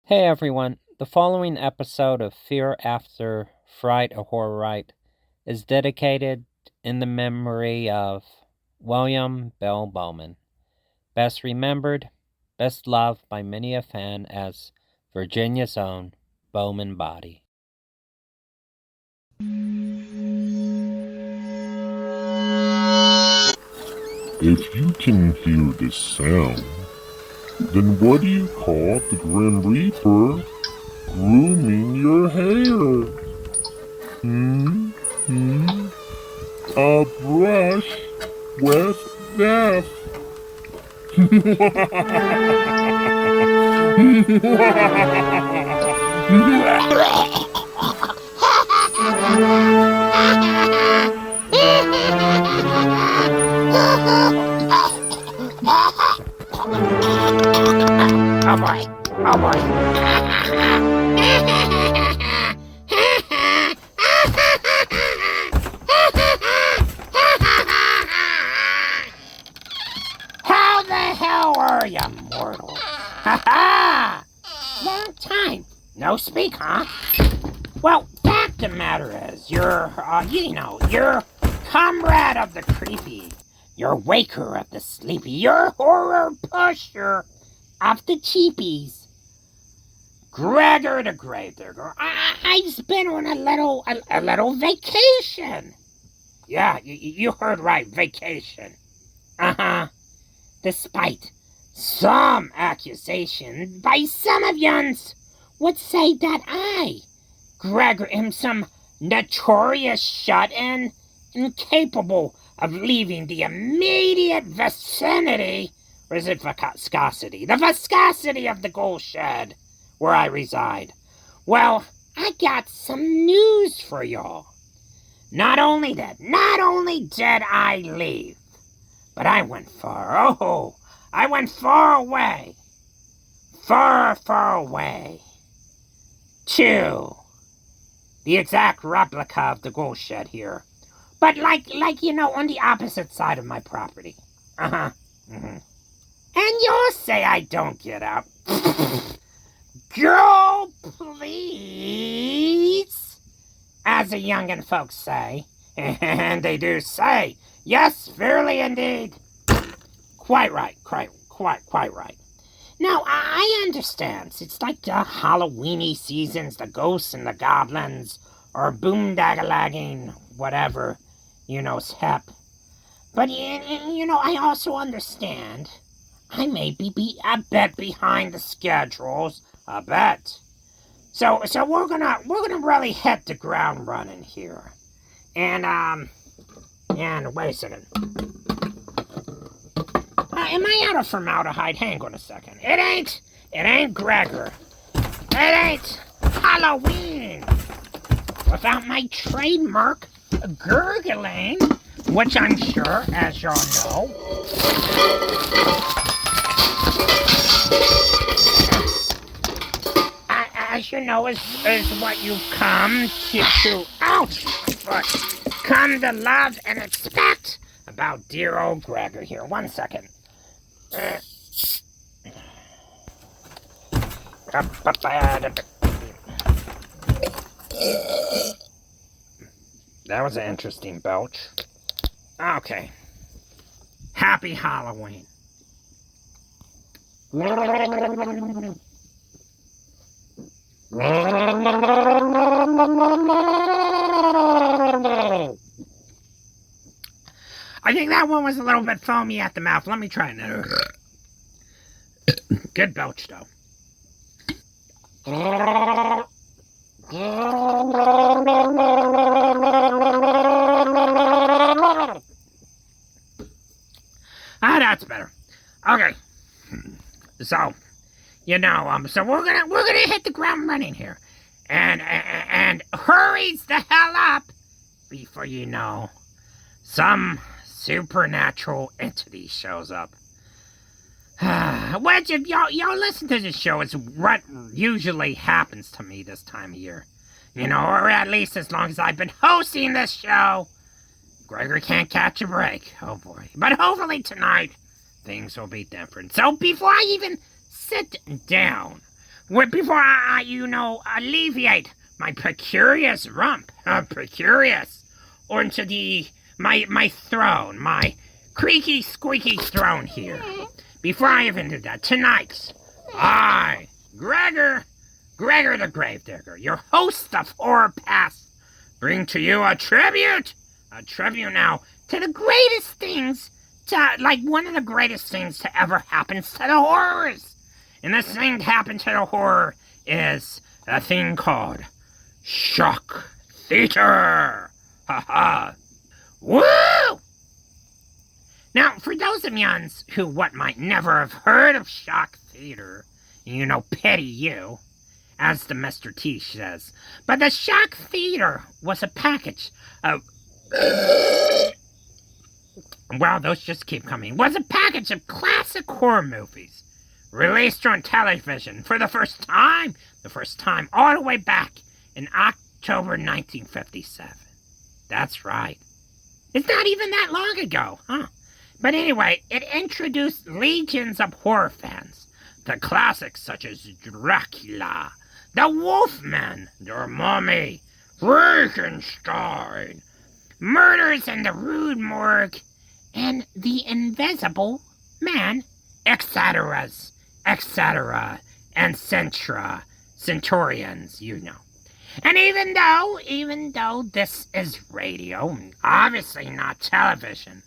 Hey everyone, the following episode of Fear After Fright, a Horror Rite is dedicated in the memory of William Bell Bowman, best remembered, best loved by many a fan as Virginia's own Bowman Body. If you can hear this sound, then what do you call the Grim Reaper grooming your hair? A brush with death. Oh boy. Oh boy. How the hell are you, mortal? Ha ha! Long time. No speak, huh? Well, fact of the matter is, you're comrade of the creepy. You're waker of the sleepy. You're horror pusher of the cheapies. Gregor the Gravedigger. I've been on a little vacation. Yeah, you heard right, vacation. Uh-huh. Despite some accusation by some of yuns would say that I, Gregor, am some notorious shut-in, incapable of leaving the immediate vicinity, or is it viscosity? The viscosity of the Ghouls Shed, where I reside. Well, I got some news for y'all. Not only did I leave, but I went far. Oh, I went far away. Far, far away. To the exact replica of the Ghouls Shed here. But like on the opposite side of my property. Uh-huh. Mm-hmm. And you'll say I don't get up. Girl, please, as the youngin' folks say. And they do say, yes, fairly indeed. Quite right, quite right. Now, I understand. It's like the Halloweeny seasons, the ghosts and the goblins, or boondagalagging, whatever, hep. But, I also understand I may be a bit behind the schedules, a bit. So we're gonna really hit the ground running here. And wait a second. Am I out of formaldehyde? Hang on a second. It ain't Gregor. It ain't Halloween. Without my trademark gurgling, which I'm sure, as y'all know, as you know, is what you've come to ouch, but come to love and expect about dear old Gregor here. 1 second. That was an interesting belch. Okay. Happy Halloween. I think that one was a little bit foamy at the mouth. Let me try another. Good belch, though. That's better. Okay. So, so we're gonna hit the ground running here, and hurries the hell up before you know some supernatural entity shows up. Which, if y'all listen to this show, it's what usually happens to me this time of year. Or at least as long as I've been hosting this show. Gregor can't catch a break. Oh boy. But hopefully tonight, things will be different. So before I even sit down before I alleviate my precarious rump, precarious, onto my throne, my creaky squeaky throne here. Before I even do that, tonight, I, Gregor the Gravedigger, your host of Horror Past, bring to you a tribute now to the greatest things, one of the greatest things to ever happen to the horrors. And this thing to happen to the horror is a thing called shock theater. Ha ha. Woo! Now, for those of yuns who might never have heard of shock theater, pity you, as the Mr. T says, but the shock theater was a package of... Wow, those just keep coming. Was a package of classic horror movies released on television for the first time all the way back in October 1957. That's right. It's not even that long ago, huh? But anyway, it introduced legions of horror fans to classics such as Dracula, The Wolfman, Der Mummy, Frankenstein, Murders in the Rue Morgue, and The Invisible Man, etc., and Centurions, And even though this is radio, obviously not television,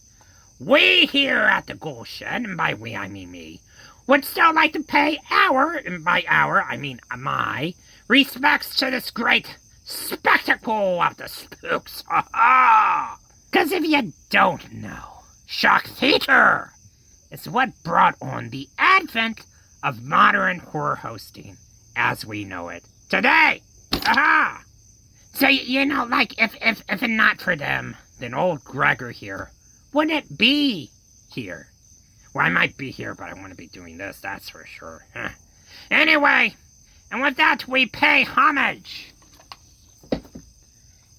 we here at the Ghouls Shed, and by we I mean me, would still like to pay and by our I mean my, respects to this great spectacle of the spooks. Ha ha! Because if you don't know, shock theater is what brought on the advent of modern horror hosting as we know it today. Aha! So, if it not for them, then old Gregor here wouldn't be here. Well, I might be here, but I want to be doing this, that's for sure. Anyway, and with that, we pay homage.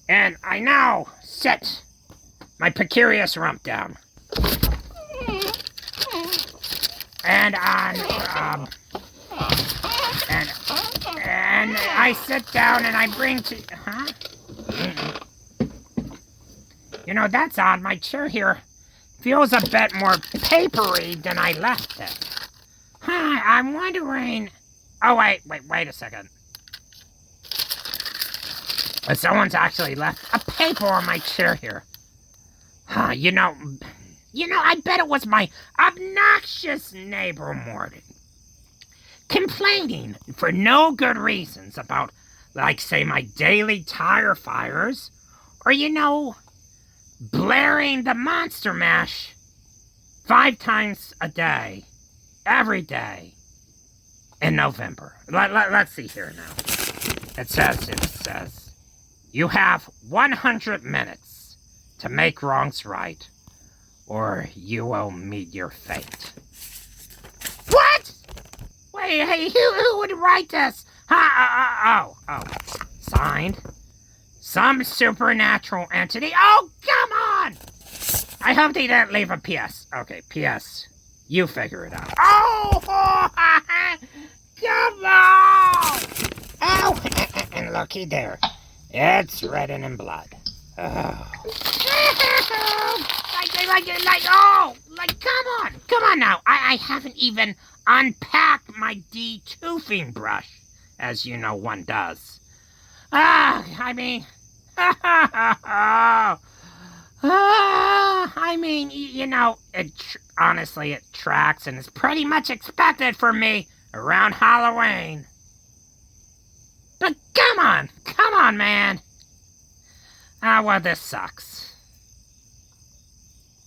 And I now sit my precarious rump down. And and I sit down and I bring to... Huh? That's odd. My chair here feels a bit more papery than I left it. Huh, I'm wondering... Oh, wait a second. Someone's actually left a paper on my chair here. Huh, I bet it was my obnoxious neighbor Morty. Complaining for no good reasons about, say, my daily tire fires, or, blaring the Monster Mash 5 times a day, every day, in November. Let's see here now. It says, you have 100 minutes to make wrongs right, or you will meet your fate. What? Wait, hey, who would write this? Oh. Signed, some supernatural entity. Oh, come on! I hope they didn't leave a P.S. Okay, P.S. You figure it out. Oh, come on! Oh, and looky there. It's written in blood. Oh. Come on now. I haven't even unpacked my de-toothing brush, as one does. Honestly, it tracks and is pretty much expected for me around Halloween. But come on, man. Well, this sucks.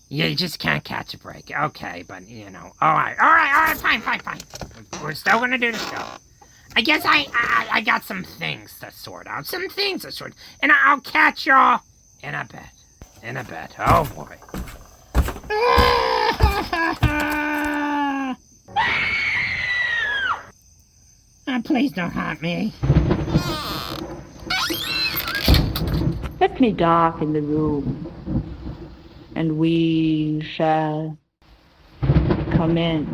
You just can't catch a break. Okay, but, alright, fine. We're still gonna do the show. I guess I got some things to sort out. And I'll catch y'all in a bit. Oh, boy. Please don't haunt me. Let me darken the room, and we shall commence.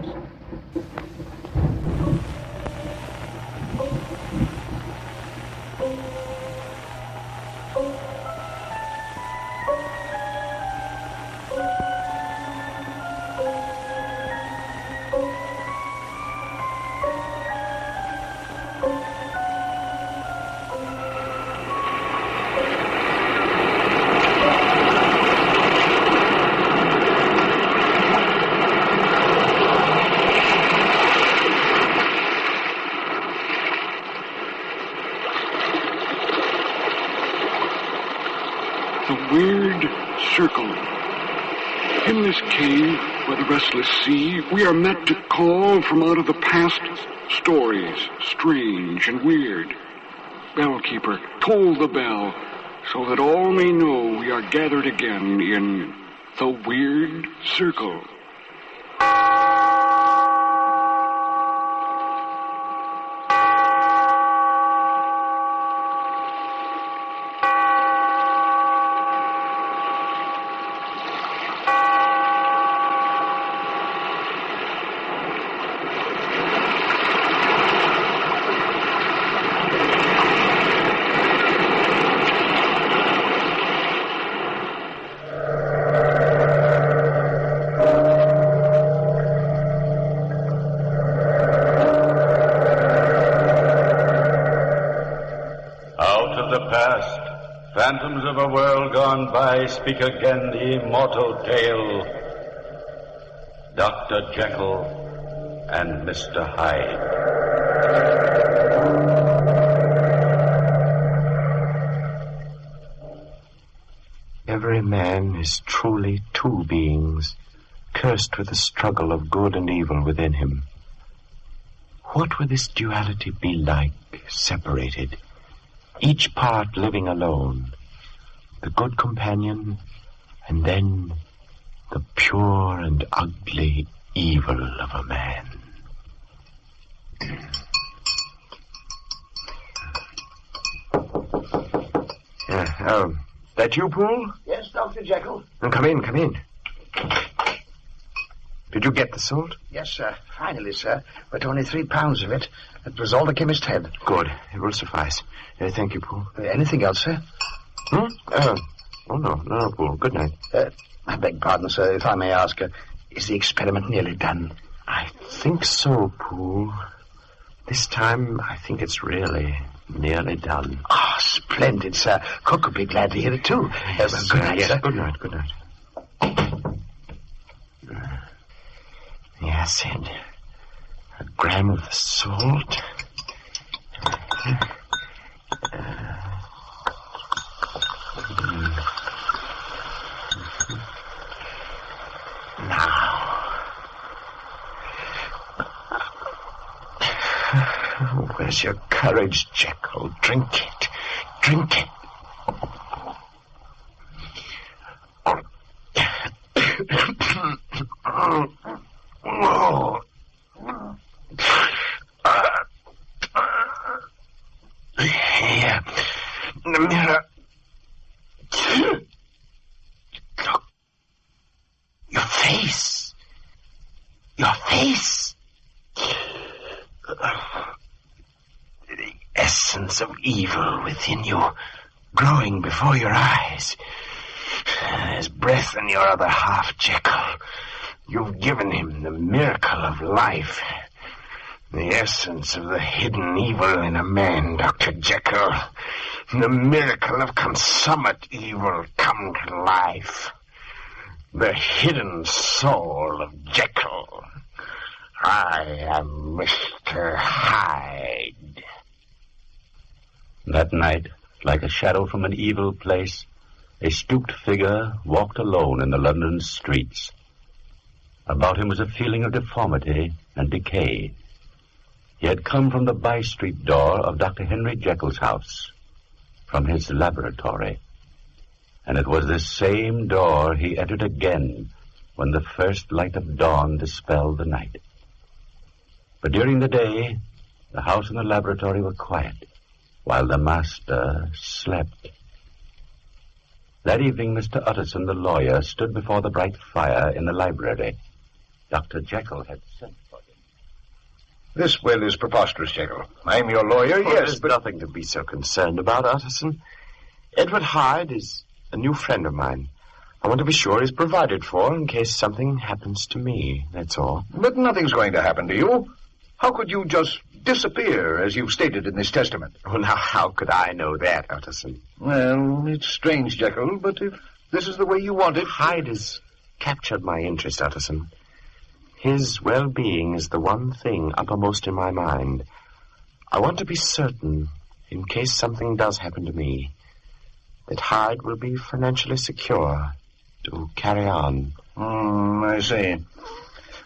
the weird circle. In this cave by the restless sea, we are met to call from out of the past stories, strange and weird. Bellkeeper, toll the bell, so that all may know we are gathered again in the weird circle. Phantoms of a world gone by speak again the immortal tale. Dr. Jekyll and Mr. Hyde. Every man is truly two beings, cursed with the struggle of good and evil within him. What would this duality be like, separated? Each part living alone, the good companion, and then the pure and ugly evil of a man. That you, Poole? Yes, Dr. Jekyll. Come in. Did you get the salt? Yes, sir. Finally, sir. But only 3 pounds of it. That was all the chemist had. Good. It will suffice. Thank you, Poole. Anything else, sir? No, Poole. Good night. I beg pardon, sir, if I may ask, is the experiment nearly done? I think so, Poole. This time, I think it's really nearly done. Ah, splendid, sir. Cook will be glad to hear it, too. Yes, good night, yes, sir. Good night. Yes, and a gram of the salt. Where's your courage, Jekyll? Drink it. Here, in the mirror. Look. Your face. The essence of evil within you, growing before your eyes. There's breath in your other half, Jekyll. You've given him the miracle of life. The essence of the hidden evil in a man, Dr. Jekyll. The miracle of consummate evil come to life. The hidden soul of Jekyll. I am Mr. Hyde. That night, like a shadow from an evil place, a stooped figure walked alone in the London streets. About him was a feeling of deformity and decay. He had come from the by-street door of Dr. Henry Jekyll's house, from his laboratory. And it was this same door he entered again when the first light of dawn dispelled the night. But during the day, the house and the laboratory were quiet, while the master slept. That evening, Mr. Utterson, the lawyer, stood before the bright fire in the library. Dr. Jekyll had sent for him. This will is preposterous, Jekyll. I'm your lawyer, yes, There's nothing to be so concerned about, Utterson. Edward Hyde is a new friend of mine. I want to be sure he's provided for in case something happens to me, that's all. But nothing's going to happen to you. How could you just disappear, as you've stated in this testament? Well, now, how could I know that, Utterson? Well, it's strange, Jekyll, but if this is the way you want it... Hyde has captured my interest, Utterson. His well-being is the one thing uppermost in my mind. I want to be certain, in case something does happen to me, that Hyde will be financially secure to carry on. I see.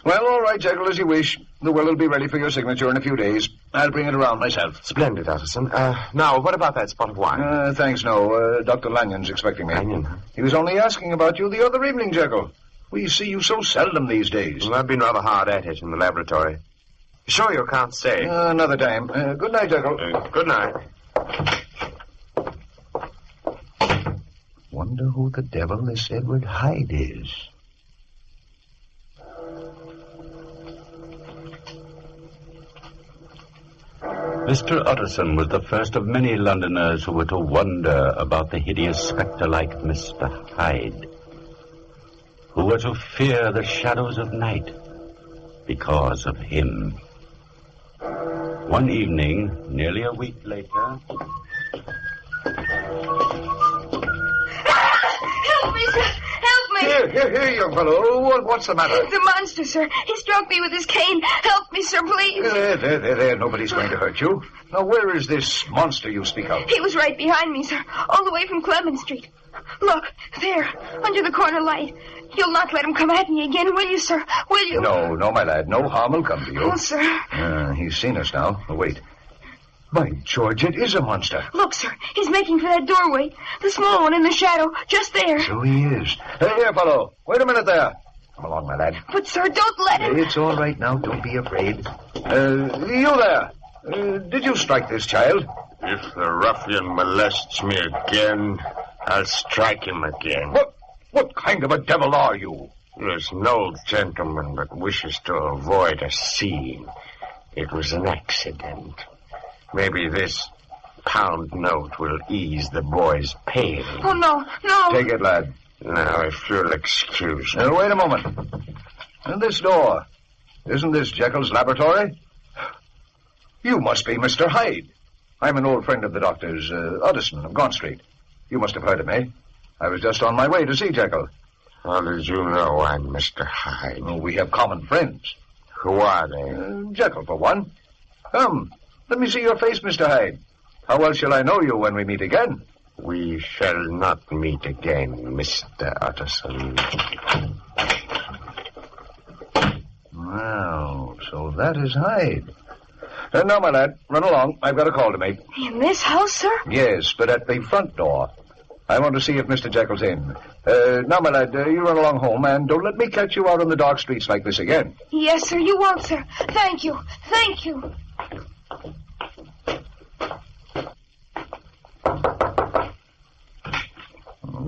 Well, all right, Jekyll, as you wish. The will be ready for your signature in a few days. I'll bring it around myself. Splendid, Utterson. Now, what about that spot of wine? Thanks, no. Dr. Lagnon's expecting me. Lanyon, huh? He was only asking about you the other evening, Jekyll. We see you so seldom these days. Well, I've been rather hard at it in the laboratory. Sure you can't stay. Another time. Good night, Jekyll. Good night. Wonder who the devil this Edward Hyde is. Mr. Utterson was the first of many Londoners who were to wonder about the hideous spectre-like Mr. Hyde, who were to fear the shadows of night because of him. One evening, nearly a week later... Help me, sir! Help me! Here, young fellow. What's the matter? It's a monster, sir. He struck me with his cane. Help me, sir, please. There. Nobody's going to hurt you. Now, where is this monster you speak of? He was right behind me, sir, all the way from Clement Street. Look, there, under the corner light. You'll not let him come at me again, will you, sir? Will you? No, my lad. No harm will come to you. Oh, sir. He's seen us now. Oh, wait. By George, it is a monster. Look, sir, he's making for that doorway. The small one in the shadow, just there. So he is. Hey, here, fellow. Wait a minute there. Come along, my lad. But, sir, don't let him. It's all right now. Don't be afraid. You there. Did you strike this child? If the ruffian molests me again, I'll strike him again. What kind of a devil are you? There's no gentleman that wishes to avoid a scene. It was an accident. Maybe this pound note will ease the boy's pain. Oh, no. Take it, lad. Now, if you'll excuse me. Wait a moment. And this door. Isn't this Jekyll's laboratory? You must be Mr. Hyde. I'm an old friend of the doctor's, Utterson of Gaunt Street. You must have heard of me. I was just on my way to see Jekyll. How did you know I'm Mr. Hyde? Oh, we have common friends. Who are they? Jekyll, for one. Come, let me see your face, Mr. Hyde. How else shall I know you when we meet again? We shall not meet again, Mr. Utterson. Well, so that is Hyde. Now, my lad, run along. I've got a call to make. In this house, sir? Yes, but at the front door. I want to see if Mr. Jekyll's in. Now, my lad, you run along home, and don't let me catch you out on the dark streets like this again. Yes, sir, you won't, sir. Thank you.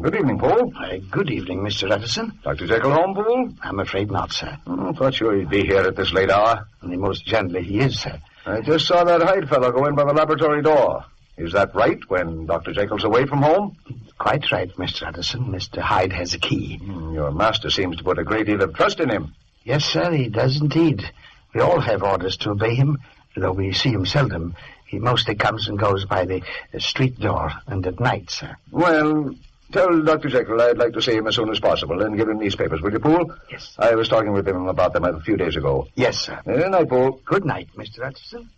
Good evening, Paul. Good evening, Mr. Utterson. Dr. Jekyll home, Paul? I'm afraid not, sir. Thought sure he'd be here at this late hour. Only most gently he is, sir. I just saw that Hyde fellow go in by the laboratory door. Is that right, when Dr. Jekyll's away from home? Quite right, Mr. Utterson. Mr. Hyde has a key. Your master seems to put a great deal of trust in him. Yes, sir, he does indeed. We all have orders to obey him, though we see him seldom. He mostly comes and goes by the street door, and at night, sir. Well, tell Dr. Jekyll I'd like to see him as soon as possible, and give him these papers, will you, Poole? Yes. I was talking with him about them a few days ago. Yes, sir. Good night, Poole. Good night, Mr. Utterson.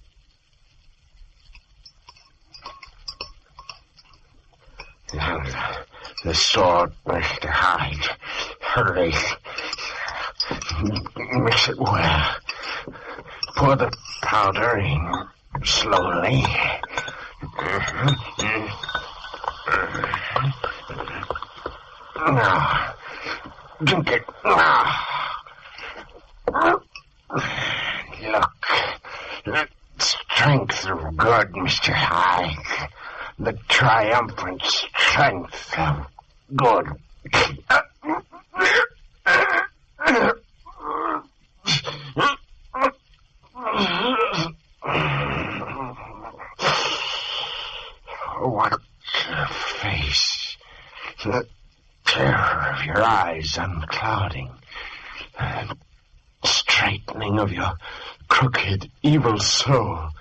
The sword, Mr. Hyde. Hurry. Mix it well. Pour the powder in slowly. Now, drink it. Look, the strength of good, Mr. Hyde. The triumphant strength of good. What a face. The terror of your eyes unclouding. The straightening of your crooked, evil soul.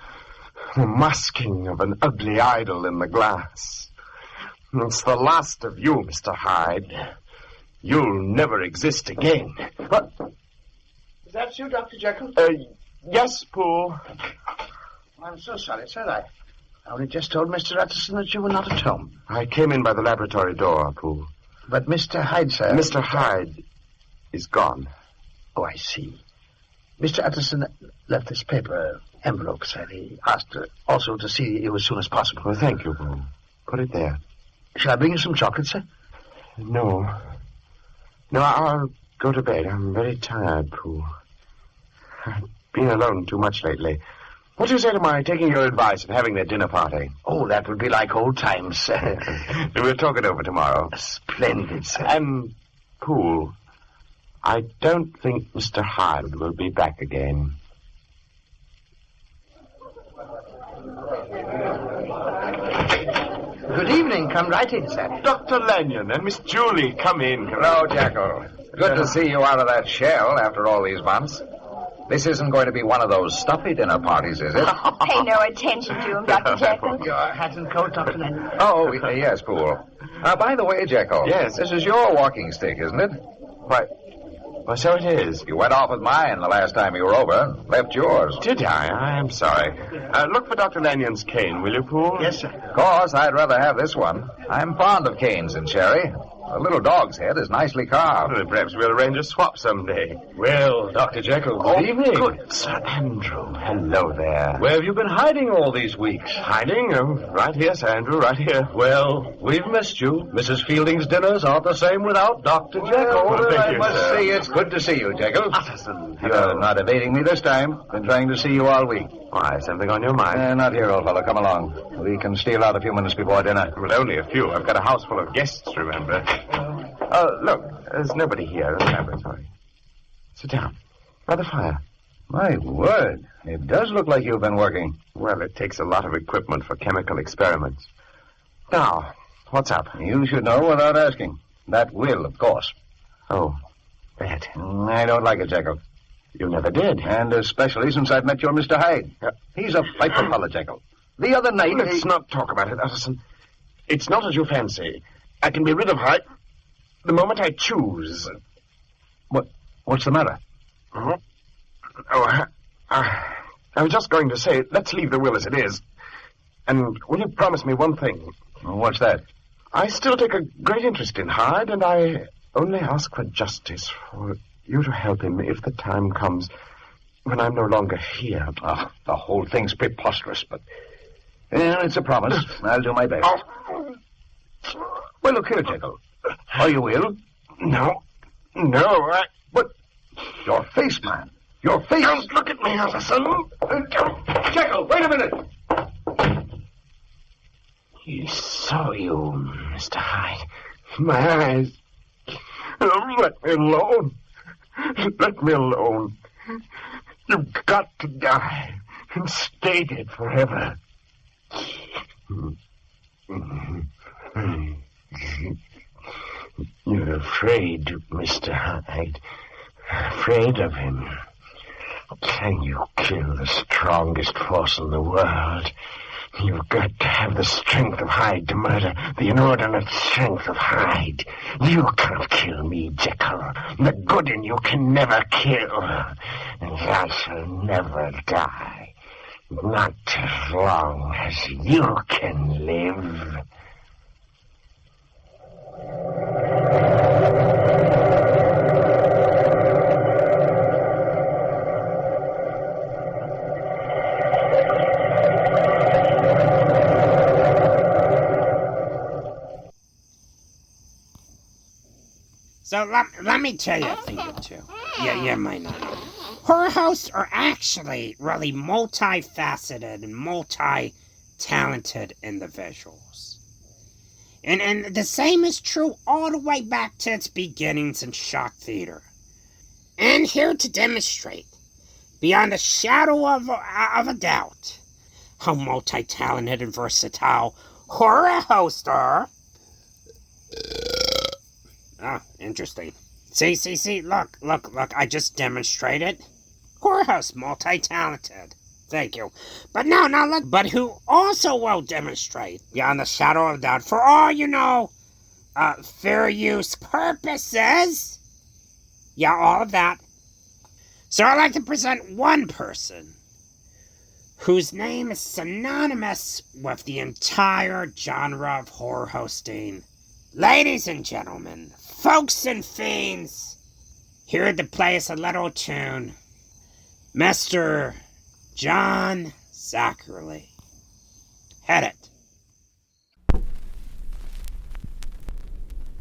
The masking of an ugly idol in the glass. It's the last of you, Mr. Hyde. You'll never exist again. What? Is that you, Dr. Jekyll? Yes, Poole. I'm so sorry, sir. I only just told Mr. Utterson that you were not at home. I came in by the laboratory door, Pooh. But Mr. Hyde, sir... Mr. Hyde is gone. Oh, I see. Mr. Utterson left this paper envelope, sir. He asked also to see you as soon as possible. Well, thank you, Pooh. Put it there. Shall I bring you some chocolate, sir? No. No, I'll go to bed. I'm very tired, Pooh. I've been alone too much lately. What do you say to my taking your advice and having that dinner party? Oh, that would be like old times, sir. We'll talk it over tomorrow. Splendid, sir. And, Pooh, I don't think Mr. Hyde will be back again. Good evening. Come right in, sir. Dr. Lanyon and Miss Julie, come in. Hello, Jekyll. Good to see you out of that shell after all these months. This isn't going to be one of those stuffy dinner parties, is it? Pay no attention to him, Dr. Jekyll. Your hat and coat, Dr. Lanyon. Oh, yes, Poole. By the way, Jekyll. Yes? This is your walking stick, isn't it? Why, well, so it is. You went off with mine the last time you were over. Left yours. Did I? I'm sorry. Look for Dr. Lanyon's cane, will you, Poole? Yes, sir. Of course, I'd rather have this one. I'm fond of canes and cherry. A little dog's head is nicely carved. Well, perhaps we'll arrange a swap someday. Well, Dr. Jekyll, good evening. Good Sir Andrew. Hello there. Where have you been hiding all these weeks? Hiding? Oh, right here, Sir Andrew, right here. Well, we've missed you. Mrs. Fielding's dinners aren't the same without Dr. Jekyll. Well, thank I you, must sir. say it's good to see you, Jekyll. Utterson. You're not evading me this time. Been trying to see you all week. Why, something on your mind? Not here, old fellow. Come along. We can steal out a few minutes before dinner. Well, only a few. I've got a house full of guests, remember. Look, there's nobody here in the laboratory. Sit down. By the fire. My word. It does look like you've been working. Well, it takes a lot of equipment for chemical experiments. Now, what's up? You should know without asking. That will, of course. Oh, that. I don't like it, Jekyll. You never did. And especially since I've met your Mr. Hyde. He's a fighter fellow, Jekyll. The other night... Let's not talk about it, Utterson. It's not as you fancy. I can be rid of Hyde the moment I choose. What's the matter? Uh-huh. Oh, I was just going to say, let's leave the will as it is. And will you promise me one thing? What's that? I still take a great interest in Hyde, and I only ask for justice, for you to help him if the time comes when I'm no longer here. The whole thing's preposterous, but... it's a promise. I'll do my best. Well, look here, Jekyll. Are you ill? No. But your face, man. Your face. Don't look at me, Utterson. Jekyll, wait a minute. He saw you, Mr. Hyde. My eyes. Oh, let me alone. Let me alone. You've got to die and stay dead forever. You're afraid, Mr. Hyde. Afraid of him. Can you kill the strongest force in the world? You've got to have the strength of Hyde to murder the inordinate strength of Hyde. You can't kill me, Jekyll. The good in you can never kill. And I shall never die. Not as long as you can live. So let me tell you a thing or two. You might not know. Horror hosts are actually really multifaceted and multi-talented individuals. And the same is true all the way back to its beginnings in shock theater. And here to demonstrate, beyond a shadow of a doubt, how multi-talented and versatile horror hosts are. Interesting. See, look, I just demonstrated. Horror host, multi-talented. Thank you. But now look, but who also will demonstrate, beyond the shadow of doubt, for all, fair use purposes. Yeah, all of that. So I'd like to present one person whose name is synonymous with the entire genre of horror hosting. Ladies and gentlemen, folks and fiends, here to play us a little tune, Mr. John Zachary. Hit it.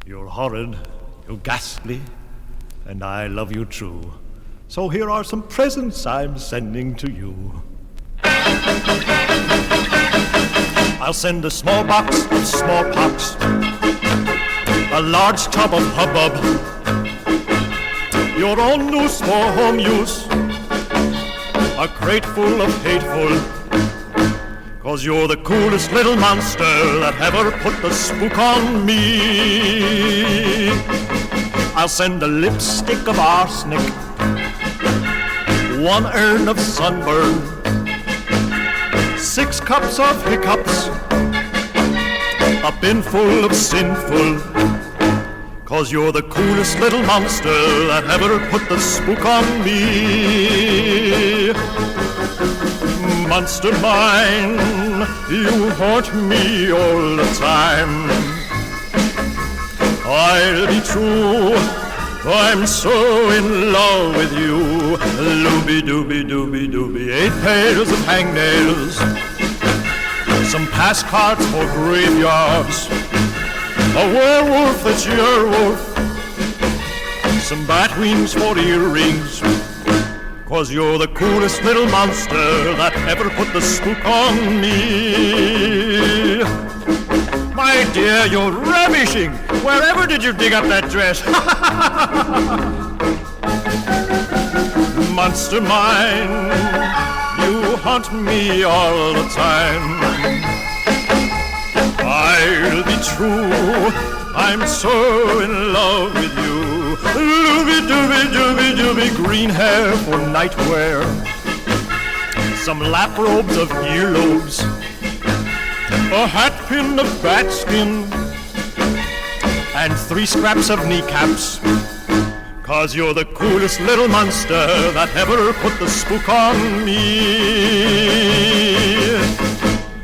You're horrid, you're ghastly, and I love you true. So here are some presents I'm sending to you. I'll send a small box of smallpox, a large tub of hubbub, your own noose for home use, a crate full of hateful, 'cause you're the coolest little monster that ever put the spook on me. I'll send a lipstick of arsenic, one urn of sunburn, 6 cups of hiccups, a bin full of sinful, 'cause you're the coolest little monster that ever put the spook on me. Monster mine, you haunt me all the time. I'll be true, I'm so in love with you. Looby dooby dooby dooby, 8 pairs of hangnails, some pass cards for graveyards, a werewolf that's your wolf, some bat wings for earrings, 'cause you're the coolest little monster that ever put the spook on me. My dear, you're ravishing. Wherever did you dig up that dress? Monster mine, you haunt me all the time. I'll be true, I'm so in love with you. Looby dooby dooby dooby, green hair for nightwear, some lap robes of earlobes, a hat pin of bat skin, and 3 scraps of kneecaps, 'cause you're the coolest little monster that ever put the spook on me.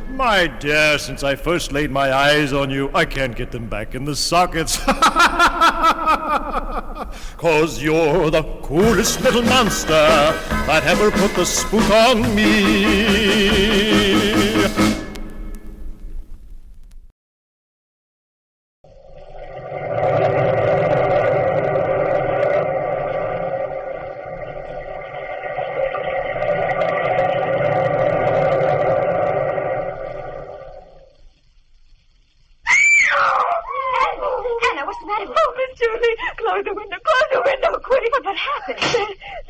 My dear, since I first laid my eyes on you, I can't get them back in the sockets. 'Cause you're the coolest little monster that ever put the spook on me.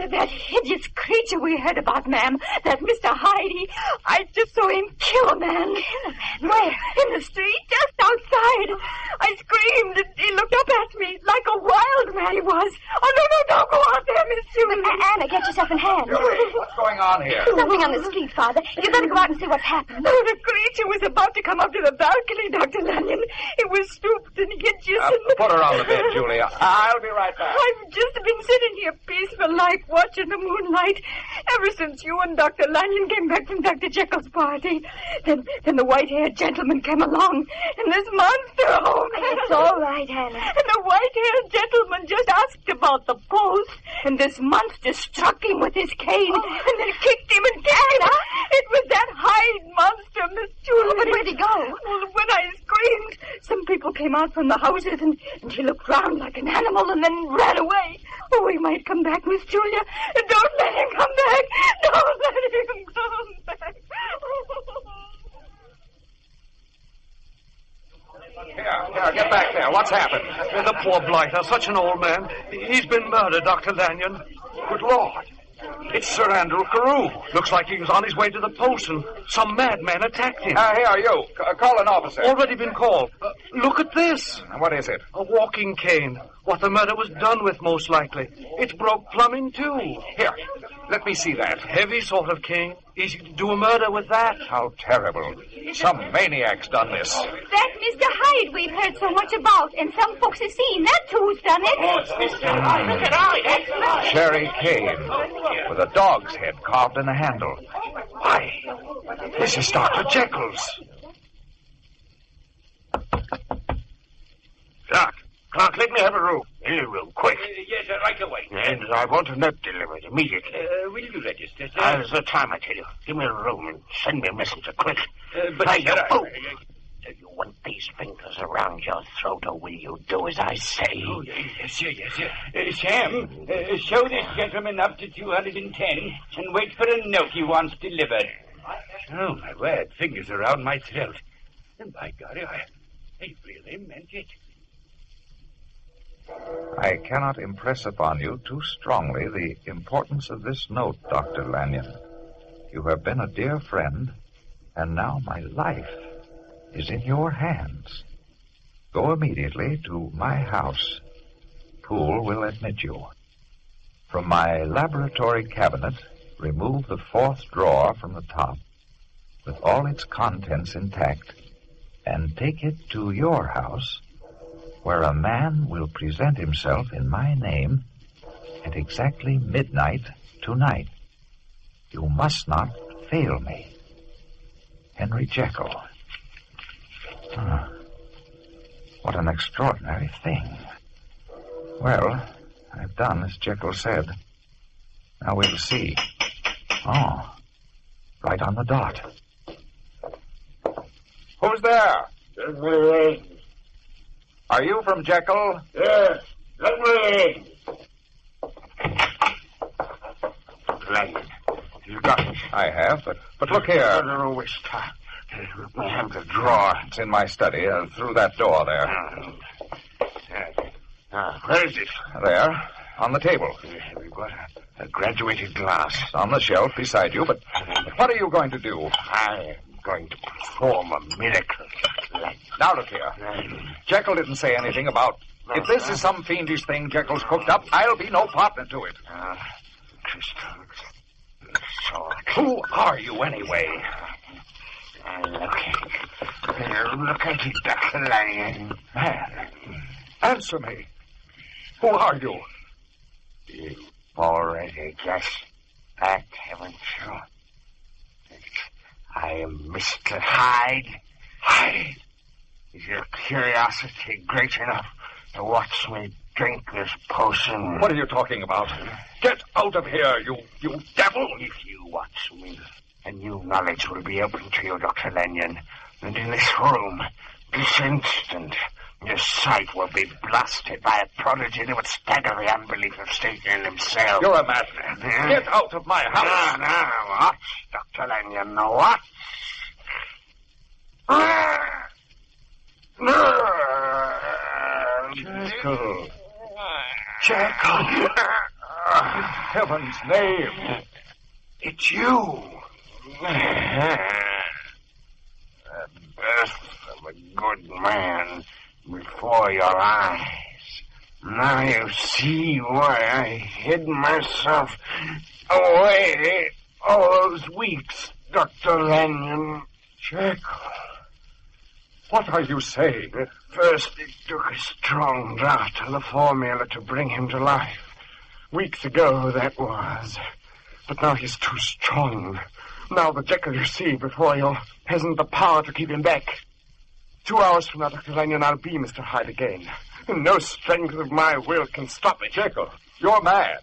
That hideous creature we heard about, ma'am. That Mr. Hyde, I just saw him kill a man. Kill a man? Where? In the street, just outside. I screamed and he looked up at me like a wild man he was. Oh, no, don't go out there, Miss Julie. Anna, get yourself in hand. Julie, what's going on here? Something on the street, Father. You better go out and see what's happened. Oh, the creature was about to come up to the balcony, Dr. Lanyon. It was stooped and hideous. Put her on the bed, Julia. I'll be right back. I've just been sitting here peaceful like watching the moonlight ever since you and Dr. Lanyon came back from Dr. Jekyll's party. Then the white-haired gentleman came along, and this monster, oh, it's all right, Hannah. And the white-haired gentleman just asked about the post, and this monster struck him with his cane, and then kicked him and kicked him. It was that Hyde monster, Miss Julie. But where'd he go? Well, when I screamed, some people came out from the houses, and he looked round like an animal and then ran away. Oh, he might come back, Miss Julia. Don't let him come back. Don't let him come back. Here, get back there. What's happened? The poor blighter, such an old man. He's been murdered, Dr. Lanyon. Good Lord. It's Sir Andrew Carew. Looks like he was on his way to the post and some madman attacked him. Here, you. Call an officer. Already been called. Look at this. What is it? A walking cane. What the murder was done with, most likely. It's broke plumb in two. Here, let me see that. Heavy sort of cane. He's do a murder with that? How terrible. Some maniac's done this. That Mr. Hyde we've heard so much about, and some folks have seen. That's who's done it. Oh, it's Mr. Hyde. Look at Hyde. Cherry cane with a dog's head carved in the handle. Why, this is Dr. Jekyll's. Clark, let me have a room. A room, quick. Yes, right away. And I want a note delivered immediately. Will you register, sir? There's the time, I tell you. Give me a room and send me a messenger, quick. But, Now, sir, do you want these fingers around your throat, or will you do as I say? Oh, yes, sir, yes, sir. Sam, show this gentleman up to 210 and wait for a note he wants delivered. Oh, my word, fingers around my throat. And by God, I really meant it. I cannot impress upon you too strongly the importance of this note, Dr. Lanyon. You have been a dear friend, and now my life is in your hands. Go immediately to my house. Poole will admit you. From my laboratory cabinet, remove the fourth drawer from the top, with all its contents intact, and take it to your house, where a man will present himself in my name at exactly midnight tonight. You must not fail me. Henry Jekyll. What an extraordinary thing. Well, I've done as Jekyll said. Now we'll see. Oh, right on the dot. Who's there? Are you from Jekyll? Yes, let me in. Lanyon, you got it. I have, but look here. I don't always talk. Let me have the drawer. It's in my study, through that door there. Where is it? There, on the table. We've got a graduated glass. It's on the shelf beside you, but what are you going to do? I am going to perform a miracle. Now look here. Jekyll didn't say anything about... If this is some fiendish thing Jekyll's cooked up, I'll be no partner to it. Crystal. So... Who are you, anyway? Look at it, Dr. Lanyon. Man, answer me. Who are you? You've already guessed that, haven't you? I am Mr. Hyde. Hyde? Is your curiosity great enough to watch me drink this potion? What are you talking about? Get out of here, you devil! If you watch me, a new knowledge will be open to you, Dr. Lanyon. And in this room, this instant, your sight will be blasted by a prodigy that would stagger the unbelief of Satan himself. You're a madman. Get out of my house. No, watch, Dr. Lanyon, watch. Jekyll. Jekyll. In heaven's name. It's you. The birth of a good man before your eyes. Now you see why I hid myself away all those weeks, Dr. Lanyon. Jekyll. What are you saying? First, it took a strong draught of the formula to bring him to life. Weeks ago, that was. But now he's too strong. Now the Jekyll you see before you hasn't the power to keep him back. 2 hours from now, Dr. Lanyon, I'll be Mr. Hyde again. And no strength of my will can stop it. Jekyll, you're mad.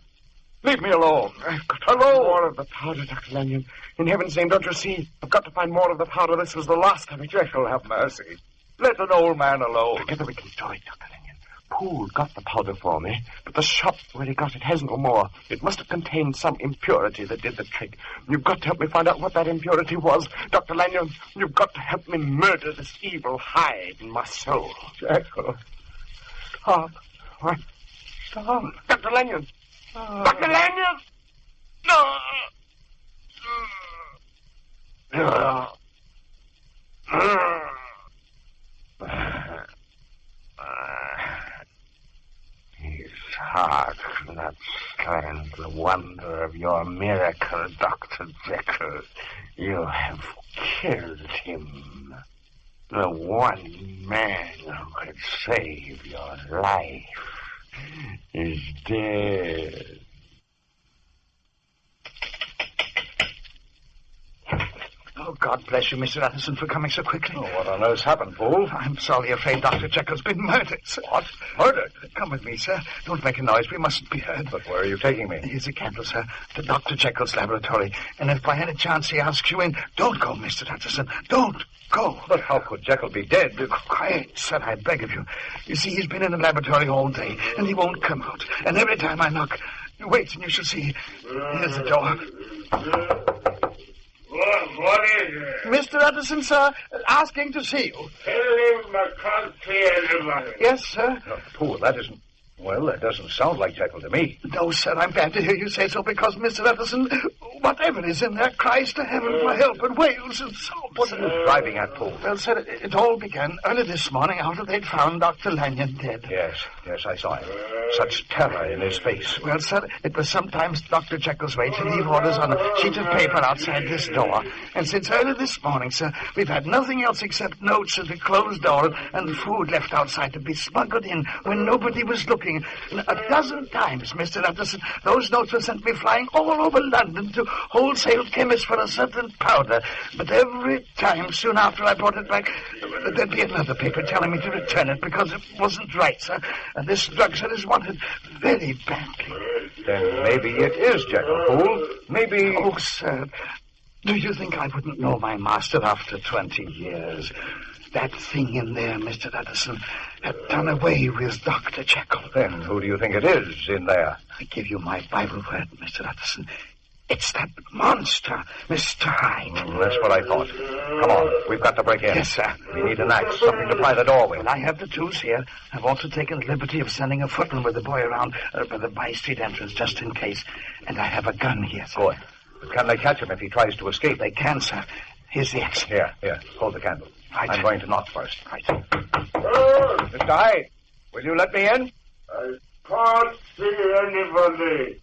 Leave me alone. I've got to find more of the powder, Dr. Lanyon. In heaven's name, don't you see? I've got to find more of the powder. This was the last of it. Jekyll, have mercy. Let an old man alone. Together we can do it, Dr. Lanyon. Poole got the powder for me, but the shop where he got it has no more. It must have contained some impurity that did the trick. You've got to help me find out what that impurity was. Dr. Lanyon, you've got to help me murder this evil Hyde in my soul. Jekyll. Stop. What? Stop. Dr. Lanyon. Dr. Lanyon! No! He's heart cannot stand the wonder of your miracle, Dr. Jekyll. You have killed him. The one man who could save your life is dead. Oh, God bless you, Mr. Addison, for coming so quickly. Oh, what on earth's happened, fool? I'm sorely afraid Dr. Jekyll's been murdered, sir. What? Murdered? Come with me, sir. Don't make a noise. We mustn't be heard. But where are you taking me? Here's a candle, sir, to Dr. Jekyll's laboratory. And if by any chance he asks you in, don't go, Mr. Addison. Don't go. But how could Jekyll be dead? Quiet, sir, I beg of you. You see, he's been in the laboratory all day, and he won't come out. And every time I knock, wait and you shall see. Here's the door. What is it? Mr. Addison, sir, asking to see you. Tell him I can't see anybody. Yes, sir. No, fool, that isn't... Well, that doesn't sound like Jekyll to me. No, sir, I'm glad to hear you say so, because Mr. Addison, whatever is in there, cries to heaven for help and wails and sobs. What are you driving at, fool? Well, sir, it all began early this morning after they'd found Dr. Lanyon dead. Yes, I saw him. Such terror in his face. Well, sir, it was sometimes Dr. Jekyll's way to leave orders on a sheet of paper outside this door. And since early this morning, sir, we've had nothing else except notes at the closed door and food left outside to be smuggled in when nobody was looking. A dozen times, Mr. Addison, those notes were sent me flying all over London to wholesale chemists for a certain powder. But every time, soon after I brought it back, there'd be another paper telling me to return it because it wasn't right, sir. And this drug, sir, is wanted very badly. Then maybe it is Jekyll, fool. Maybe... Oh, sir, do you think I wouldn't know my master after 20 years? That thing in there, Mr. Addison, had done away with Dr. Jekyll. Then who do you think it is in there? I give you my Bible word, Mr. Addison. It's that monster, Mr. Hyde. That's what I thought. Come on, we've got to break in. Yes, sir. We need an axe, something to pry the door with. Well, I have the tools here. I've also taken the liberty of sending a footman with the boy around by the by-street entrance, just in case. And I have a gun here, sir. Good. But can they catch him if he tries to escape? They can, sir. Here's the axe. Here, hold the candle. Right. I'm going to knock first. Right. Mr. Hyde, will you let me in? I can't see anybody.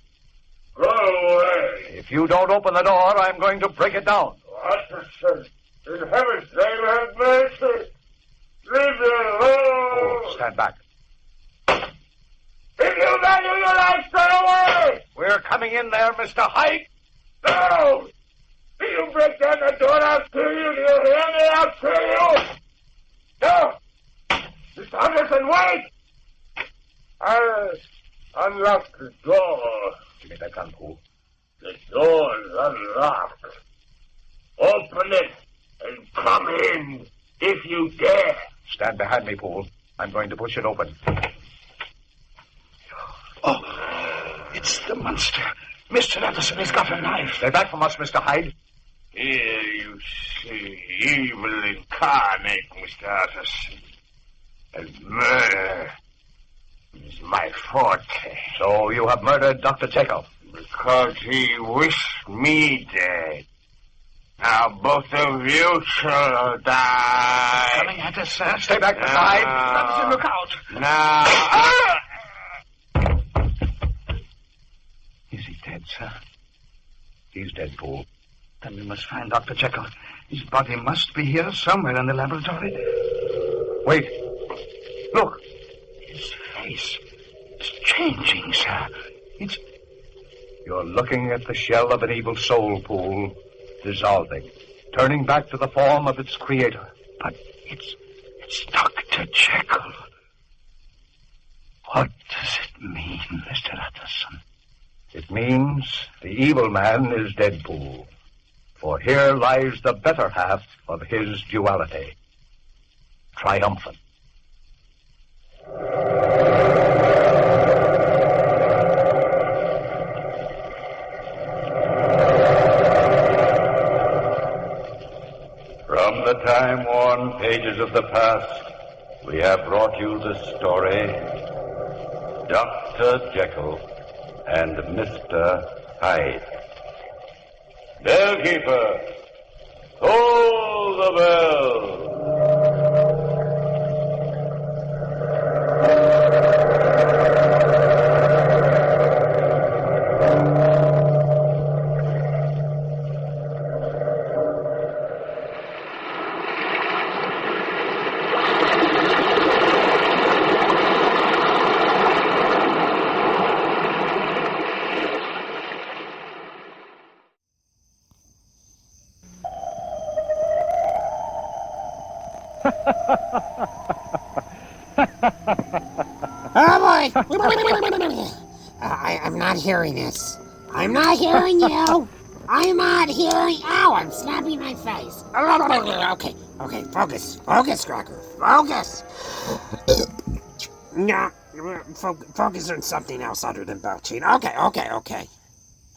Go away. If you don't open the door, I'm going to break it down. Watson, in heaven's name, have mercy. Leave me alone. Oh, stand back. If you value your life, stay away. We're coming in there, Mr. Hyde. No! If you break down the door, I'll kill you. Do you hear me? I'll kill you. No! Mr. Anderson, wait! I'll unlock the door. Give me that gun, fool. The door's unlocked. Open it and come in if you dare. Stand behind me, fool. I'm going to push it open. Oh, it's the monster. Mr. Addison has got a knife. Stay back from us, Mr. Hyde. Here you see evil incarnate, Mr. Addison. And murder is my forte. So you have murdered Dr. Jekyll? Because he wished me dead. Now both of you shall die. Coming at us, sir. Stay back, Mr. Hyde. Addison, look out. Now... Is he dead, sir? He's dead, fool. Then we must find Dr. Jekyll. His body must be here somewhere in the laboratory. Wait. Look. His face. It's changing, sir. It's... You're looking at the shell of an evil soul, fool. Dissolving. Turning back to the form of its creator. But it's Dr. Jekyll. What does it mean, Mr. Addison? It means the evil man is dead, fool. For here lies the better half of his duality. Triumphant. From the time-worn pages of the past, we have brought you the story, Dr. Jekyll and Mr. Hyde. Bellkeeper, toll the bell. Oh boy! I'm not hearing this. I'm not hearing you. I'm not hearing. Ow! I'm snapping my face. Okay. Focus, Gregor. Focus. No, focus on something else other than belching. Okay.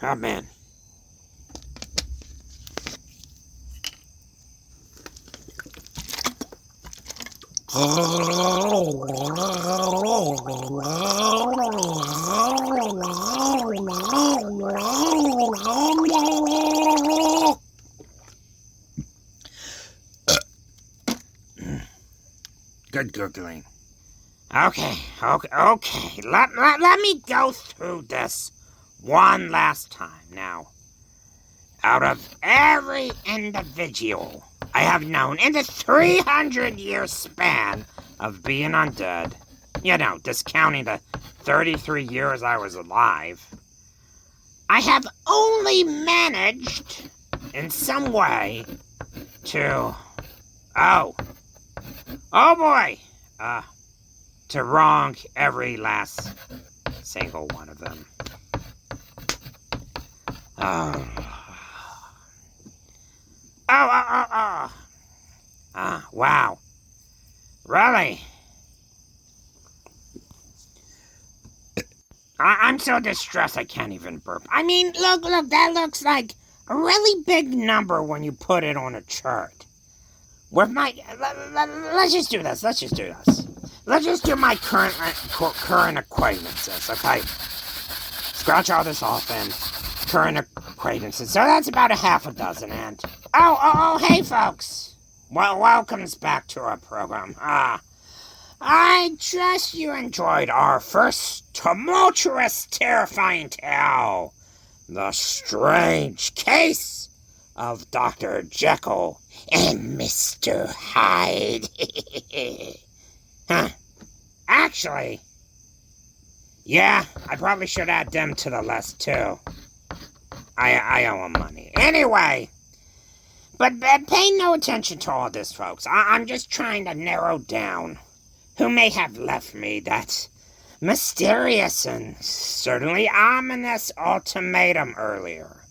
Oh man. Good googling. Okay. Let me go through this one last time now. Out of every individual I have known in the 300-year span of being undead, discounting the 33 years I was alive, I have only managed in some way to, oh boy, to wrong every last single one of them. Wow. Really? I'm so distressed I can't even burp. I mean, look, that looks like a really big number when you put it on a chart. With my... Let's just do this. Let's just do my current acquaintances, okay? Scratch all this off and current acquaintances. So that's about a half a dozen, and... Oh, hey, folks. Well, welcomes back to our program. I trust you enjoyed our first tumultuous, terrifying tale. The strange case of Dr. Jekyll and Mr. Hyde. Actually, yeah, I probably should add them to the list, too. I owe them money. Anyway... But pay no attention to all this, folks. I'm just trying to narrow down who may have left me that mysterious and certainly ominous ultimatum earlier.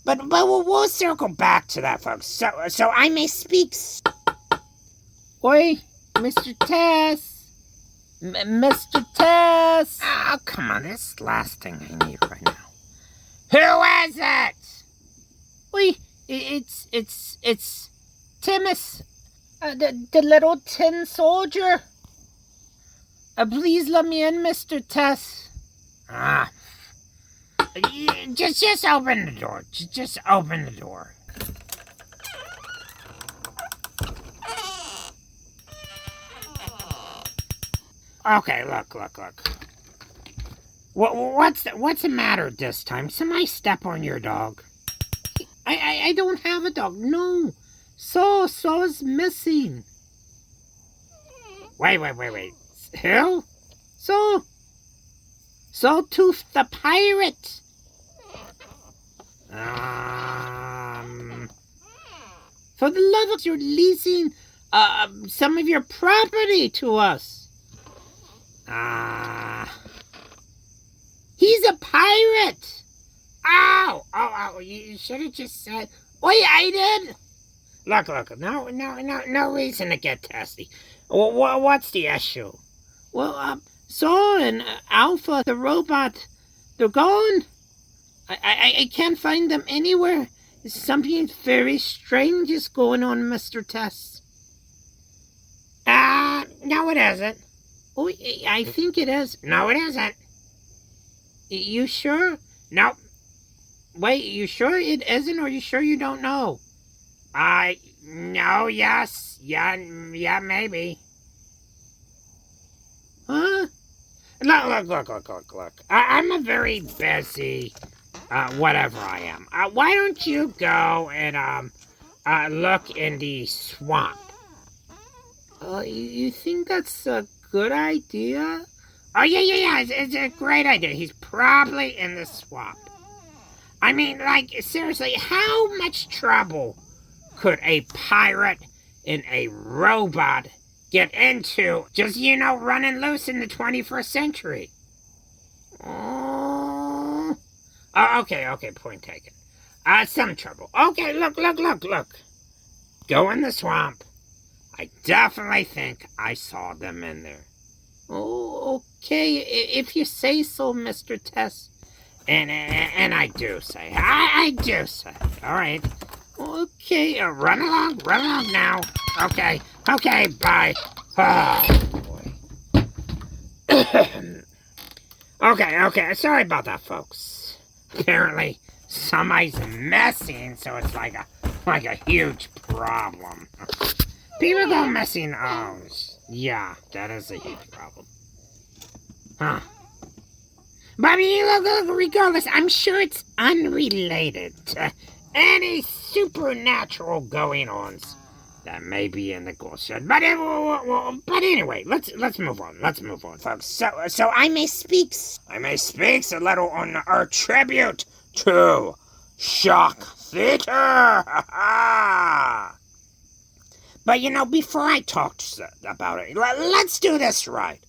But we'll circle back to that, folks. So I may speak. Oi, Mr. Tess. Mr. Tess. Oh, come on. This is the last thing I need right now. Who is it? Oi. It's Timus, the little tin soldier. Please let me in, Mr. Tess. Just open the door. Just open the door. Okay, look. What's the matter this time? Somebody step on your dog. I don't have a dog. No. Saw's missing. Wait. Who? Sawtooth the pirate. For the love of, you're leasing some of your property to us. He's a pirate. Oh, you should have just said, wait, I did. Look, no reason to get testy. What's the issue? Well, Saw and Alpha, the robot, they're gone. I can't find them anywhere. Something very strange is going on, Mr. Tess. No it isn't. Oh, I think it is. No it isn't. You sure? Nope. Wait, you sure it isn't, or you sure you don't know? No, yes, yeah, maybe. Huh? Look. I'm a very busy, whatever I am. Why don't you go and, look in the swamp? You think that's a good idea? Oh, yeah, it's a great idea. He's probably in the swamp. I mean, like, seriously, how much trouble could a pirate in a robot get into just, running loose in the 21st century? Oh, okay, point taken. Some trouble. Okay, look. Go in the swamp. I definitely think I saw them in there. Oh, okay, if you say so, Mr. Tess. And I do say. I do say. All right. Okay, run along now. Okay, bye. Oh, boy. Okay, sorry about that, folks. Apparently, somebody's messing, so it's like a huge problem. People go missing. Oh, yeah, that is a huge problem. Huh. But I mean, look, regardless, I'm sure it's unrelated to any supernatural going-ons that may be in the Ghouls Shed. But anyway, let's move on. Let's move on, folks. So I may speak a little on our tribute to Shock Theater. But before I talk about it, let's do this right.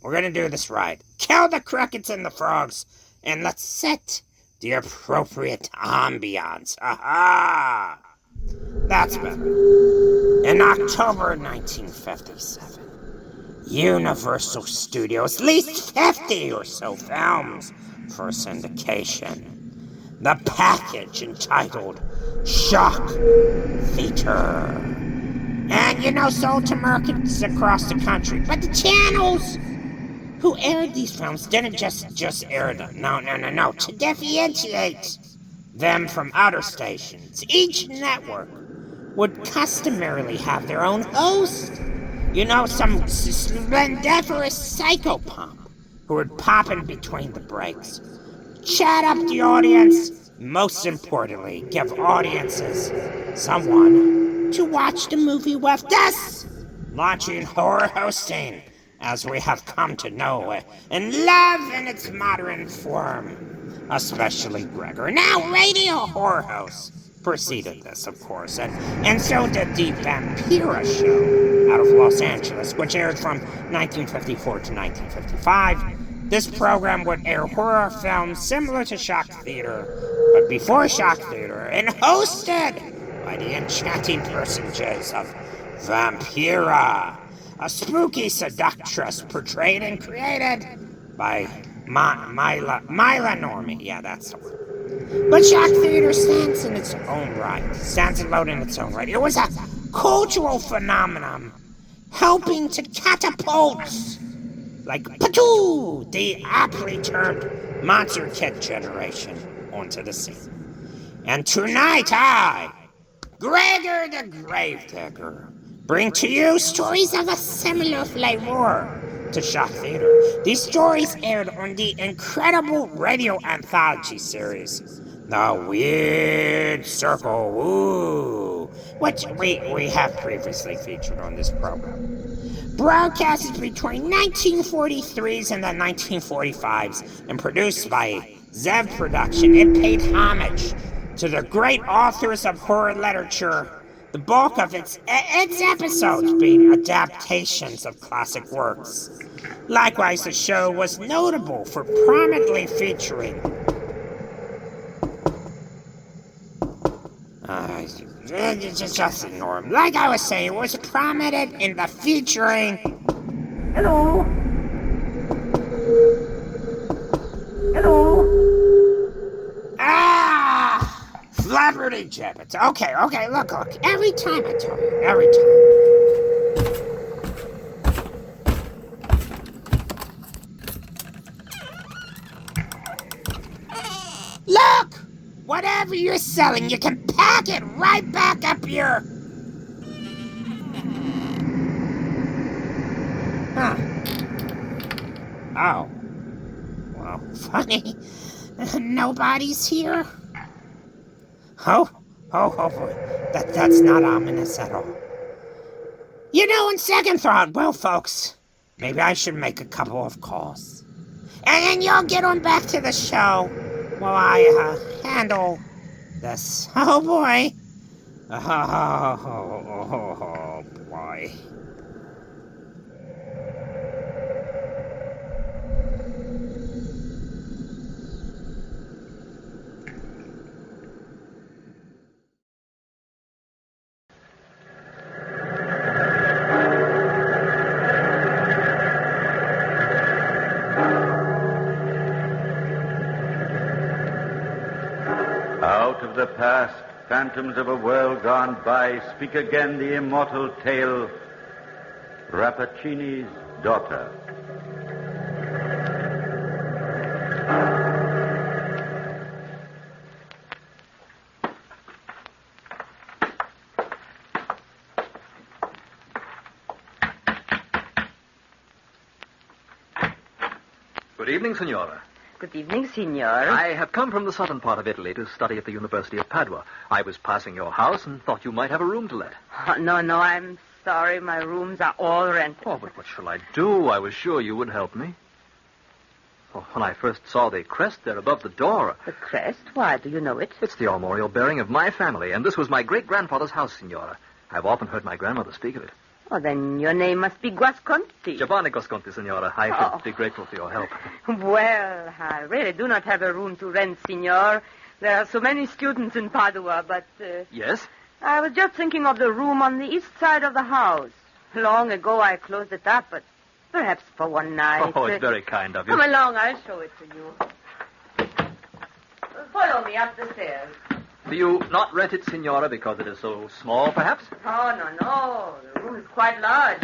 We're gonna do this right. Kill the crickets and the frogs, and let's set the appropriate ambiance. Aha! That's better. In October 1957, Universal Studios leased 50 or so films for syndication. The package entitled Shock Theater. And sold to markets across the country. But the channels who aired these films didn't just air them. No. To differentiate them from other stations, each network would customarily have their own host. Some splendiferous psychopomp who would pop in between the breaks, chat up the audience, most importantly, give audiences someone to watch the movie with us, launching horror hosting as we have come to know it and love in its modern form, especially Gregor. Now, radio horror hosts preceded this, of course, and so did the Vampira show out of Los Angeles, which aired from 1954 to 1955. This program would air horror films similar to Shock Theater, but before Shock Theater, and hosted by the enchanting personages of Vampira, a spooky seductress portrayed and created by Mila Normie. Yeah, that's the one. But Shock Theater stands in its own right. Stands alone in its own right. It was a cultural phenomenon helping to catapult, like Patoo, the aptly termed Monster Kid generation, onto the scene. And tonight I, Gregor the Gravedigger, bring to you stories of a similar flavor to Shock Theater. These stories aired on the incredible radio anthology series, The Weird Circle, which we have previously featured on this program. Broadcasted between 1943s and the 1945s and produced by Zev Production, it paid homage to the great authors of horror literature, the bulk of its episodes being adaptations of classic works. Likewise, the show was notable for prominently featuring just ignore him. Like I was saying, it was prominent in the featuring. Hello. Flabberty Gibbets. Okay, look. Every time I tell you, every time. Look! Whatever you're selling, you can pack it right back up your... Huh. Oh. Well, funny. Nobody's here? Oh, that's not ominous at all. On second thought, well, folks, maybe I should make a couple of calls. And then you'll get on back to the show while I handle this. Oh, boy. Oh, boy. Out of the past, phantoms of a world gone by, speak again the immortal tale, Rappaccini's daughter. Good evening, Signora. Good evening, Signor. I have come from the southern part of Italy to study at the University of Padua. I was passing your house and thought you might have a room to let. Oh, no, I'm sorry. My rooms are all rented. Oh, but what shall I do? I was sure you would help me. Oh, when I first saw the crest there above the door... The crest? Why, do you know it? It's the armorial bearing of my family, and this was my great-grandfather's house, Signora. I've often heard my grandmother speak of it. Oh, then your name must be Guasconti. Giovanni Guasconti, Signora. I should be grateful for your help. Well, I really do not have a room to rent, Signor. There are so many students in Padua, but... Yes? I was just thinking of the room on the east side of the house. Long ago I closed it up, but perhaps for one night. Oh, it's very kind of you. Come along, I'll show it to you. Follow me up the stairs. Do you not rent it, Signora, because it is so small, perhaps? Oh, no. The room is quite large.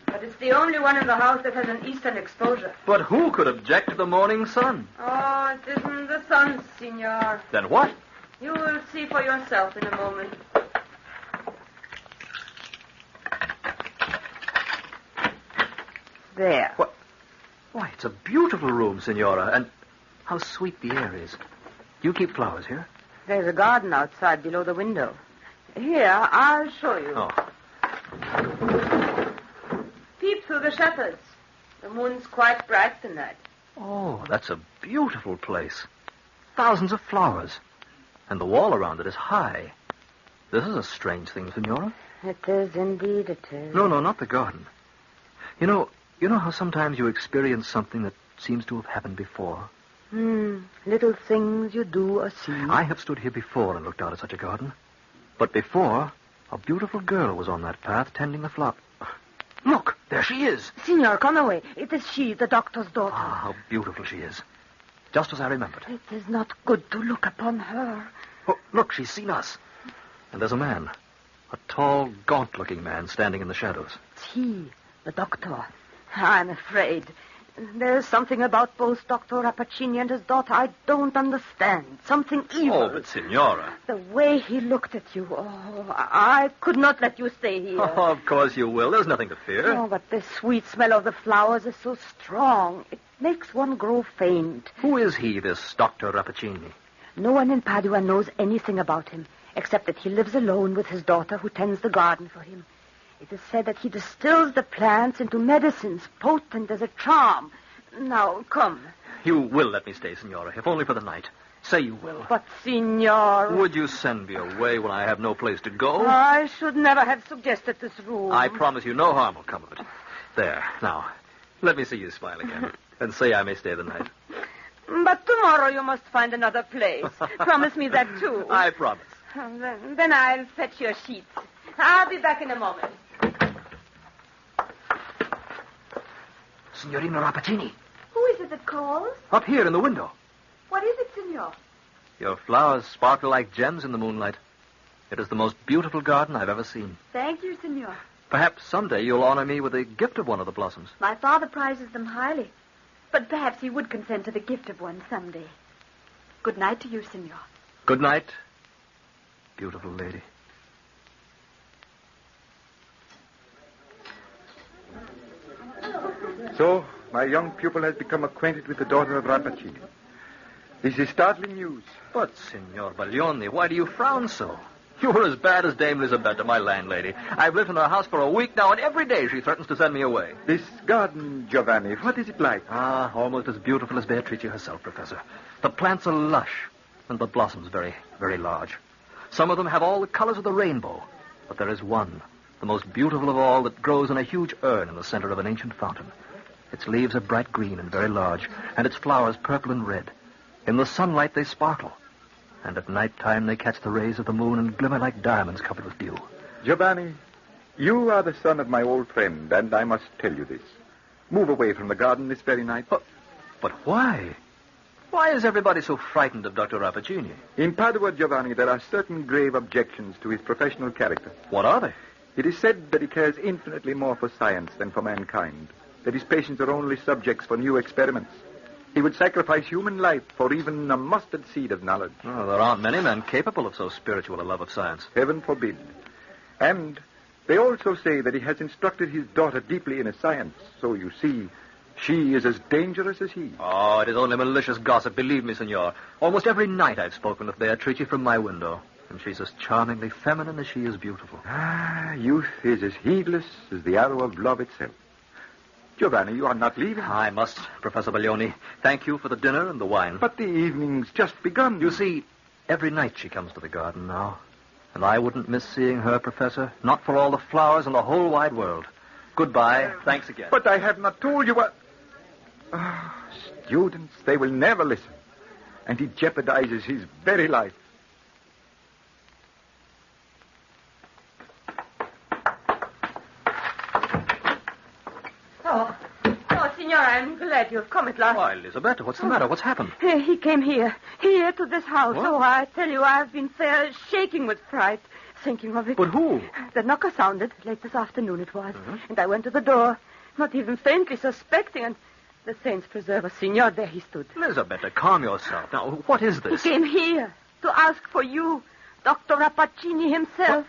But it's the only one in the house that has an eastern exposure. But who could object to the morning sun? Oh, it isn't the sun, Signor. Then what? You will see for yourself in a moment. There. What? Why, it's a beautiful room, Signora, and how sweet the air is. Do you keep flowers here? There's a garden outside below the window. Here, I'll show you. Oh. Peep through the shutters. The moon's quite bright tonight. Oh, that's a beautiful place. Thousands of flowers. And the wall around it is high. This is a strange thing, Signora. It is indeed, it is. No, not the garden. You know how sometimes you experience something that seems to have happened before? Little things you do or see. I have stood here before and looked out at such a garden. But before, a beautiful girl was on that path tending the flower. Look, there she is. Signor, come away. It is she, the doctor's daughter. Ah, how beautiful she is. Just as I remembered. It is not good to look upon her. Oh, look, she's seen us. And there's a man. A tall, gaunt-looking man standing in the shadows. It's he, the doctor. I'm afraid. There's something about both Dr. Rappaccini and his daughter I don't understand. Something evil. Oh, but Signora. The way he looked at you. Oh, I could not let you stay here. Oh, of course you will. There's nothing to fear. Oh, but the sweet smell of the flowers is so strong. It makes one grow faint. Who is he, this Dr. Rappaccini? No one in Padua knows anything about him, except that he lives alone with his daughter who tends the garden for him. It is said that he distills the plants into medicines potent as a charm. Now, come. You will let me stay, Signora, if only for the night. Say you will. But, Signor... Would you send me away when I have no place to go? I should never have suggested this room. I promise you no harm will come of it. There, now, let me see you smile again. And say I may stay the night. But tomorrow you must find another place. Promise me that, too. I promise. Then I'll fetch your sheets. I'll be back in a moment. Signorina Rappaccini. Who is it that calls? Up here in the window. What is it, Signor? Your flowers sparkle like gems in the moonlight. It is the most beautiful garden I've ever seen. Thank you, Signor. Perhaps someday you'll honor me with a gift of one of the blossoms. My father prizes them highly. But perhaps he would consent to the gift of one someday. Good night to you, Signor. Good night, beautiful lady. So, my young pupil has become acquainted with the daughter of Rappaccini. This is startling news. But, Signor Baglioni, why do you frown so? You're as bad as Dame Lisabetta, my landlady. I've lived in her house for a week now, and every day she threatens to send me away. This garden, Giovanni, what is it like? Ah, almost as beautiful as Beatrice herself, Professor. The plants are lush, and the blossoms very, very large. Some of them have all the colors of the rainbow. But there is one, the most beautiful of all, that grows in a huge urn in the center of an ancient fountain. Its leaves are bright green and very large, and its flowers purple and red. In the sunlight they sparkle, and at night time they catch the rays of the moon and glimmer like diamonds covered with dew. Giovanni, you are the son of my old friend, and I must tell you this. Move away from the garden this very night. But why? Why is everybody so frightened of Dr. Rappaccini? In Padua, Giovanni, there are certain grave objections to his professional character. What are they? It is said that he cares infinitely more for science than for mankind, that his patients are only subjects for new experiments. He would sacrifice human life for even a mustard seed of knowledge. Oh, there aren't many men capable of so spiritual a love of science. Heaven forbid. And they also say that he has instructed his daughter deeply in a science, so you see, she is as dangerous as he. Oh, it is only malicious gossip, believe me, senor. Almost every night I've spoken with Beatrice from my window, and she's as charmingly feminine as she is beautiful. Ah, youth is as heedless as the arrow of love itself. Giovanni, you are not leaving. I must, Professor Baglioni. Thank you for the dinner and the wine. But the evening's just begun. You see, every night she comes to the garden now. And I wouldn't miss seeing her, Professor, not for all the flowers in the whole wide world. Goodbye. Thanks again. But I have not told you what... students, they will never listen. And he jeopardizes his very life. Oh, Signor, I'm glad you've come at last. Why, Elisabetta, what's the matter? What's happened? He came here to this house. What? Oh, I tell you, I've been fair shaking with fright, thinking of it. But who? The knocker sounded, late this afternoon it was, and I went to the door, not even faintly suspecting, and the saints preserve us, Signor, there he stood. Elisabetta, calm yourself. Now, what is this? He came here to ask for you, Dr. Rappaccini himself.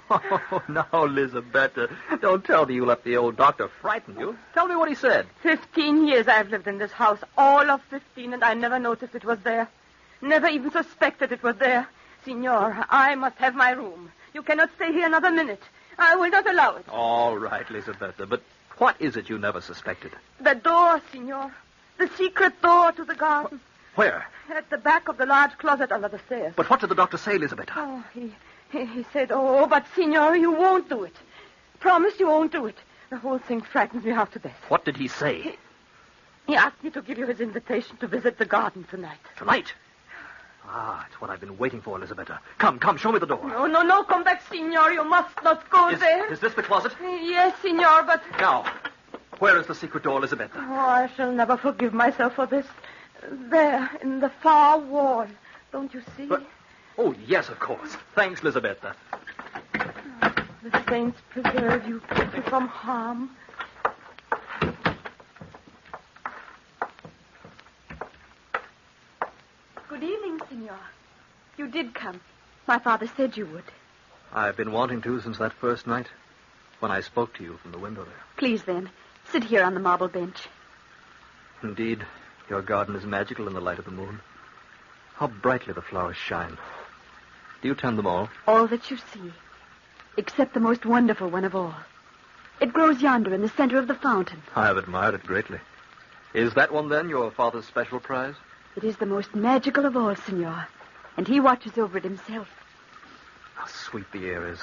Oh, now, Elisabetta, don't tell me you let the old doctor frighten you. Tell me what he said. 15 years I've lived in this house, all of 15, and I never noticed it was there. Never even suspected it was there. Signor, I must have my room. You cannot stay here another minute. I will not allow it. All right, Elisabetta, but what is it you never suspected? The door, Signor. The secret door to the garden. Where? At the back of the large closet under the stairs. But what did the doctor say, Elisabetta? Oh, he said, but Signor, you won't do it. Promise you won't do it. The whole thing frightens me half to death. What did he say? He asked me to give you his invitation to visit the garden tonight. Tonight? Ah, it's what I've been waiting for, Elisabetta. Come, show me the door. No, come back, Signor. You must not go there. Is this the closet? Yes, Signor, but... Now, where is the secret door, Elisabetta? Oh, I shall never forgive myself for this. There, in the far wall. Don't you see? But... Oh, yes, of course. Thanks, Elisabetta. The saints preserve you, keep you from harm. Good evening, Signor. You did come. My father said you would. I've been wanting to since that first night, when I spoke to you from the window there. Please, then, sit here on the marble bench. Indeed, your garden is magical in the light of the moon. How brightly the flowers shine. Do you tend them all? All that you see, except the most wonderful one of all. It grows yonder in the center of the fountain. I have admired it greatly. Is that one, then, your father's special prize? It is the most magical of all, Signor, and he watches over it himself. How sweet the air is.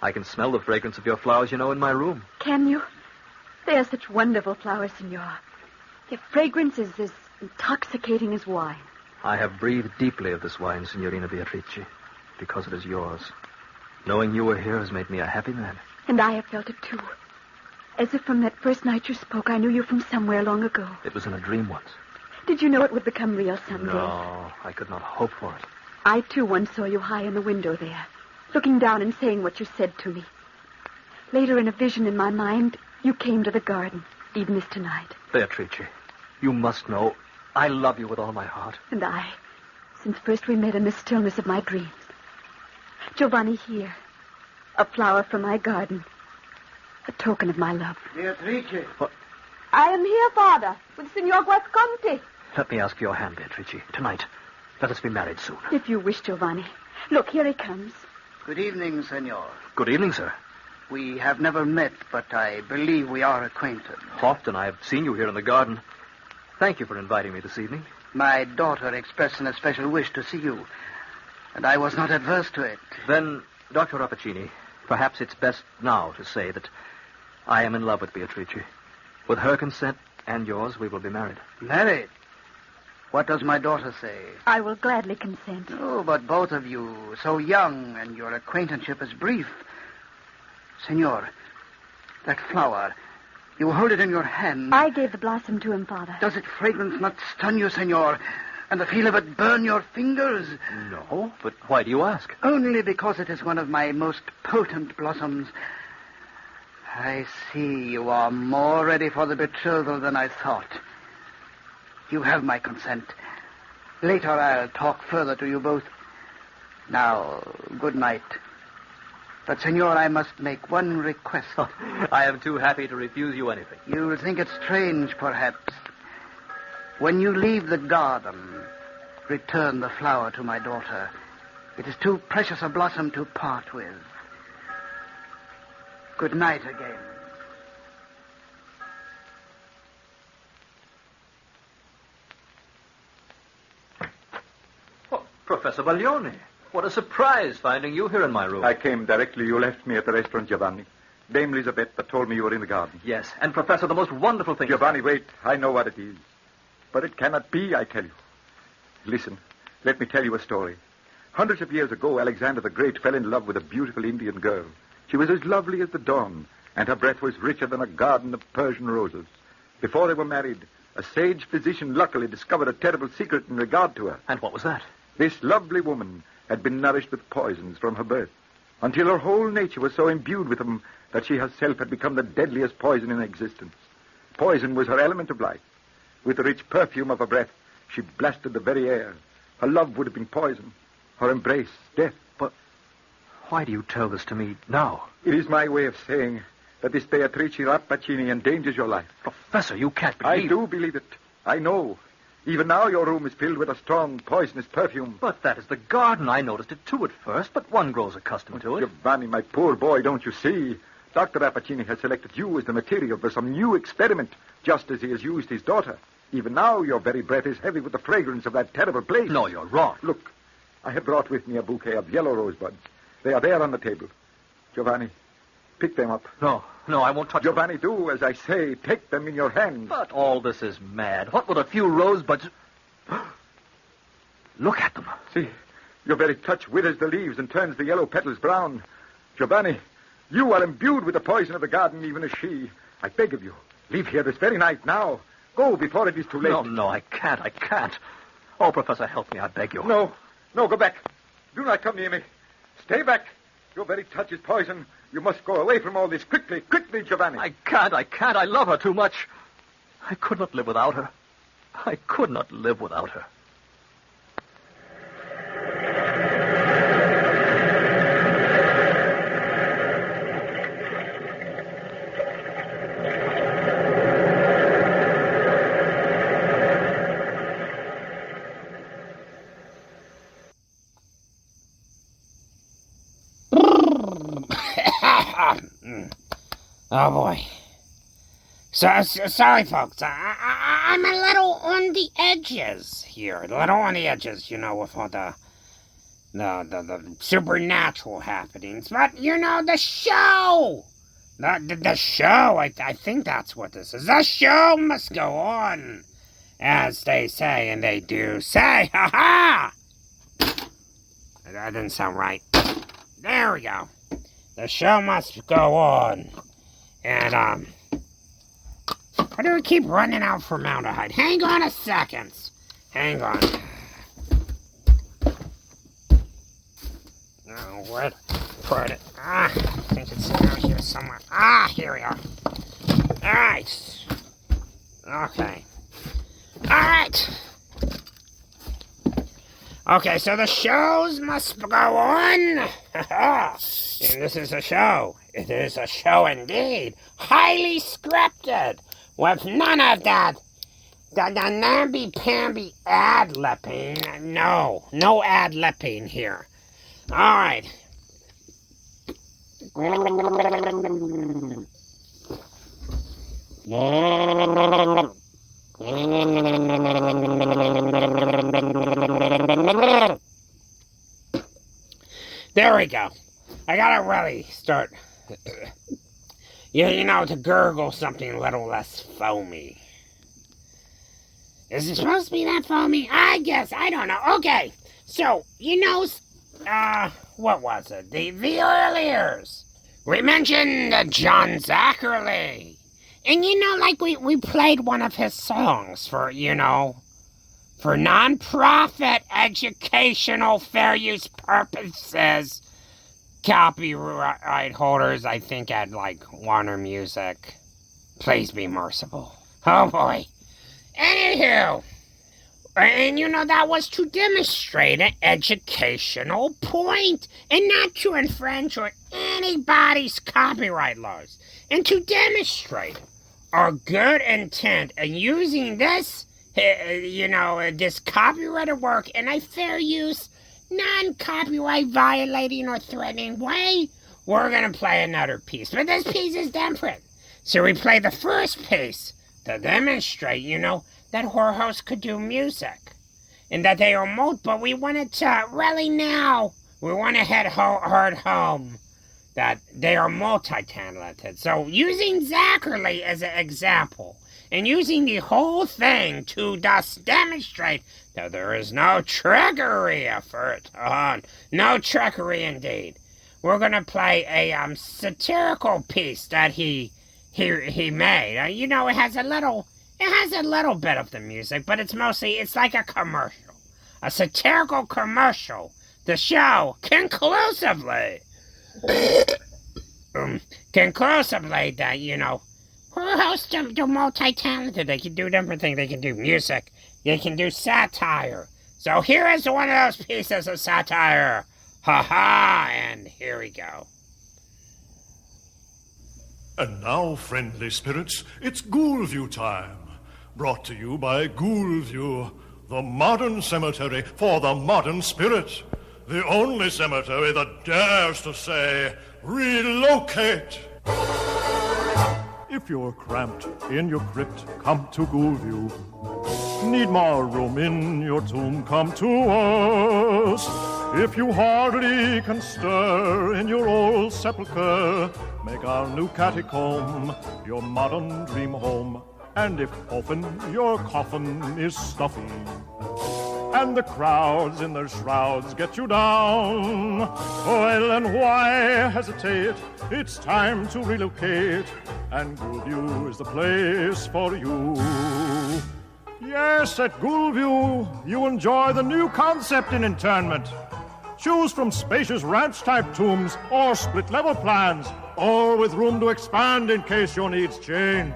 I can smell the fragrance of your flowers, in my room. Can you? They are such wonderful flowers, Signor. Their fragrance is as intoxicating as wine. I have breathed deeply of this wine, Signorina Beatrice, because it is yours. Knowing you were here has made me a happy man. And I have felt it, too. As if from that first night you spoke, I knew you from somewhere long ago. It was in a dream once. Did you know it would become real someday? No, I could not hope for it. I, too, once saw you high in the window there, looking down and saying what you said to me. Later, in a vision in my mind, you came to the garden, even as tonight. Beatrice, you must know I love you with all my heart. And I, since first we met in the stillness of my dreams. Giovanni, here, a flower from my garden, a token of my love. Beatrice. What? I am here, Father, with Signor Guasconti. Let me ask your hand, Beatrice. Tonight, let us be married soon. If you wish, Giovanni. Look, here he comes. Good evening, Senor. Good evening, sir. We have never met, but I believe we are acquainted. Often I have seen you here in the garden. Thank you for inviting me this evening. My daughter expressed an especial wish to see you. and I was not adverse to it. Then, Dr. Rappaccini, perhaps it's best now to say that I am in love with Beatrice. With her consent and yours, we will be married. Married? What does my daughter say? I will gladly consent. Oh, but both of you, so young, and your acquaintanceship is brief. Senor, that flower, you hold it in your hand. I gave the blossom to him, Father. Does its fragrance not stun you, senor, and the feel of it burn your fingers? No, but why do you ask? Only because it is one of my most potent blossoms. I see you are more ready for the betrothal than I thought. You have my consent. Later I'll talk further to you both. Now, good night. But, senor, I must make one request. I am too happy to refuse you anything. You'll think it strange, perhaps. When you leave the garden, return the flower to my daughter. It is too precious a blossom to part with. Good night again. Professor Baglioni, what a surprise finding you here in my room. I came directly. You left me at the restaurant, Giovanni. Dame Lisabetta told me you were in the garden. Yes, and Professor, the most wonderful thing... Giovanni, wait. I know what it is. But it cannot be, I tell you. Listen, let me tell you a story. Hundreds of years ago, Alexander the Great fell in love with a beautiful Indian girl. She was as lovely as the dawn, and her breath was richer than a garden of Persian roses. Before they were married, a sage physician luckily discovered a terrible secret in regard to her. And what was that? This lovely woman had been nourished with poisons from her birth, until her whole nature was so imbued with them that she herself had become the deadliest poison in existence. Poison was her element of life. With the rich perfume of her breath, she blasted the very air. Her love would have been poison, her embrace death. But why do you tell this to me now? It is my way of saying that this Beatrice Rappaccini endangers your life. Professor, you can't believe... I do believe it. I know. Even now your room is filled with a strong, poisonous perfume. But that is the garden. I noticed it too at first, but one grows accustomed to it. Giovanni, my poor boy, don't you see? Dr. Rappaccini has selected you as the material for some new experiment, just as he has used his daughter. Even now your very breath is heavy with the fragrance of that terrible place. No, you're wrong. Look, I have brought with me a bouquet of yellow rosebuds. They are there on the table. Giovanni, pick them up. No, I won't touch Giovanni, them. do as I say. Take them in your hand. But all this is mad. What with a few rosebuds... Look at them. See, your very touch withers the leaves and turns the yellow petals brown. Giovanni, you are imbued with the poison of the garden, even as she. I beg of you, leave here this very night, now. Go before it is too late. No, I can't. Oh, Professor, help me, I beg you. No, go back. Do not come near me. Stay back. Your very touch is poison. You must go away from all this quickly, Giovanni. I can't. I love her too much. I could not live without her. Oh, boy. Sorry, folks. I'm a little on the edges here. A little on the edges, with all the supernatural happenings. But, the show! The show, I think that's what this is. The show must go on. As they say, and they do say. Ha-ha! That didn't sound right. There we go. The show must go on. And, why do we keep running out formaldehyde? Hang on a second. Hang on. Oh, where did I put it? I think it's down here somewhere. Here we are. Alright. Okay. Alright. Okay, so the shows must go on. And this is a show. It is a show indeed. Highly scripted. With none of that. The namby-pamby ad-lipping. No ad-lipping here. Alright. Here we go. I gotta really start, to gurgle something a little less foamy. Is it supposed to be that foamy? I guess. I don't know. Okay. So, what was it? The earliers. We mentioned John Zachary. And, we played one of his songs for non-profit educational fair use purposes. Copyright holders, I think, at, Warner Music. Please be merciful. Oh, boy. Anywho, and that was to demonstrate an educational point and not to infringe on anybody's copyright laws. And to demonstrate our good intent in using this, this copyrighted work in a fair use, non-copyright violating or threatening way, we're going to play another piece. But this piece is different. So we play the first piece to demonstrate, that horror hosts could do music. And that they are but we wanted to really now, we want to hit home that they are multi-talented. So using Zachary as an example, and using the whole thing to thus demonstrate that there is no trickery effort. No trickery indeed. We're going to play a satirical piece that he made. It has a little bit of the music, but it's like a commercial. A satirical commercial to show conclusively that, horror hosts are multi-talented. They can do different things. They can do music. They can do satire. So here is one of those pieces of satire. Ha-ha, and here we go. And now, friendly spirits, it's Ghoulview time. Brought to you by Ghoulview, the modern cemetery for the modern spirit. The only cemetery that dares to say, relocate. If you're cramped in your crypt, come to Ghoulview. Need more room in your tomb, come to us. If you hardly can stir in your old sepulchre, make our new catacomb your modern dream home. And if often your coffin is stuffy, and the crowds in their shrouds get you down, well, and why hesitate? It's time to relocate, and Ghoulview is the place for you. Yes, at Ghoulview, you enjoy the new concept in internment. Choose from spacious ranch-type tombs or split-level plans, all with room to expand in case your needs change.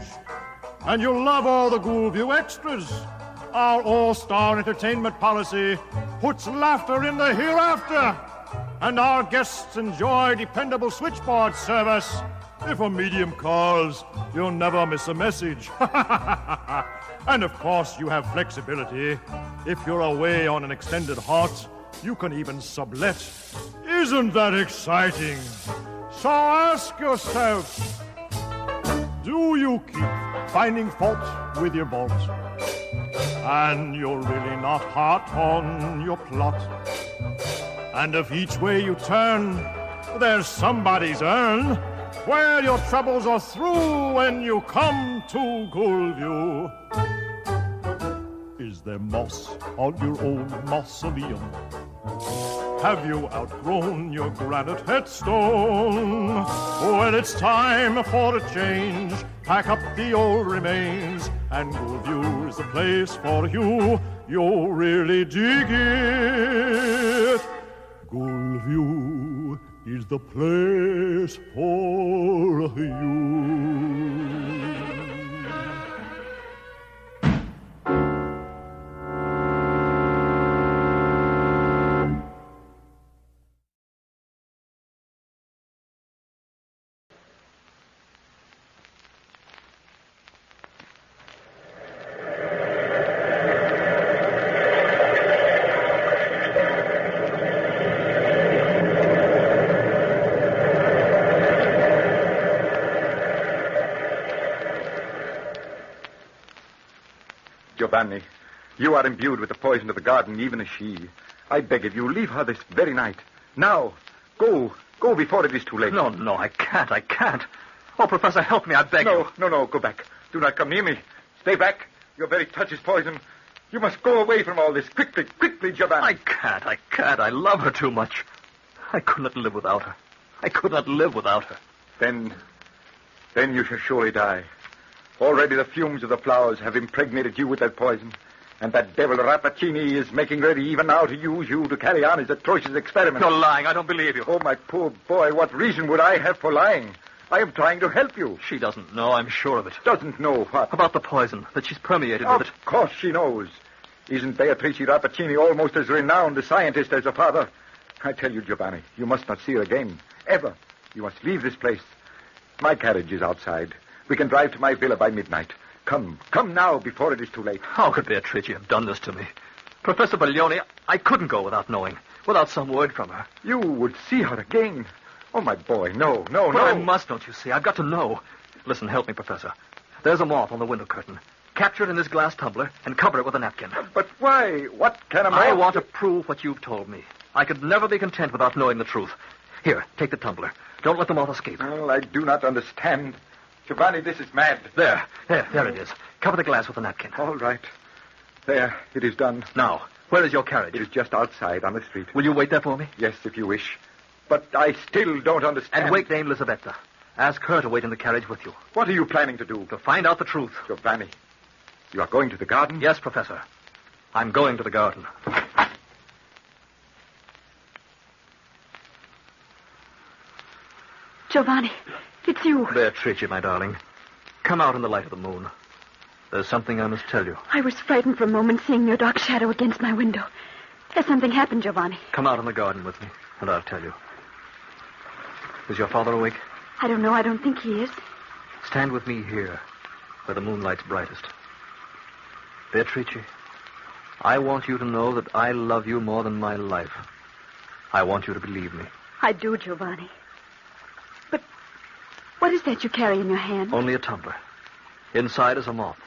And you'll love all the Ghoulview extras. Our all-star entertainment policy puts laughter in the hereafter. And our guests enjoy dependable switchboard service. If a medium calls, you'll never miss a message. And of course, you have flexibility. If you're away on an extended haunt, you can even sublet. Isn't that exciting? So ask yourself, do you keep finding fault with your vault? And you're really not hot on your plot. And if each way you turn, there's somebody's urn, where your troubles are through when you come to Ghoulview. Is there moss on your old mausoleum? Have you outgrown your granite headstone? Well, it's time for a change. Pack up the old remains, and Ghoulview is the place for you. You'll really dig it. Ghoulview is the place for you. Giovanni, you are imbued with the poison of the garden, even as she. I beg of you, leave her this very night. Now, Go. Go before it is too late. No, I can't. Oh, Professor, help me, I beg you. No, go back. Do not come near me. Stay back. Your very touch is poison. You must go away from all this. Quickly, Giovanni. I can't. I love her too much. I could not live without her. Then you shall surely die. Already the fumes of the flowers have impregnated you with that poison. And that devil Rappaccini is making ready even now to use you to carry on his atrocious experiment. You're lying. I don't believe you. Oh, my poor boy, what reason would I have for lying? I am trying to help you. She doesn't know. I'm sure of it. Doesn't know what? About the poison, that she's permeated with it. Of course she knows. Isn't Beatrice Rappaccini almost as renowned a scientist as her father? I tell you, Giovanni, you must not see her again. Ever. You must leave this place. My carriage is outside. We can drive to my villa by midnight. Come now, before it is too late. How could Beatrice have done this to me? Professor Baglioni, I couldn't go without knowing, without some word from her. You would see her again. Oh, my boy, no. But I must, don't you see? I've got to know. Listen, help me, Professor. There's a moth on the window curtain. Capture it in this glass tumbler and cover it with a napkin. But why? What can a moth... I want to prove what you've told me. I could never be content without knowing the truth. Here, take the tumbler. Don't let the moth escape. Well, I do not understand. Giovanni, this is mad. There it is. Cover the glass with a napkin. All right. There, it is done. Now, where is your carriage? It is just outside on the street. Will you wait there for me? Yes, if you wish. But I still don't understand. And wake Dame Lisabetta. Ask her to wait in the carriage with you. What are you planning to do? To find out the truth. Giovanni, you are going to the garden? Yes, Professor. I'm going to the garden. Giovanni, it's you. Beatrice, my darling. Come out in the light of the moon. There's something I must tell you. I was frightened for a moment seeing your dark shadow against my window. Has something happened, Giovanni? Come out in the garden with me, and I'll tell you. Is your father awake? I don't know. I don't think he is. Stand with me here, where the moonlight's brightest. Beatrice, I want you to know that I love you more than my life. I want you to believe me. I do, Giovanni. But what is that you carry in your hand? Only a tumbler. Inside is a moth.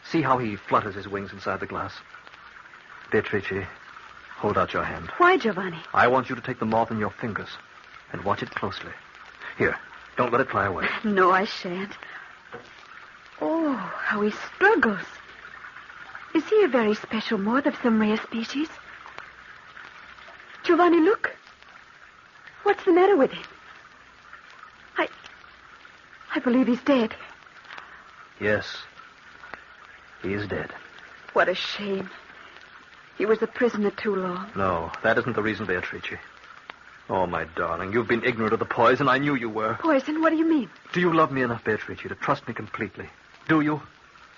See how he flutters his wings inside the glass. Beatrice, hold out your hand. Why, Giovanni? I want you to take the moth in your fingers and watch it closely. Here, don't let it fly away. No, I shan't. Oh, how he struggles. Is he a very special moth of some rare species? Giovanni, look. What's the matter with him? I believe he's dead. Yes, he is dead. What a shame. He was a prisoner too long. No, that isn't the reason, Beatrice. Oh, my darling, you've been ignorant of the poison. I knew you were. Poison? What do you mean? Do you love me enough, Beatrice, to trust me completely? Do you?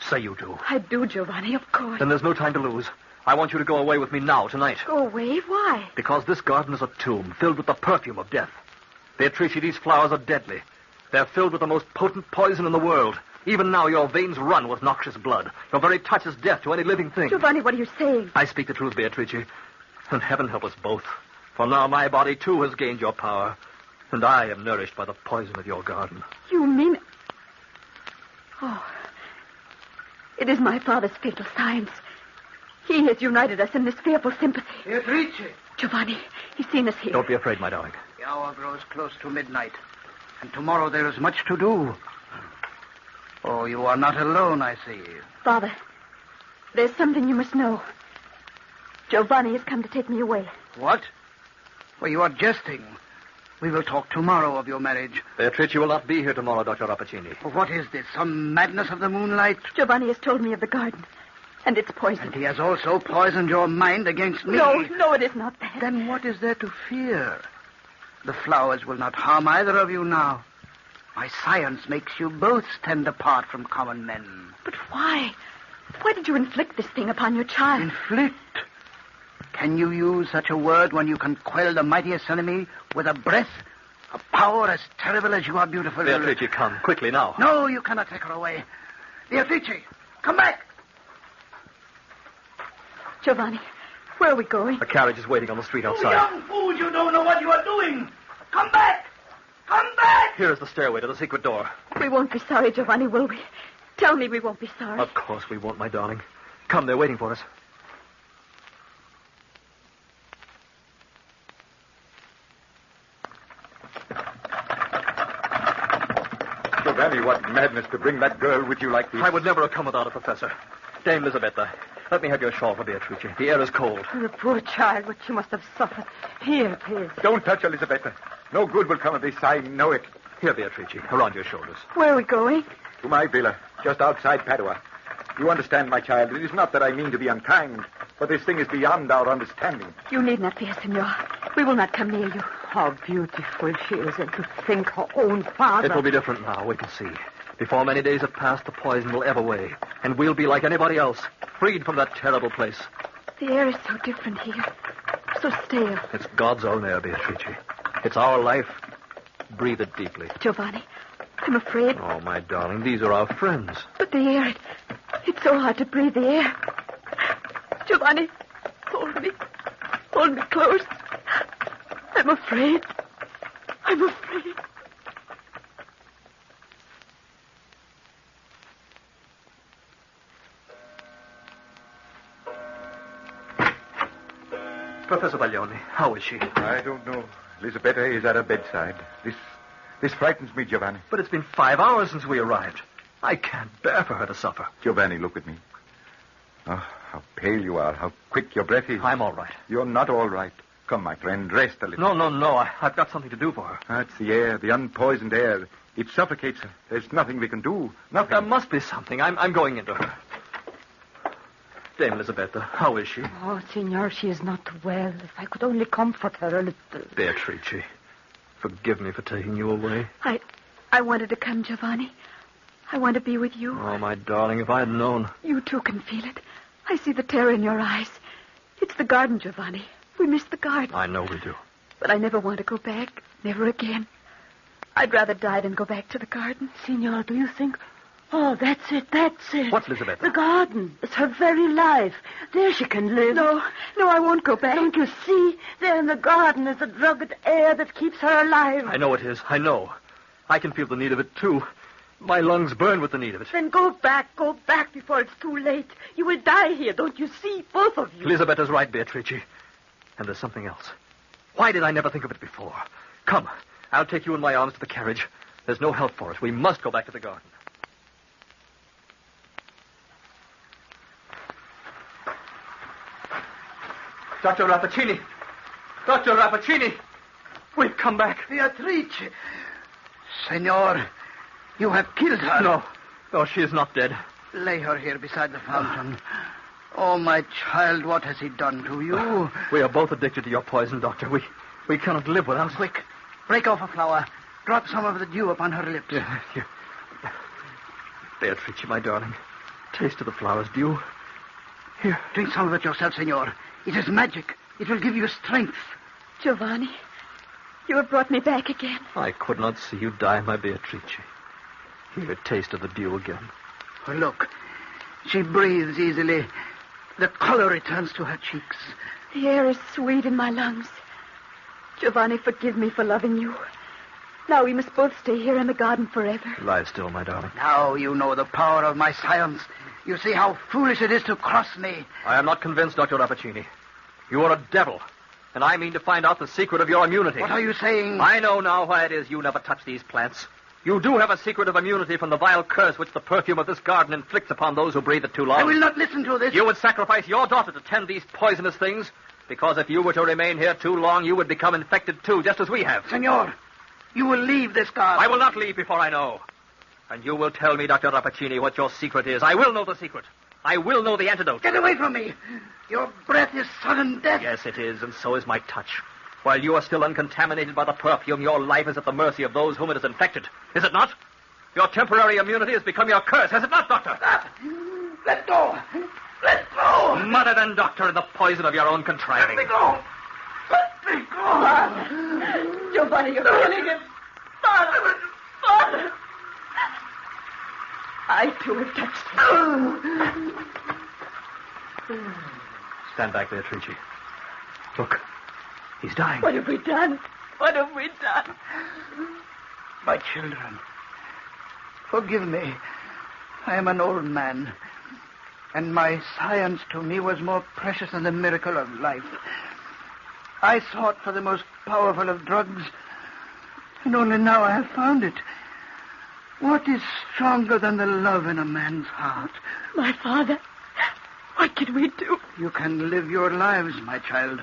Say you do. I do, Giovanni, of course. Then there's no time to lose. I want you to go away with me now, tonight. Go away? Why? Because this garden is a tomb filled with the perfume of death. Beatrice, these flowers are deadly. They're filled with the most potent poison in the world. Even now, your veins run with noxious blood. Your very touch is death to any living thing. Giovanni, what are you saying? I speak the truth, Beatrice. And heaven help us both. For now my body, too, has gained your power. And I am nourished by the poison of your garden. You mean... Oh, it is my father's fatal science. He has united us in this fearful sympathy. Beatrice! Giovanni, he's seen us here. Don't be afraid, my darling. The hour grows close to midnight. And tomorrow there is much to do. Oh, you are not alone, I see. Father, there's something you must know. Giovanni has come to take me away. What? Well, you are jesting. We will talk tomorrow of your marriage. Beatrice will not be here tomorrow, Dr. Rappaccini. Well, what is this? Some madness of the moonlight? Giovanni has told me of the garden. And it's poison. And he has also poisoned your mind against me. No, it is not that. Then what is there to fear? The flowers will not harm either of you now. My science makes you both stand apart from common men. But why? Why did you inflict this thing upon your child? Inflict? Can you use such a word when you can quell the mightiest enemy with a breath? A power as terrible as you are beautiful. Beatrice, come. Quickly, now. No, you cannot take her away. Beatrice, come back! Giovanni, where are we going? A carriage is waiting on the street outside. You young fool, you don't know what you are doing. Come back! Come back! Here is the stairway to the secret door. We won't be sorry, Giovanni, will we? Tell me we won't be sorry. Of course we won't, my darling. Come, they're waiting for us. Giovanni, what madness to bring that girl with you like this. I would never have come without a Professor. Dame Lisabetta, let me have your shawl for Beatrice. The air is cold. The poor child, what she must have suffered. Here, please. Don't touch her, Lisabetta. No good will come of this. I know it. Here, Beatrice, around your shoulders. Where are we going? To my villa, just outside Padua. You understand, my child. It is not that I mean to be unkind, but this thing is beyond our understanding. You need not fear, Senor. We will not come near you. How beautiful she is, and to think her own father. It will be different now. Wait and see. Before many days have passed, the poison will ebb away, and we'll be like anybody else, freed from that terrible place. The air is so different here. So stale. It's God's own air, Beatrice. It's our life. Breathe it deeply. Giovanni, I'm afraid. Oh, my darling, these are our friends. But the air, it's so hard to breathe the air. Giovanni, hold me. Hold me close. I'm afraid. I'm afraid. Professor Baglioni, how is she? I don't know. Lisabetta is at her bedside. This frightens me, Giovanni. But it's been 5 hours since we arrived. I can't bear for her to suffer. Giovanni, look at me. Oh, how pale you are. How quick your breath is. I'm all right. You're not all right. Come, my friend, rest a little. No. I've got something to do for her. That's the air, the unpoisoned air. It suffocates her. There's nothing we can do. Nothing. There must be something. I'm going into her. Dame Lisabetta, how is she? Oh, Signor, she is not well. If I could only comfort her a little. Beatrice, forgive me for taking you away. I wanted to come, Giovanni. I want to be with you. Oh, my darling, if I had known. You too can feel it. I see the terror in your eyes. It's the garden, Giovanni. We miss the garden. I know we do. But I never want to go back. Never again. I'd rather die than go back to the garden. Signor, do you think... Oh, that's it. What, Lisabetta? The garden. It's her very life. There she can live. No, I won't go back. Don't you see? There in the garden is the drugged air that keeps her alive. I know it is. I know. I can feel the need of it, too. My lungs burn with the need of it. Then go back before it's too late. You will die here, don't you see? Both of you. Lisabetta's right, Beatrice. And there's something else. Why did I never think of it before? Come, I'll take you in my arms to the carriage. There's no help for us. We must go back to the garden. Dr. Rappaccini! Dr. Rappaccini! We've come back. Beatrice! Senor, you have killed her. No, she is not dead. Lay her here beside the fountain. Oh, my child, what has he done to you? We are both addicted to your poison, Doctor. We cannot live without it. Quick, break off a flower. Drop some of the dew upon her lips. Yeah. Beatrice, my darling, taste of the flower's dew. Here. Drink some of it yourself, senor. It is magic. It will give you strength. Giovanni, you have brought me back again. I could not see you die, my Beatrice. Here, taste of the dew again. Oh, look, she breathes easily. The color returns to her cheeks. The air is sweet in my lungs. Giovanni, forgive me for loving you. Now we must both stay here in the garden forever. Lie still, my darling. Now you know the power of my science. You see how foolish it is to cross me. I am not convinced, Dr. Rappaccini. You are a devil, and I mean to find out the secret of your immunity. What are you saying? I know now why it is you never touch these plants. You do have a secret of immunity from the vile curse which the perfume of this garden inflicts upon those who breathe it too long. I will not listen to this. You would sacrifice your daughter to tend these poisonous things, because if you were to remain here too long, you would become infected too, just as we have. Senor, you will leave this garden. I will not leave before I know. And you will tell me, Dr. Rappaccini, what your secret is. I will know the secret. I will know the antidote. Get away from me. Your breath is sudden death. Yes, it is, and so is my touch. While you are still uncontaminated by the perfume, your life is at the mercy of those whom it has infected. Is it not? Your temporary immunity has become your curse, has it not, Doctor? Stop. Let go. Let go. Mother than Doctor in the poison of your own contriving. Let me go. Let me go. Giovanni, you're killing him. Father. I, too, have touched him. Stand back, Beatrice. Look, he's dying. What have we done? My children, forgive me. I am an old man, and my science to me was more precious than the miracle of life. I sought for the most powerful of drugs, and only now I have found it. What is stronger than the love in a man's heart? My father, what can we do? You can live your lives, my child,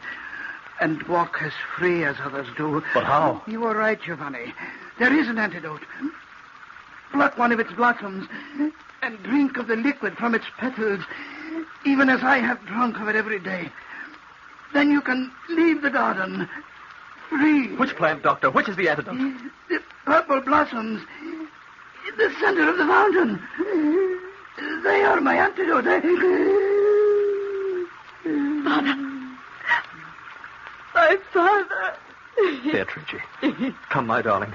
and walk as free as others do. But how? You are right, Giovanni. There is an antidote. Pluck one of its blossoms and drink of the liquid from its petals, even as I have drunk of it every day. Then you can leave the garden free. Which plant, Doctor? Which is the antidote? The purple blossoms in the center of the fountain. They are my antidote. Father. My father. Beatrice, come, my darling.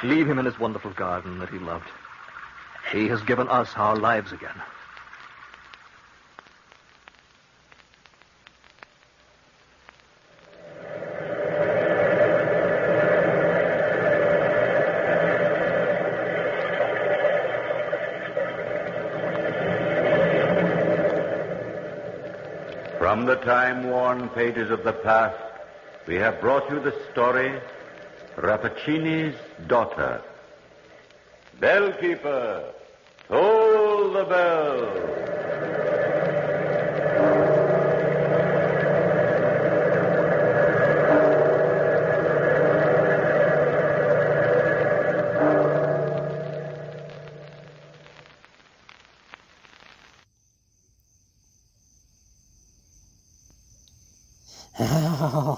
Leave him in his wonderful garden that he loved. He has given us our lives again. From the time-worn pages of the past, we have brought you the story, Rappaccini's Daughter. Bellkeeper, toll the bell.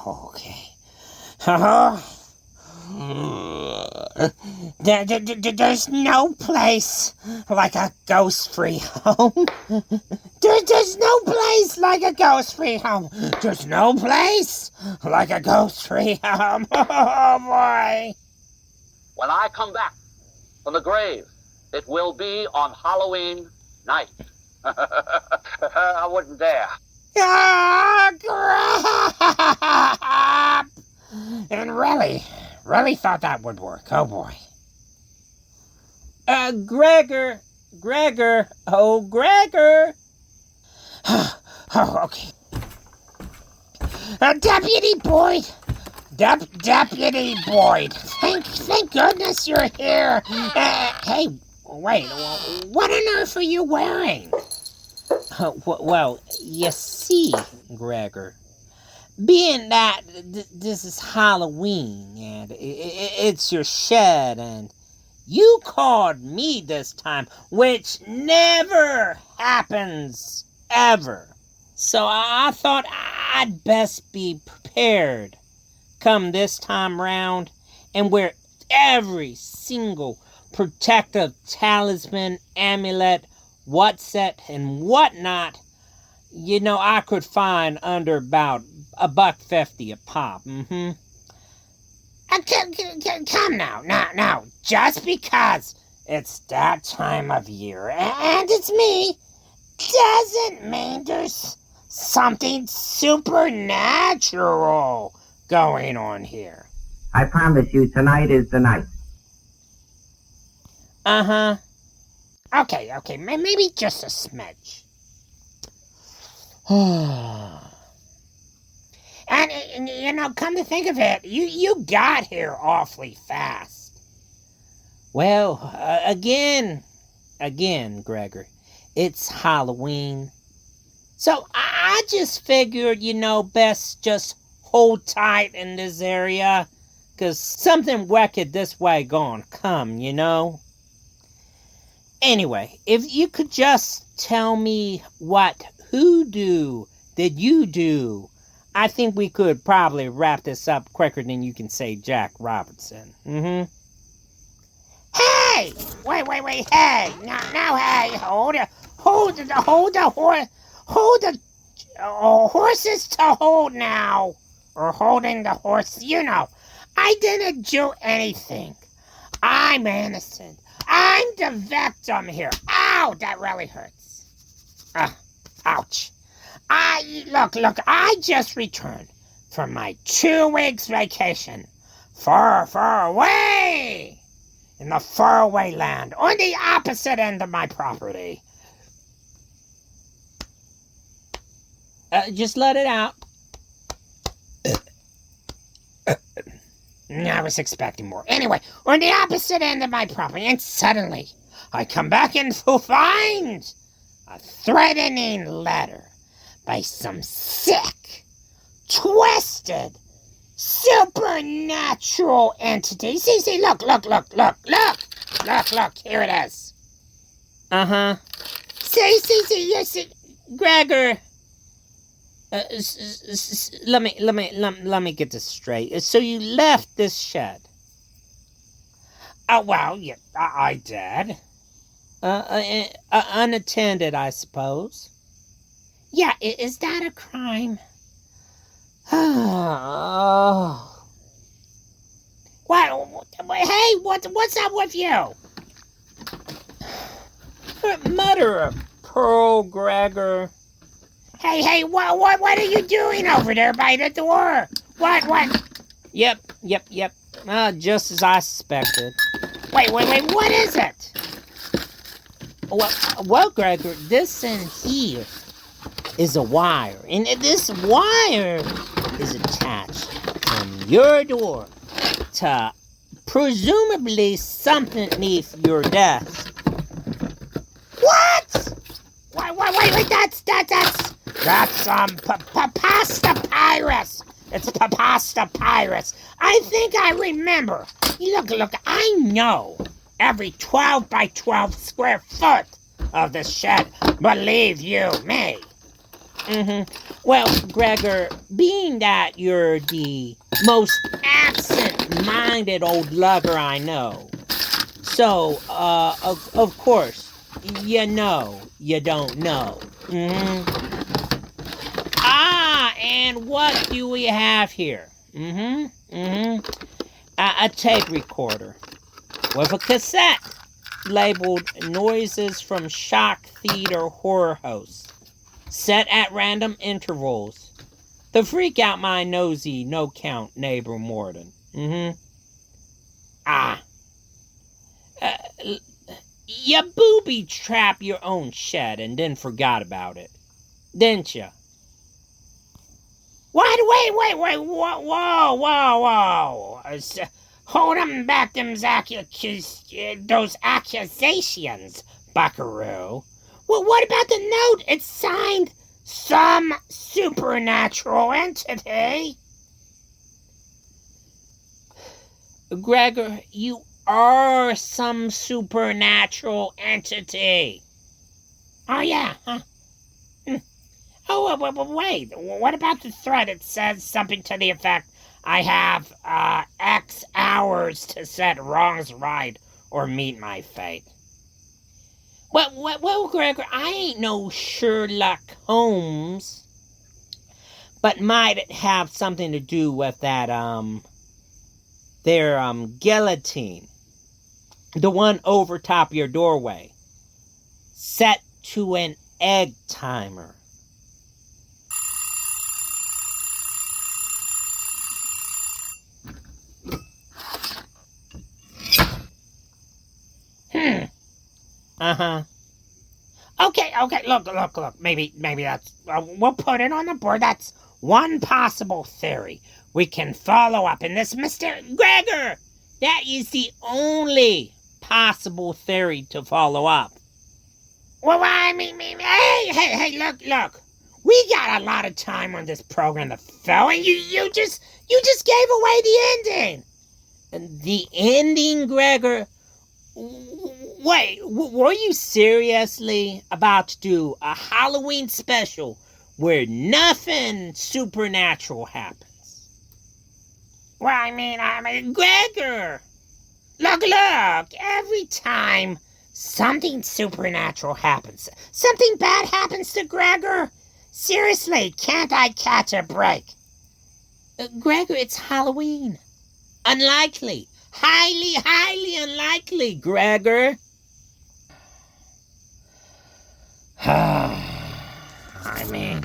Okay. There's no place like a ghost-free home. There's no place like a ghost-free home. There's no place like a ghost-free home. Oh, boy. When I come back from the grave, it will be on Halloween night. I wouldn't dare. Ah, crap! And really thought that would work. Oh, boy. Gregor! Oh, Gregor! Oh, okay. Deputy Boyd! Deputy Boyd! Thank goodness you're here. Hey, wait, what on earth are you wearing? Well, you see, Gregor, being that this is Halloween and it's your shed and you called me this time, which never happens ever. So I thought I'd best be prepared come this time round and wear every single protective talisman, amulet, whatset, and whatnot, I could find under about $1.50 a pop. Come now, just because it's that time of year and it's me, doesn't mean there's something supernatural going on here. I promise you, tonight is the night. Uh-huh. Okay, maybe just a smidge. And come to think of it, you got here awfully fast. Well, again, Gregor, it's Halloween. So I just figured, best just hold tight in this area, 'cause something wicked this way gonna come, Anyway, if you could just tell me what hoodoo did you do, I think we could probably wrap this up quicker than you can say Jack Robinson. Hey! Wait, hey! Now, hey! Hold the horses to hold now! Or holding the horse, I didn't do anything. I'm innocent. I'm the victim here. Ow, that really hurts. Ouch. Look, I just returned from my 2 weeks vacation. Far away. In the faraway land, on the opposite end of my property. Just let it out. I was expecting more. Anyway, we're on the opposite end of my property, and suddenly I come back and find a threatening letter by some sick, twisted, supernatural entity. See, look, here it is. Uh-huh. See, Gregor, let me get this straight. So you left this shed? Oh, well, yeah, I did. Unattended, I suppose. Yeah, is that a crime? Oh. Hey, what's up with you? Mother of pearl, Gregor. Hey, what are you doing over there by the door? What? Yep. Just as I suspected. Wait, what is it? Well, Gregor, this in here is a wire, and this wire is attached from your door to presumably something beneath your desk. What? Wait, that's Papastapyrus. It's Papastapyrus. I think I remember. Look, I know every 12 by 12 square foot of the shed. Believe you me. Well, Gregor, being that you're the most absent-minded old lugger I know, so, of course, you know you don't know. And what do we have here? A tape recorder with a cassette labeled Noises from Shock Theater Horror Hosts, set at random intervals to freak out my nosy, no-count neighbor Morden. You booby-trapped your own shed and then forgot about it, didn't you? What? Wait, whoa. Hold them back, those accusations, buckaroo. Well, what about the note? It's signed some supernatural entity. Gregor, you are some supernatural entity. Oh, yeah, huh? Oh, wait, what about the threat? It says something to the effect, I have, X hours to set wrongs right or meet my fate. Well, Gregor, I ain't no Sherlock Holmes, but might it have something to do with that, their, guillotine, the one over top your doorway, set to an egg timer. Okay, look. Maybe that's, we'll put it on the board. That's one possible theory. We can follow up in this Gregor, that is the only possible theory to follow up. Well, I mean, hey, look. We got a lot of time on this program to fill, and you just gave away the ending. And the ending, Gregor? Wait, were you seriously about to do a Halloween special where nothing supernatural happens? Well, I mean, Gregor! Look, every time something supernatural happens, something bad happens to Gregor, seriously, can't I catch a break? Gregor, it's Halloween. Unlikely. Highly unlikely, Gregor. I mean,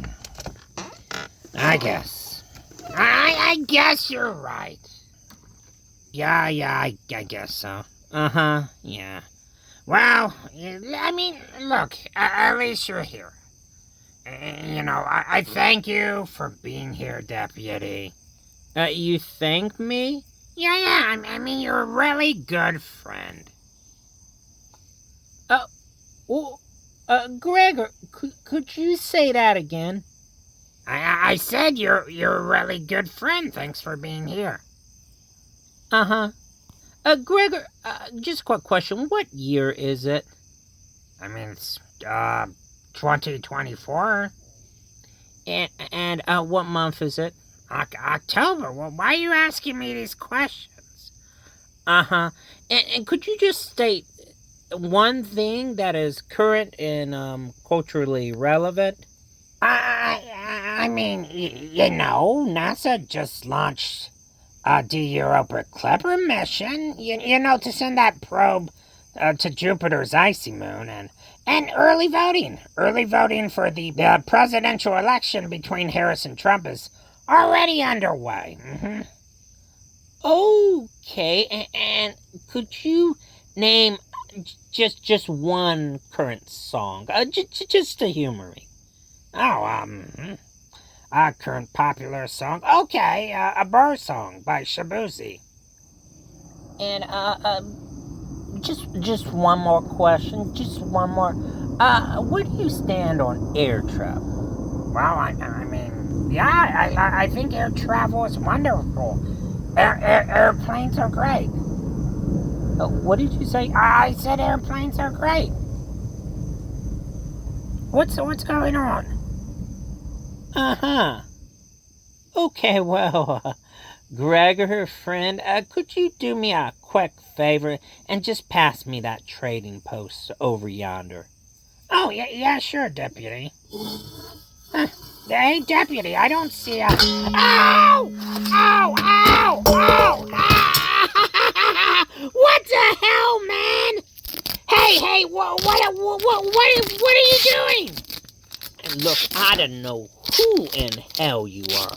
I guess. I guess you're right. Yeah, I guess so. Yeah. Well, I mean, look, at least you're here. I thank you for being here, Deputy. You thank me? Yeah, I mean, you're a really good friend. Gregor, could you say that again? I said you're a really good friend. Thanks for being here. Uh-huh. Gregor, just a quick question. What year is it? I mean, it's, 2024. And what month is it? October. Well, why are you asking me these questions? Uh-huh. And could you just state one thing that is current and culturally relevant? I mean, NASA just launched the Europa Clipper mission, to send that probe to Jupiter's icy moon, and early voting for the presidential election between Harris and Trump is already underway. Mm-hmm. Okay, and could you name just one current song, just to humor me? A current popular song. Okay, a Burr song by Shabuzi. And just one more question. Just one more. Where do you stand on air travel? Well, I mean, yeah, I think air travel is wonderful. Airplanes are great. What did you say? I said airplanes are great. What's going on? Uh-huh. Okay, well, Gregor, friend, could you do me a quick favor and just pass me that trading post over yonder? Oh, yeah, sure, Deputy. Hey, Deputy, I don't see a... Ow! Ow! Ow! Ow! Ah! What the hell, man? Hey, what are you doing? Look, I don't know who in hell you are,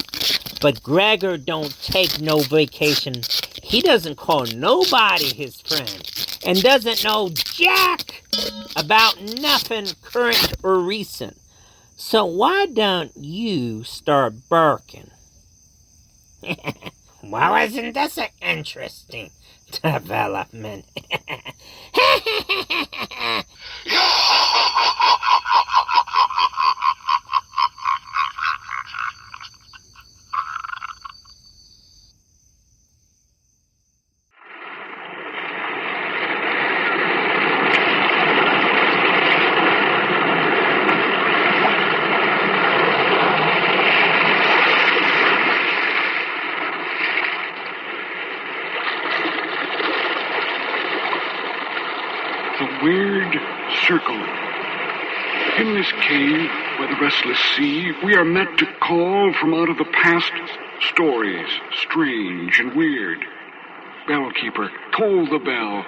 but Gregor don't take no vacation. He doesn't call nobody his friend, and doesn't know jack about nothing current or recent. So why don't you start barking? Well, isn't this an interesting development? Weird circle. In this cave by the restless sea, we are met to call from out of the past stories, strange and weird. Bellkeeper, toll the bell,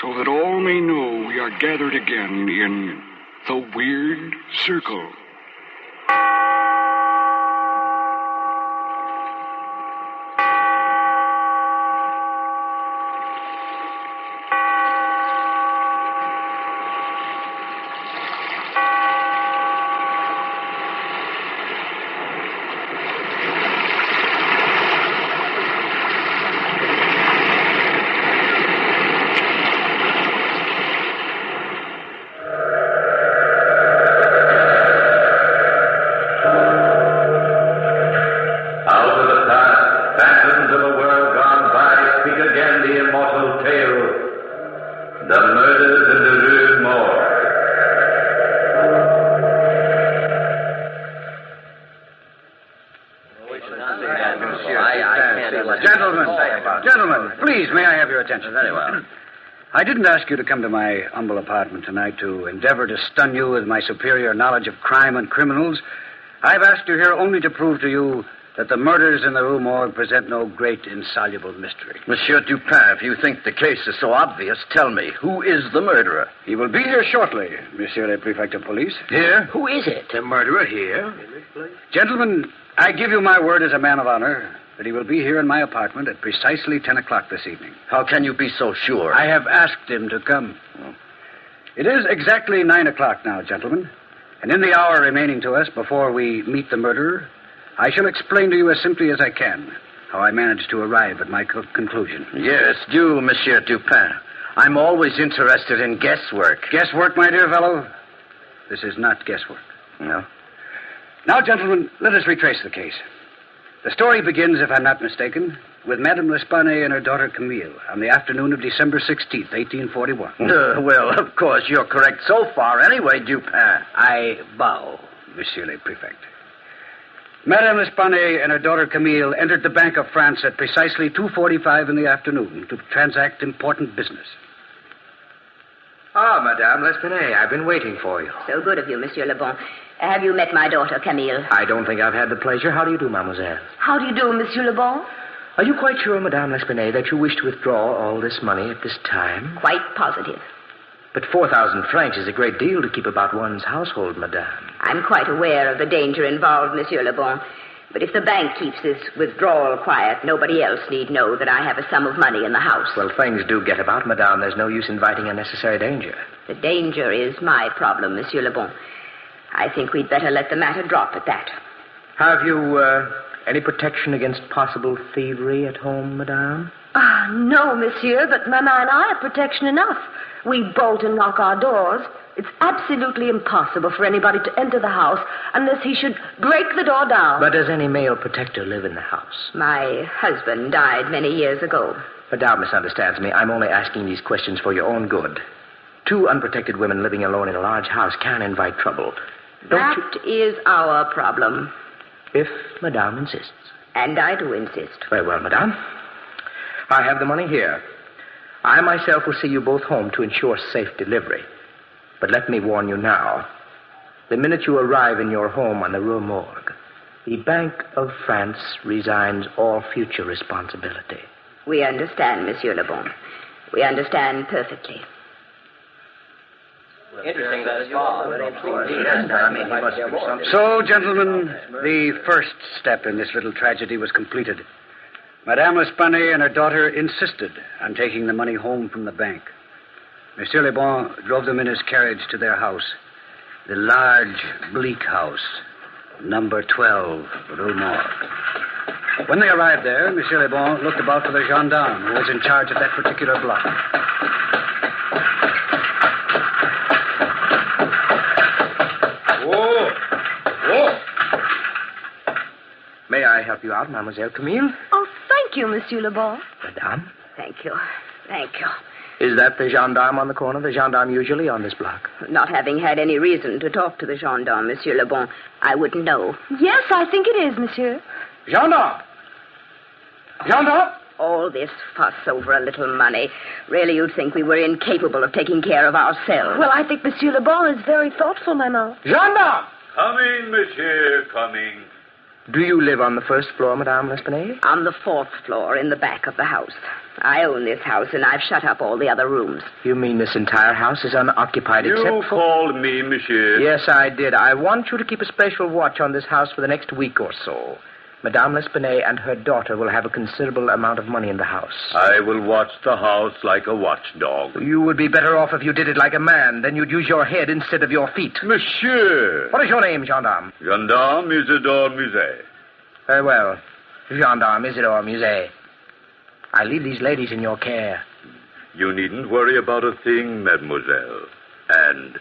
so that all may know we are gathered again in the Weird Circle. Gentlemen, please, may I have your attention? Very well. I didn't ask you to come to my humble apartment tonight to endeavor to stun you with my superior knowledge of crime and criminals. I've asked you here only to prove to you that the murders in the Rue Morgue present no great insoluble mystery. Monsieur Dupin, if you think the case is so obvious, tell me, who is the murderer? He will be here shortly, Monsieur le Prefect of Police. Here? Who is it? The murderer here? Gentlemen, I give you my word as a man of honor that he will be here in my apartment at precisely 10 o'clock this evening. How can you be so sure? I have asked him to come. Oh. It is exactly 9 o'clock now, gentlemen. And in the hour remaining to us before we meet the murderer, I shall explain to you as simply as I can how I managed to arrive at my conclusion. Yes, do, Monsieur Dupin. I'm always interested in guesswork. Guesswork, my dear fellow? This is not guesswork. No? Now, gentlemen, let us retrace the case. The story begins, if I'm not mistaken, with Madame L'Espanaye and her daughter Camille on the afternoon of December 16th, 1841. Well, of course, you're correct so far anyway, Dupin. I bow, Monsieur le Prefect. Madame L'Espanaye and her daughter Camille entered the Bank of France at precisely 2:45 in the afternoon to transact important business. Ah, Madame L'Espanaye, I've been waiting for you. So good of you, Monsieur Le Bon. Have you met my daughter, Camille? I don't think I've had the pleasure. How do you do, mademoiselle? How do you do, Monsieur Le Bon? Are you quite sure, Madame L'Espanaye, that you wish to withdraw all this money at this time? Quite positive. But 4,000 francs is a great deal to keep about one's household, madame. I'm quite aware of the danger involved, Monsieur Le Bon. But if the bank keeps this withdrawal quiet, nobody else need know that I have a sum of money in the house. Well, things do get about, madame. There's no use inviting unnecessary danger. The danger is my problem, Monsieur Le Bon. I think we'd better let the matter drop at that. Have you, any protection against possible thievery at home, madame? Ah, no, monsieur, but Mama and I have protection enough. We bolt and lock our doors. It's absolutely impossible for anybody to enter the house unless he should break the door down. But does any male protector live in the house? My husband died many years ago. Madame misunderstands me. I'm only asking these questions for your own good. 2 unprotected women living alone in a large house can invite trouble. That is our problem. If Madame insists. And I do insist. Very well, Madame. I have the money here. I myself will see you both home to ensure safe delivery. But let me warn you now. The minute you arrive in your home on the Rue Morgue, the Bank of France resigns all future responsibility. We understand, Monsieur Le Bon. We understand perfectly. Interesting that So, gentlemen, the first step in this little tragedy was completed. Madame L'Espanaye and her daughter insisted on taking the money home from the bank. Monsieur Le Bon drove them in his carriage to their house, the large, bleak house, number 12, Rue Morgue. When they arrived there, Monsieur Le Bon looked about for the gendarme who was in charge of that particular block. May I help you out, Mademoiselle Camille? Oh, thank you, Monsieur Le Bon. Madame? Thank you. Thank you. Is that the gendarme on the corner? The gendarme usually on this block? Not having had any reason to talk to the gendarme, Monsieur Le Bon, I wouldn't know. Yes, I think it is, monsieur. Gendarme! Gendarme! All this fuss over a little money. Really, you'd think we were incapable of taking care of ourselves. Well, I think Monsieur Le Bon is very thoughtful, Maman. Gendarme! Coming, monsieur, coming. Do you live on the first floor, Madame L'Espanaye? On the 4th floor, in the back of the house. I own this house, and I've shut up all the other rooms. You mean this entire house is unoccupied except for... You called me, monsieur. Yes, I did. I want you to keep a special watch on this house for the next week or so. Madame L'Espanaye and her daughter will have a considerable amount of money in the house. I will watch the house like a watchdog. You would be better off if you did it like a man. Then you'd use your head instead of your feet. Monsieur! What is your name, gendarme? Gendarme Isidore Musée. Very well. Gendarme Isidore Musée. I leave these ladies in your care. You needn't worry about a thing, mademoiselle. And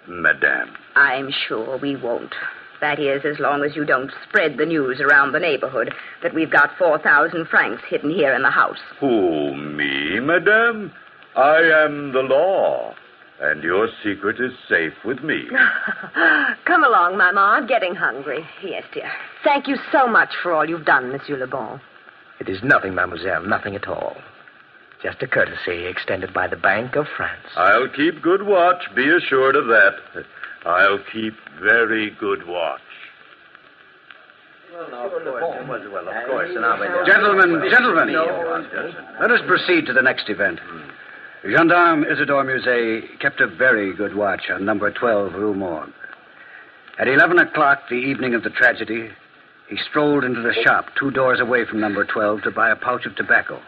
madame. I'm sure we won't. That is, as long as you don't spread the news around the neighborhood that we've got 4,000 francs hidden here in the house. Who, me, madame? I am the law, and your secret is safe with me. Come along, Maman. I'm getting hungry. Yes, dear. Thank you so much for all you've done, Monsieur Le Bon. It is nothing, mademoiselle, nothing at all. Just a courtesy extended by the Bank of France. I'll keep good watch, be assured of that. I'll keep very good watch. Gentlemen, let us proceed to the next event. Gendarme Isidore Musée kept a very good watch on number 12 Rue Morgue. At 11 o'clock the evening of the tragedy, he strolled into the shop 2 doors away from number 12 to buy a pouch of tobacco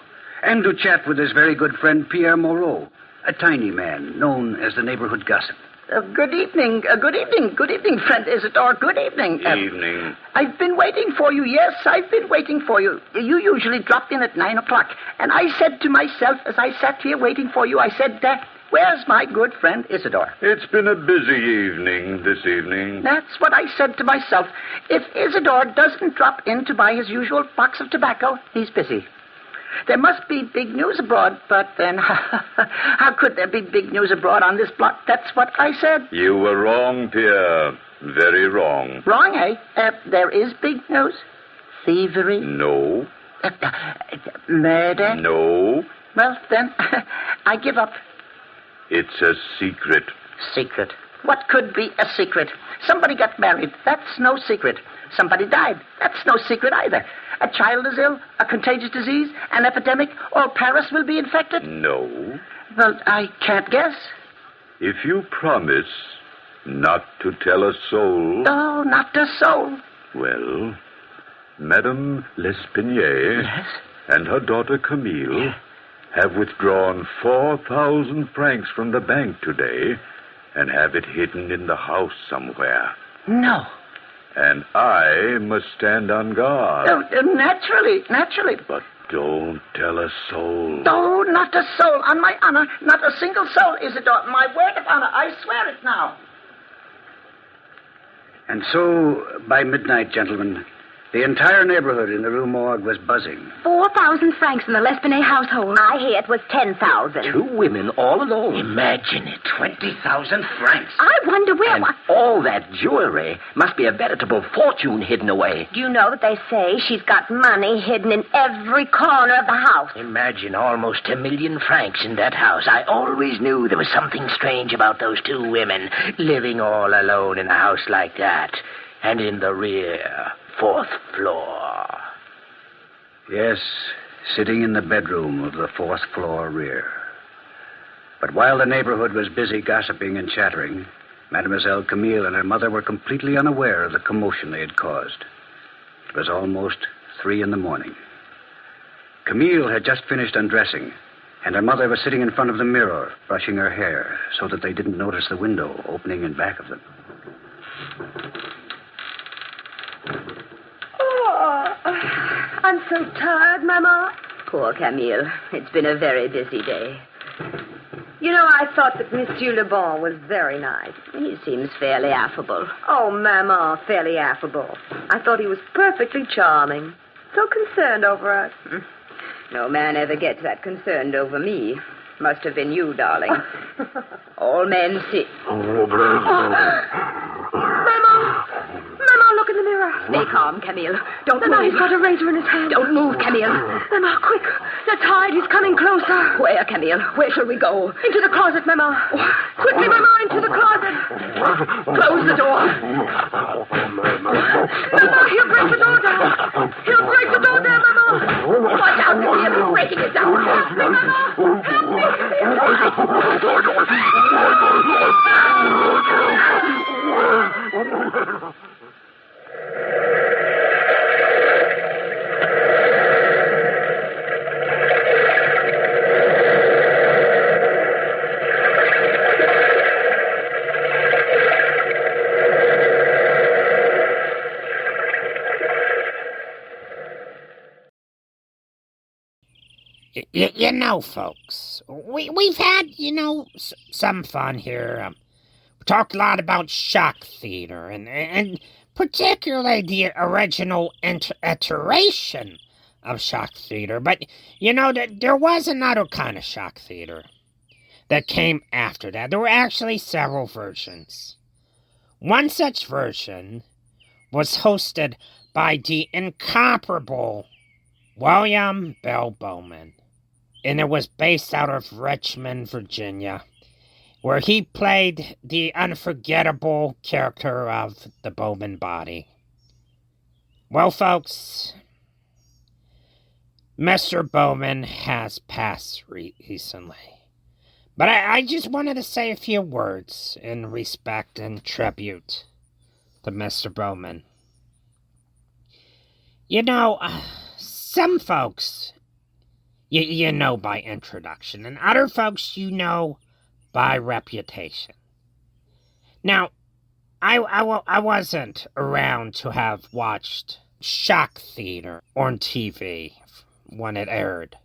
and to chat with his very good friend Pierre Moreau, a tiny man known as the neighborhood gossip. Good evening, friend Isidore. Good evening. Evening. I've been waiting for you. Yes, I've been waiting for you. You usually drop in at 9 o'clock. And I said to myself, as I sat here waiting for you, I said, where's my good friend Isidore? It's been a busy evening this evening. That's what I said to myself. If Isidore doesn't drop in to buy his usual box of tobacco, he's busy. There must be big news abroad, but then how could there be big news abroad on this block? That's what I said. You were wrong, Pierre. Very wrong. Wrong, eh? There is big news? Thievery? No. Murder? No. Well, then, I give up. It's a secret. Secret? What could be a secret? Somebody got married. That's no secret. Somebody died. That's no secret either. A child is ill, a contagious disease, an epidemic, or Paris will be infected? No. Well, I can't guess. If you promise not to tell a soul... Oh, not a soul. Well, Madame L'Espinier and her daughter Camille have withdrawn 4,000 francs from the bank today and have it hidden in the house somewhere. No. And I must stand on guard. Naturally. But don't tell a soul. No, not a soul. On my honor, not a single soul, Isidore. My word of honor. I swear it now. And so, by midnight, gentlemen, the entire neighborhood in the Rue Morgue was buzzing. 4,000 francs in the L'Espinay household. I hear it was 10,000. 2 women all alone. Imagine it, 20,000 francs. I wonder where... And all that jewelry must be a veritable fortune hidden away. Do you know that they say she's got money hidden in every corner of the house? Imagine almost 1 million francs in that house. I always knew there was something strange about those 2 women living all alone in a house like that. And in the rear... 4th floor. Yes, sitting in the bedroom of the 4th floor rear. But while the neighborhood was busy gossiping and chattering, Mademoiselle Camille and her mother were completely unaware of the commotion they had caused. It was almost 3 a.m. Camille had just finished undressing, and her mother was sitting in front of the mirror, brushing her hair, so that they didn't notice the window opening in back of them. I'm so tired, Mama. Poor Camille. It's been a very busy day. You know, I thought that Monsieur Le Bon was very nice. He seems fairly affable. Oh, Mama, fairly affable. I thought he was perfectly charming. So concerned over us. No man ever gets that concerned over me. Must have been you, darling. All men see... Mama, look in the mirror. Stay calm, Camille. Don't Mama, move. he's got a razor in his hand. Don't move, Camille. Mama, quick. Let's hide. He's coming closer. Where, Camille? Where shall we go? Into the closet, Mama. Quickly, Mama, into the closet. Close the door. Mama, he'll break the door down. He'll break the door down, Mama. Watch out, Camille. He's breaking it down. Help me, Mama. Help me. You know, folks, we've had, some fun here. We talked a lot about shock theater, and particularly the original iteration of shock theater. But, there was another kind of shock theater that came after that. There were actually several versions. One such version was hosted by the incomparable William Bell Bowman. And it was based out of Richmond, Virginia, where he played the unforgettable character of the Bowman body. Well, folks, Mr. Bowman has passed recently. But I just wanted to say a few words in respect and tribute to Mr. Bowman. Some folks... You know by introduction, and other folks you know by reputation. Now, I wasn't around to have watched Shock Theater on TV when it aired.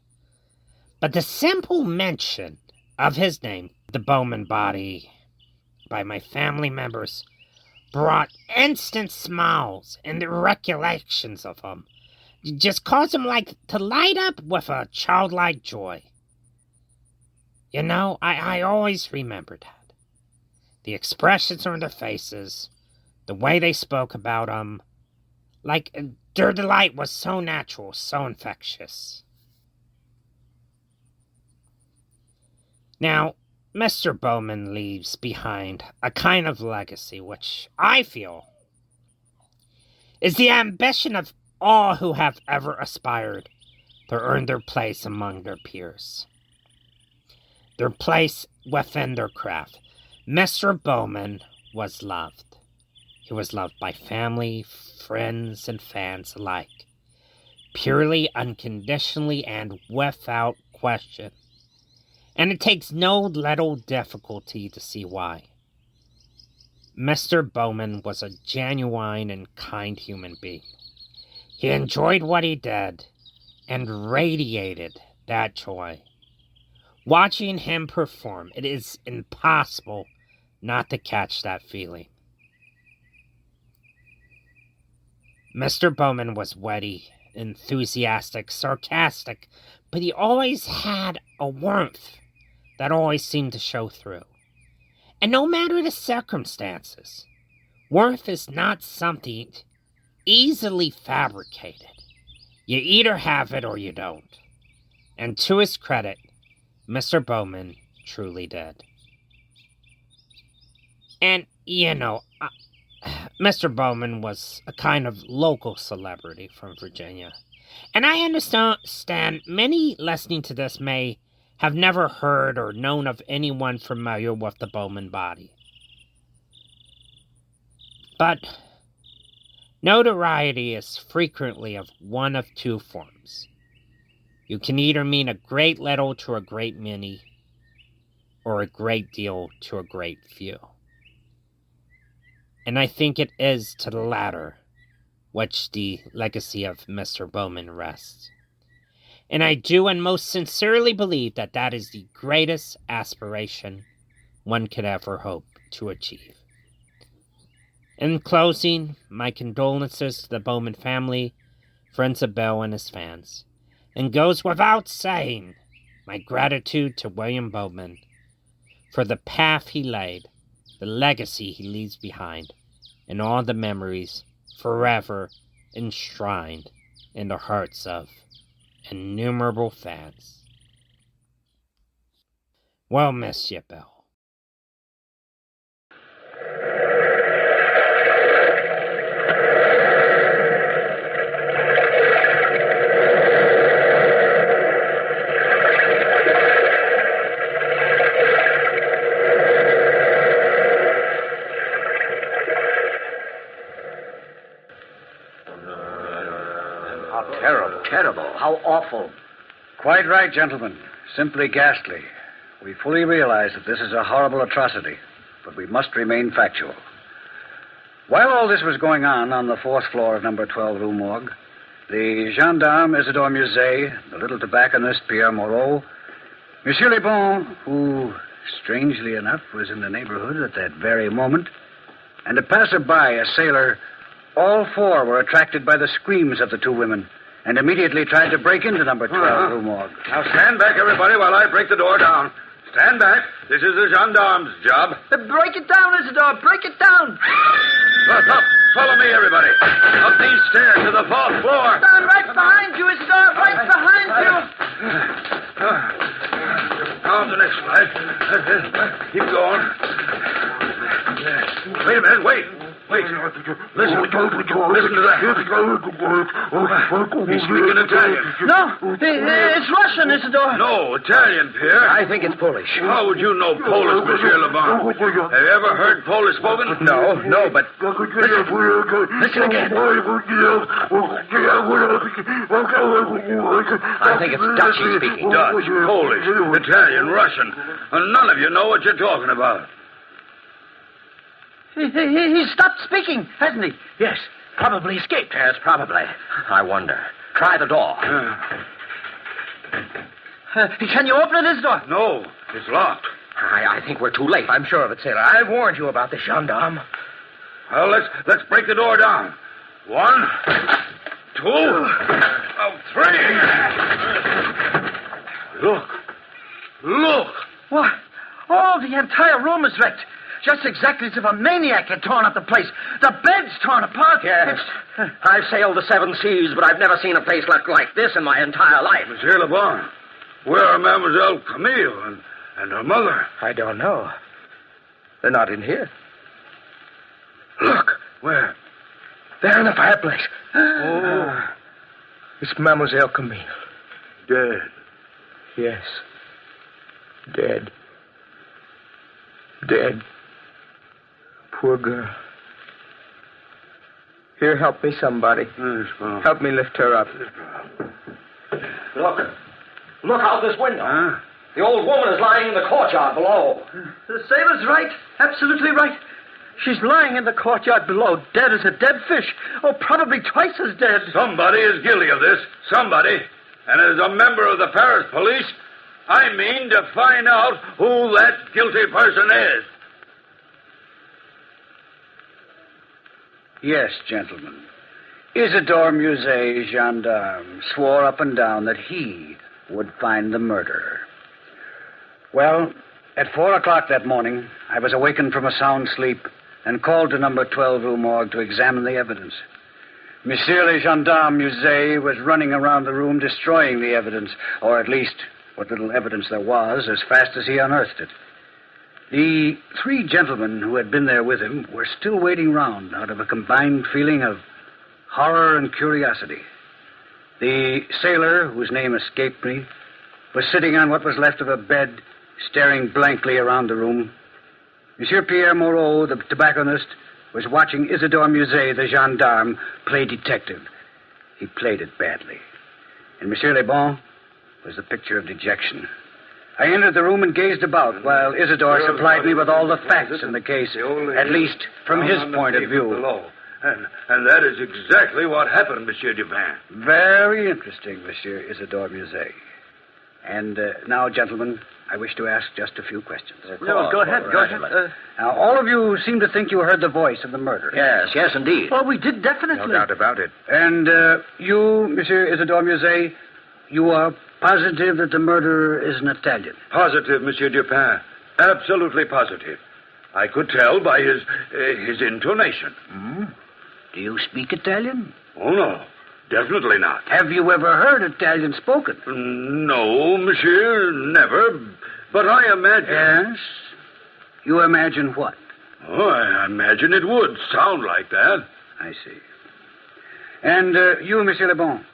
But the simple mention of his name, the Bowman body, by my family members, brought instant smiles and the recollections of him. Just caused him to light up with a childlike joy. You know, I always remember that. The expressions on their faces, the way they spoke about him, their delight was so natural, so infectious. Now, Mr. Bowman leaves behind a kind of legacy which I feel is the ambition of all who have ever aspired to earn their place among their peers, their place within their craft. Mr. Bowman was loved. He was loved by family, friends, and fans alike, purely, unconditionally, and without question. And it takes no little difficulty to see why. Mr. Bowman was a genuine and kind human being. He enjoyed what he did and radiated that joy. Watching him perform, it is impossible not to catch that feeling. Mr. Bowman was witty, enthusiastic, sarcastic, but he always had a warmth that always seemed to show through. And no matter the circumstances, warmth is not something easily fabricated. You either have it or you don't. And to his credit, Mr. Bowman truly did. And, Mr. Bowman was a kind of local celebrity from Virginia. And I understand many listening to this may have never heard or known of anyone familiar with the Bowman body. But notoriety is frequently of one of two forms. You can either mean a great little to a great many, or a great deal to a great few. And I think it is to the latter which the legacy of Mr. Bowman rests. And I do and most sincerely believe that that is the greatest aspiration one could ever hope to achieve. In closing, my condolences to the Bowman family, friends of Bill and his fans. And goes without saying, my gratitude to William Bowman for the path he laid, the legacy he leaves behind, and all the memories forever enshrined in the hearts of innumerable fans. Well, miss you, Bill. Terrible. How awful. Quite right, gentlemen. Simply ghastly. We fully realize that this is a horrible atrocity, but we must remain factual. While all this was going on the fourth floor of number 12 Rue Morgue, the gendarme Isidore Musée, the little tobacconist Pierre Moreau, Monsieur Le Bon, who, strangely enough, was in the neighborhood at that very moment, and a passerby, a sailor, all four were attracted by the screams of the two women and immediately tried to break into number 12 Rue Morgue. Now stand back, everybody, while I break the door down. Stand back. This is the gendarme's job. Break it down, Isidore. Break it down. Up. Follow me, everybody. Up these stairs to the fourth floor. Down right behind you, Isidore. Right behind you. On the next slide. Keep going. Wait a minute. Wait. Listen to that. He's speaking Italian. No, it's Russian, Isidore. No, Italian, Pierre. I think it's Polish. How would you know Polish, Monsieur Le Bon? Have you ever heard Polish spoken? No, but listen again. I think it's Dutch he's speaking. Dutch, Polish, Italian, Russian. And none of you know what you're talking about. He stopped speaking, hasn't he? Yes, probably escaped. Yes, probably. I wonder. Try the door. Can you open this door? No, it's locked. I think we're too late. I'm sure of it, sailor. I warned you about the gendarme. Well, let's break the door down. 1, 2, 3. Look. What? Oh, the entire room is wrecked. Just exactly as if a maniac had torn up the place. The bed's torn apart. Yes. I've sailed the 7 seas, but I've never seen a place look like this in my entire life. Monsieur Le Bon, where are Mademoiselle Camille and her mother? I don't know. They're not in here. Look. Where? They're in the fireplace. Oh. It's Mademoiselle Camille. Dead. Yes. Dead. Dead. Poor girl. Here, help me, somebody. Help me lift her up. Look out this window. Huh? The old woman is lying in the courtyard below. The sailor's right. Absolutely right. She's lying in the courtyard below, dead as a dead fish. Oh, probably twice as dead. Somebody is guilty of this. Somebody. And as a member of the Paris police, I mean to find out who that guilty person is. Yes, gentlemen. Isidore Musée, gendarme, swore up and down that he would find the murderer. Well, at 4 o'clock that morning, I was awakened from a sound sleep and called to number 12 Rue Morgue to examine the evidence. Monsieur le Gendarme Musée was running around the room destroying the evidence, or at least what little evidence there was, as fast as he unearthed it. The 3 gentlemen who had been there with him were still waiting round out of a combined feeling of horror and curiosity. The sailor, whose name escaped me, was sitting on what was left of a bed, staring blankly around the room. Monsieur Pierre Moreau, the tobacconist, was watching Isidore Musée, the gendarme, play detective. He played it badly. And Monsieur Le Bon was the picture of dejection. I entered the room and gazed about while Isidore supplied me with all the facts in the case, at least from his point of view. And that is exactly what happened, Monsieur Dupin. Very interesting, Monsieur Isidore Musée. And now, gentlemen, I wish to ask just a few questions. No, go ahead. Now, all of you seem to think you heard the voice of the murderer. Yes, indeed. Well, we did definitely. No doubt about it. And you, Monsieur Isidore Musée, you are positive that the murderer is an Italian? Positive, Monsieur Dupin. Absolutely positive. I could tell by his intonation. Do you speak Italian? Oh, no. Definitely not. Have you ever heard Italian spoken? No, monsieur, never. But I imagine... Yes? You imagine what? Oh, I imagine it would sound like that. I see. And you, Monsieur Le Bon,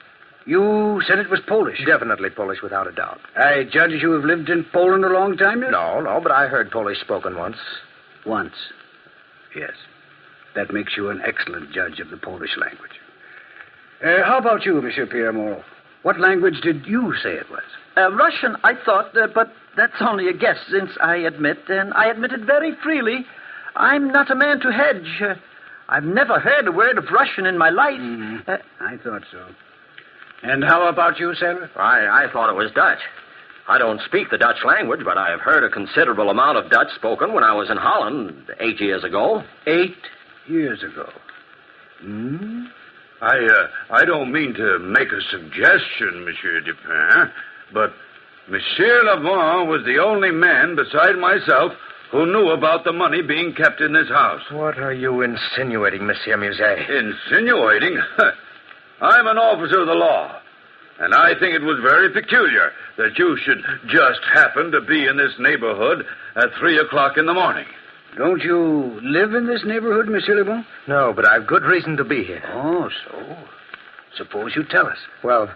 you said it was Polish. Definitely Polish, without a doubt. I judge you have lived in Poland a long time, yes? No, but I heard Polish spoken once. Once? Yes. That makes you an excellent judge of the Polish language. How about you, Monsieur Pierre Moreau? What language did you say it was? Russian, I thought, but that's only a guess, since I admit, and I admit it very freely, I'm not a man to hedge. I've never heard a word of Russian in my life. I thought so. And how about you, sailor? I thought it was Dutch. I don't speak the Dutch language, but I have heard a considerable amount of Dutch spoken when I was in Holland 8 years ago. 8 years ago. I don't mean to make a suggestion, Monsieur Dupin, but Monsieur Le Bon was the only man beside myself who knew about the money being kept in this house. What are you insinuating, Monsieur Musée? Insinuating? I'm an officer of the law, and I think it was very peculiar that you should just happen to be in this neighborhood at 3 o'clock in the morning. Don't you live in this neighborhood, Monsieur Le Bon? No, but I've good reason to be here. Oh, so? Suppose you tell us. Well,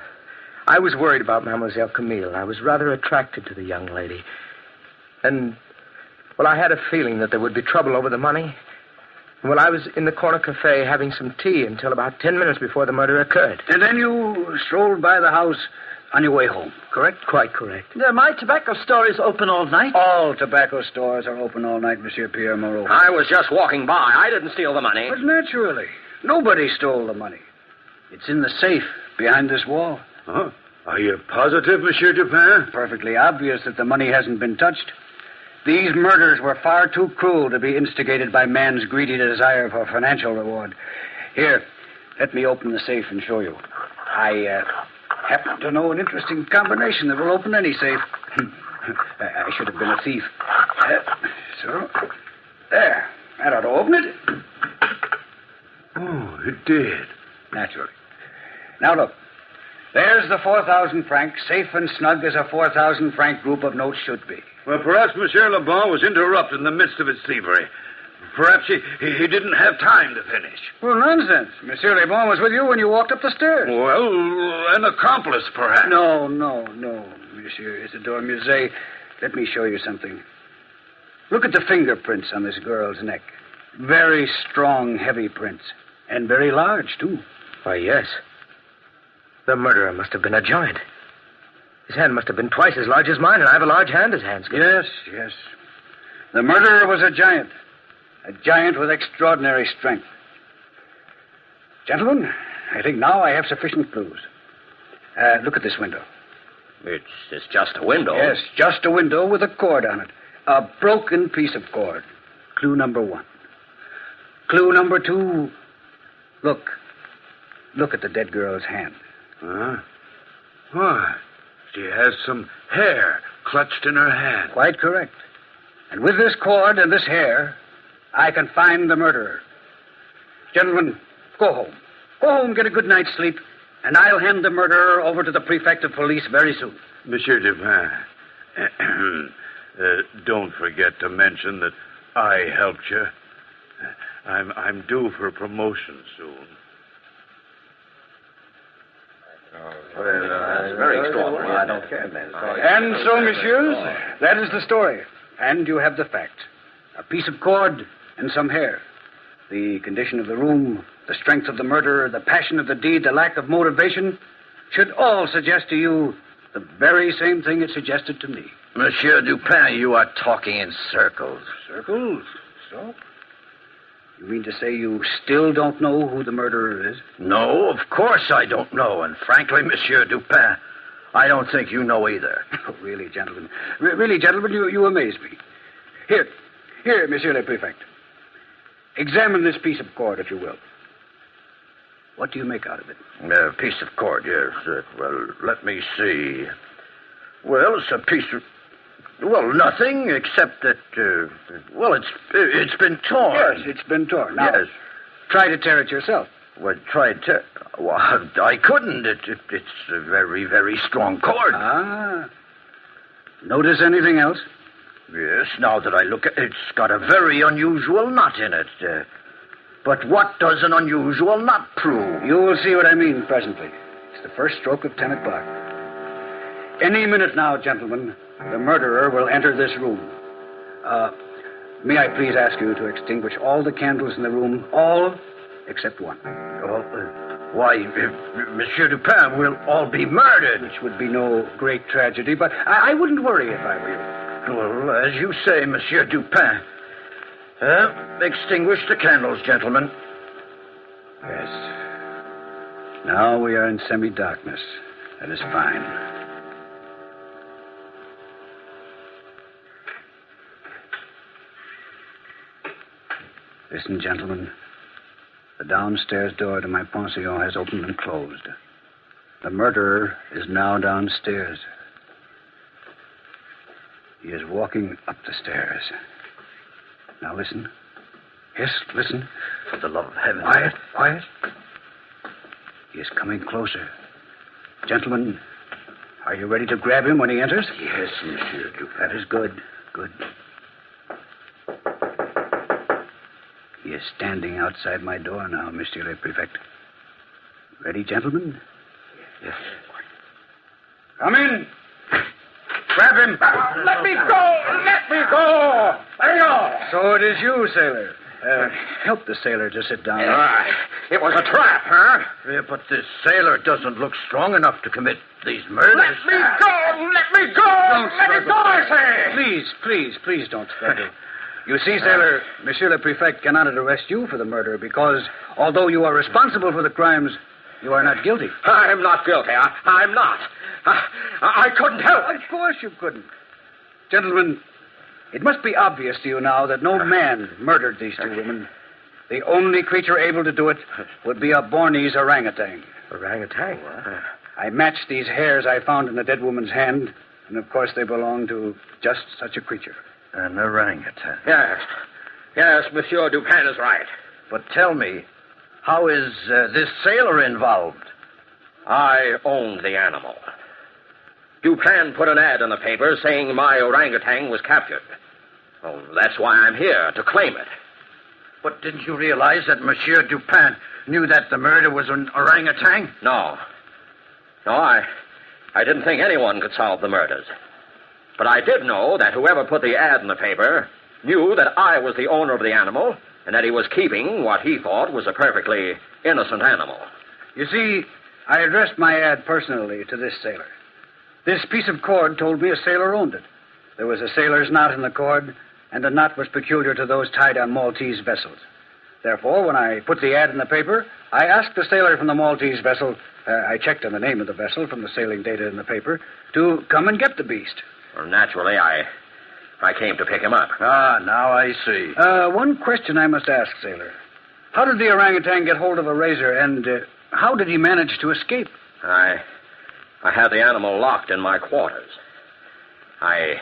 I was worried about Mademoiselle Camille. I was rather attracted to the young lady. And, well, I had a feeling that there would be trouble over the money. Well, I was in the corner cafe having some tea until about 10 minutes before the murder occurred. And then you strolled by the house on your way home, correct? Quite correct. My tobacco store is open all night. All tobacco stores are open all night, Monsieur Pierre Moreau. I was just walking by. I didn't steal the money. But naturally, nobody stole the money. It's in the safe behind this wall. Huh? Are you positive, Monsieur Dupin? Perfectly obvious that the money hasn't been touched. These murders were far too cruel to be instigated by man's greedy desire for financial reward. Here, let me open the safe and show you. I happen to know an interesting combination that will open any safe. I should have been a thief. So, there. That ought to open it. Oh, it did. Naturally. Now look. There's the 4,000 francs, safe and snug as a 4,000 franc group of notes should be. Well, perhaps Monsieur Le Bon was interrupted in the midst of his thievery. Perhaps he didn't have time to finish. Well, nonsense. Monsieur Le Bon was with you when you walked up the stairs. Well, an accomplice, perhaps. No, Monsieur Isidore Musée. Let me show you something. Look at the fingerprints on this girl's neck. Very strong, heavy prints. And very large, too. Why, yes. The murderer must have been a giant. His hand must have been twice as large as mine, and I have a large hand as hands can. Yes. The murderer was a giant. A giant with extraordinary strength. Gentlemen, I think now I have sufficient clues. Look at this window. It's just a window. Yes, just a window with a cord on it. A broken piece of cord. Clue number 1. Clue number 2. Look at the dead girl's hand. Huh? Why? She has some hair clutched in her hand. Quite correct. And with this cord and this hair, I can find the murderer. Gentlemen, go home. Go home, get a good night's sleep, and I'll hand the murderer over to the prefect of police very soon. Monsieur Dupin, don't forget to mention that I helped you. I'm due for promotion soon. That's very extraordinary. I don't care, man. And so, messieurs, that is the story. And you have the facts. A piece of cord and some hair. The condition of the room, the strength of the murderer, the passion of the deed, the lack of motivation should all suggest to you the very same thing it suggested to me. Monsieur Dupin, you are talking in circles. Circles? So? You mean to say you still don't know who the murderer is? No, of course I don't know. And frankly, Monsieur Dupin, I don't think you know either. Oh, really, gentlemen. Really, gentlemen, you amaze me. Here, Monsieur le Prefect. Examine this piece of cord, if you will. What do you make out of it? A piece of cord, yes. Well, let me see. Well, it's a piece of... Well, nothing except that, it's been torn. Yes, it's been torn. Now, yes. Try to tear it yourself. Well, well, I couldn't. It's a very, very strong cord. Ah. Notice anything else? Yes, now that I look at it, it's got a very unusual knot in it. But what does an unusual knot prove? You will see what I mean presently. It's the first stroke of 10 o'clock. Any minute now, gentlemen, the murderer will enter this room. May I please ask you to extinguish all the candles in the room, all except one. Why, Monsieur Dupin, we'll all be murdered. Which would be no great tragedy, but I wouldn't worry if I were you. Well, as you say, Monsieur Dupin. Extinguish the candles, gentlemen. Yes. Now we are in semi-darkness. That is fine. Listen, gentlemen. The downstairs door to my pension has opened and closed. The murderer is now downstairs. He is walking up the stairs. Now listen. Yes, listen. For the love of heaven. Quiet. He is coming closer. Gentlemen, are you ready to grab him when he enters? Yes, Monsieur Dupin. That is good. He is standing outside my door now, Monsieur le Prefect. Ready, gentlemen? Yes. Come in. Grab him. Let me go! Let me go! There you go. So it is you, sailor. Help the sailor to sit down. It was a trap, huh? Yeah, but this sailor doesn't look strong enough to commit these murders. Let me go! Let me go! Let me go, I say! Please don't struggle. You see, sailor, Monsieur le Prefect cannot arrest you for the murder because, although you are responsible for the crimes, you are not guilty. I'm not guilty. I'm not. I couldn't help it. Of course you couldn't. Gentlemen, it must be obvious to you now that no man murdered these two women. The only creature able to do it would be a Bornese orangutan. Orangutan? I matched these hairs I found in the dead woman's hand, and of course they belong to just such a creature. An orangutan. Yes, Monsieur Dupin is right. But tell me, how is this sailor involved? I owned the animal. Dupin put an ad in the paper saying my orangutan was captured. Oh, that's why I'm here, to claim it. But didn't you realize that Monsieur Dupin knew that the murder was an orangutan? No, I didn't think anyone could solve the murders. But I did know that whoever put the ad in the paper knew that I was the owner of the animal and that he was keeping what he thought was a perfectly innocent animal. You see, I addressed my ad personally to this sailor. This piece of cord told me a sailor owned it. There was a sailor's knot in the cord, and the knot was peculiar to those tied on Maltese vessels. Therefore, when I put the ad in the paper, I asked the sailor from the Maltese vessel, I checked on the name of the vessel from the sailing data in the paper, to come and get the beast. Well, naturally, I came to pick him up. Ah, now I see. One question I must ask, sailor. How did the orangutan get hold of a razor, and how did he manage to escape? I had the animal locked in my quarters. I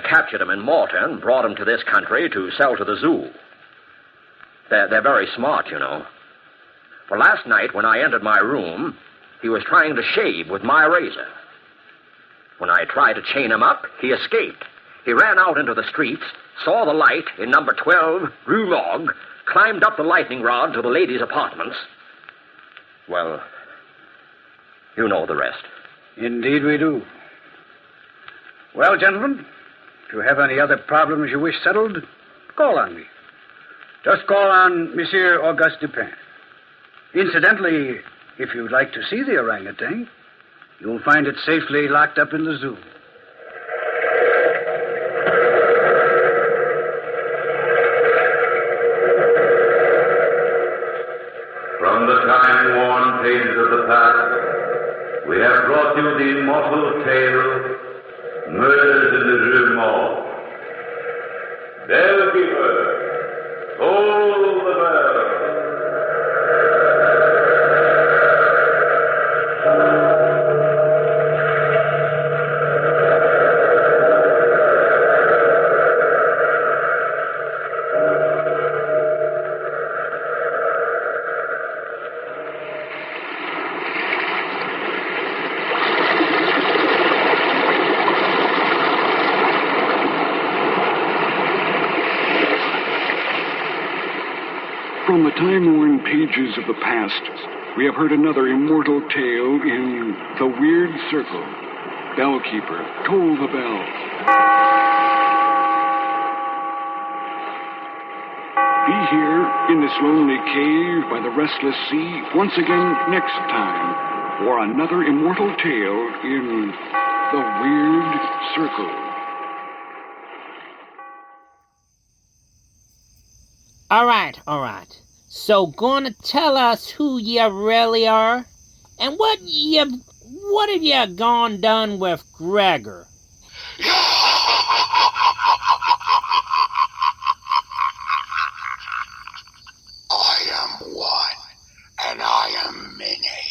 captured him in Malta and brought him to this country to sell to the zoo. They're very smart, you know. Well, last night when I entered my room, he was trying to shave with my razor. When I tried to chain him up, he escaped. He ran out into the streets, saw the light in number 12, Rue Morgue, climbed up the lightning rod to the ladies' apartments. Well, you know the rest. Indeed we do. Well, gentlemen, if you have any other problems you wish settled, call on me. Just call on Monsieur Auguste Dupin. Incidentally, if you'd like to see the orangutan, you'll find it safely locked up in the zoo. From the time-worn pages of the past, we have brought you the immortal tale, Murders in the Rue Morgue. Bellkeeper, toll the bell. From the time-worn pages of the past, we have heard another immortal tale in The Weird Circle. Bellkeeper, toll the bell. Be here in this lonely cave by the restless sea once again next time for another immortal tale in The Weird Circle. All right. So gonna tell us who you really are? And what have you gone done with Gregor? I am one, and I am many.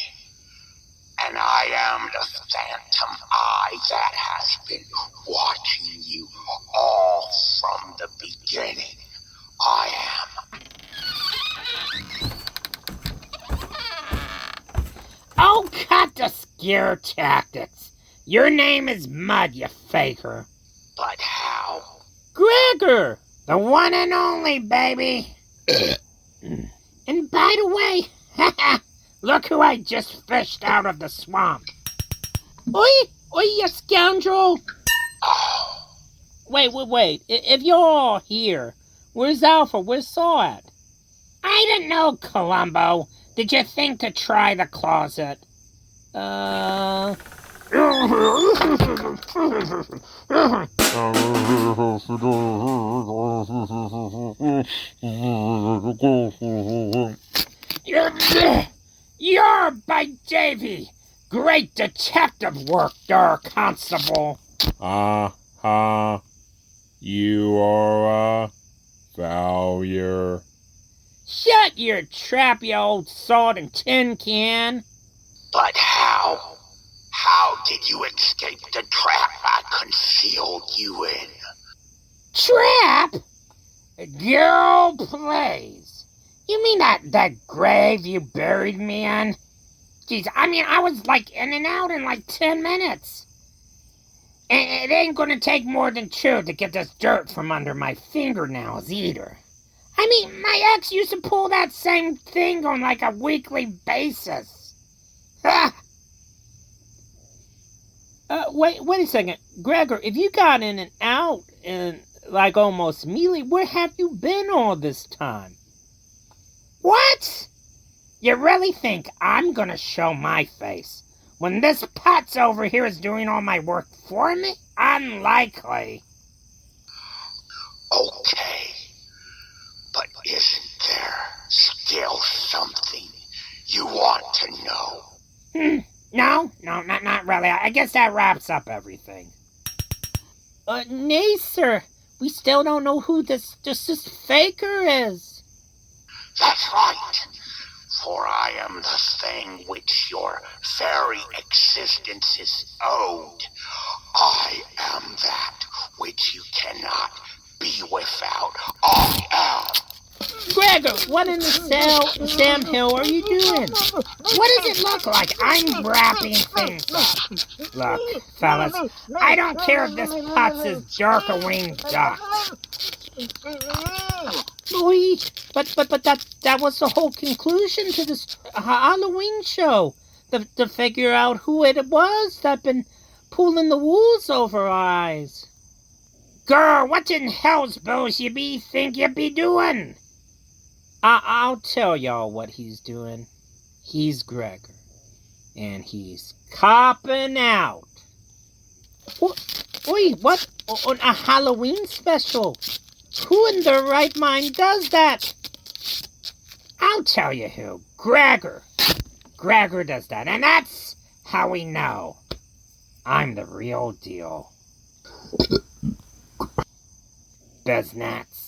And I am the phantom eye that has been watching you all from the beginning. I am. Oh, cut the scare tactics. Your name is Mud, you faker. But how? Gregor, the one and only, baby. And by the way, look who I just fished out of the swamp. Oi, you scoundrel. Wait. If you're all here, Where's Alpha? Where's Saw at? I don't know, Columbo. Did you think to try the closet? You're by Davy. Great detective work there, Constable. You are a failure. Shut your trap, you old salt and tin can. But how? How did you escape the trap I concealed you in? Trap? Girl, please. You mean that grave you buried me in? Jeez, I was like in and out in like 10 minutes. And it ain't gonna take more than 2 to get this dirt from under my fingernails either. My ex used to pull that same thing on like a weekly basis. Wait a second. Gregor, if you got in and out and like almost immediately, where have you been all this time? What? You really think I'm gonna show my face when this putz over here is doing all my work for me? Unlikely. Okay. But isn't there still something you want to know? No, not really. I guess that wraps up everything. Nay, sir. We still don't know who this faker is. That's right. For I am the thing which your very existence is owed. I am that which you cannot be without. I am. Gregor, what in the damn hell are you doing? What does it look like? I'm wrapping things up. Look, fellas, I don't care if this putz is dark-a-winged duck. Boy, but that was the whole conclusion to this Halloween show. To figure out who it was that been pulling the wools over our eyes. Girl, what in hell's bells you think you be doing? I'll tell y'all what he's doing. He's Gregor. And he's copping out. What? On a Halloween special? Who in their right mind does that? I'll tell you who. Gregor. Gregor does that, and that's how we know I'm the real deal. Biznats.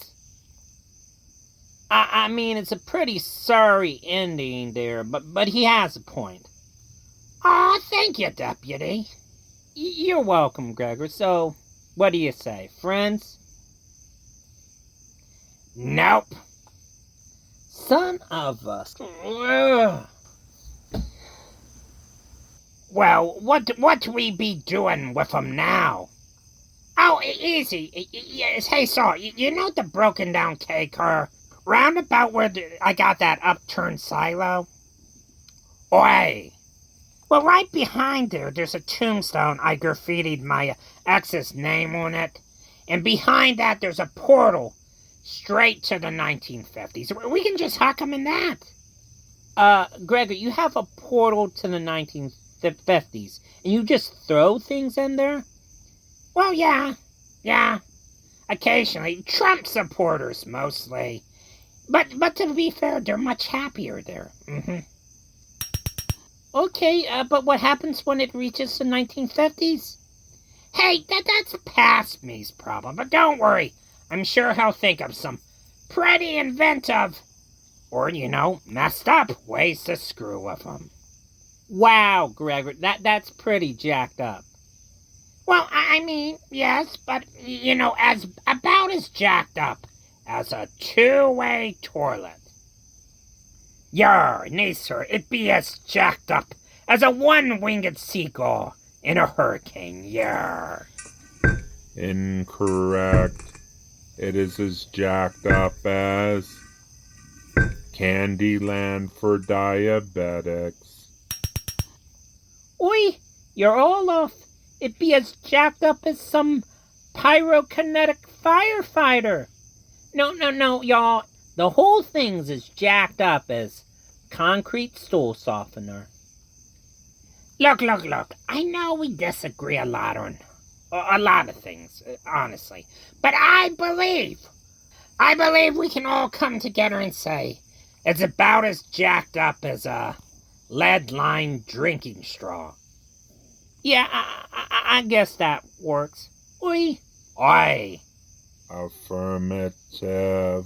It's a pretty sorry ending there, but he has a point. Aw, thank you, Deputy. You're welcome, Gregor. So, what do you say, friends? Nope. Son of a... Well, what we be doing with him now? Oh, easy. Yes, hey, Saul, you know the broken down K-car? Round about where I got that upturned silo? Oi! Well, right behind there's a tombstone I graffitied my ex's name on it. And behind that, there's a portal straight to the 1950s. We can just huck him in that. Gregor, you have a portal to the 1950s, and you just throw things in there? Well, yeah. Occasionally. Trump supporters, mostly. But to be fair, they're much happier there. Okay, but what happens when it reaches the 1950s? Hey, that's past me's problem, but don't worry. I'm sure he'll think of some pretty inventive, or, messed up ways to screw with him. Wow, Gregor, that's pretty jacked up. Well, yes, but, as about as jacked up as a two-way toilet. Yar, nay, sir, it be as jacked up as a one-winged seagull in a hurricane, yar. Incorrect. It is as jacked up as Candyland for diabetics. Oi, you're all off. It be as jacked up as some pyrokinetic firefighter. No, y'all. The whole thing's as jacked up as concrete stool softener. Look. I know we disagree a lot on a lot of things, honestly. But I believe we can all come together and say it's about as jacked up as a lead-lined drinking straw. Yeah, I guess that works. Oi. Affirmative.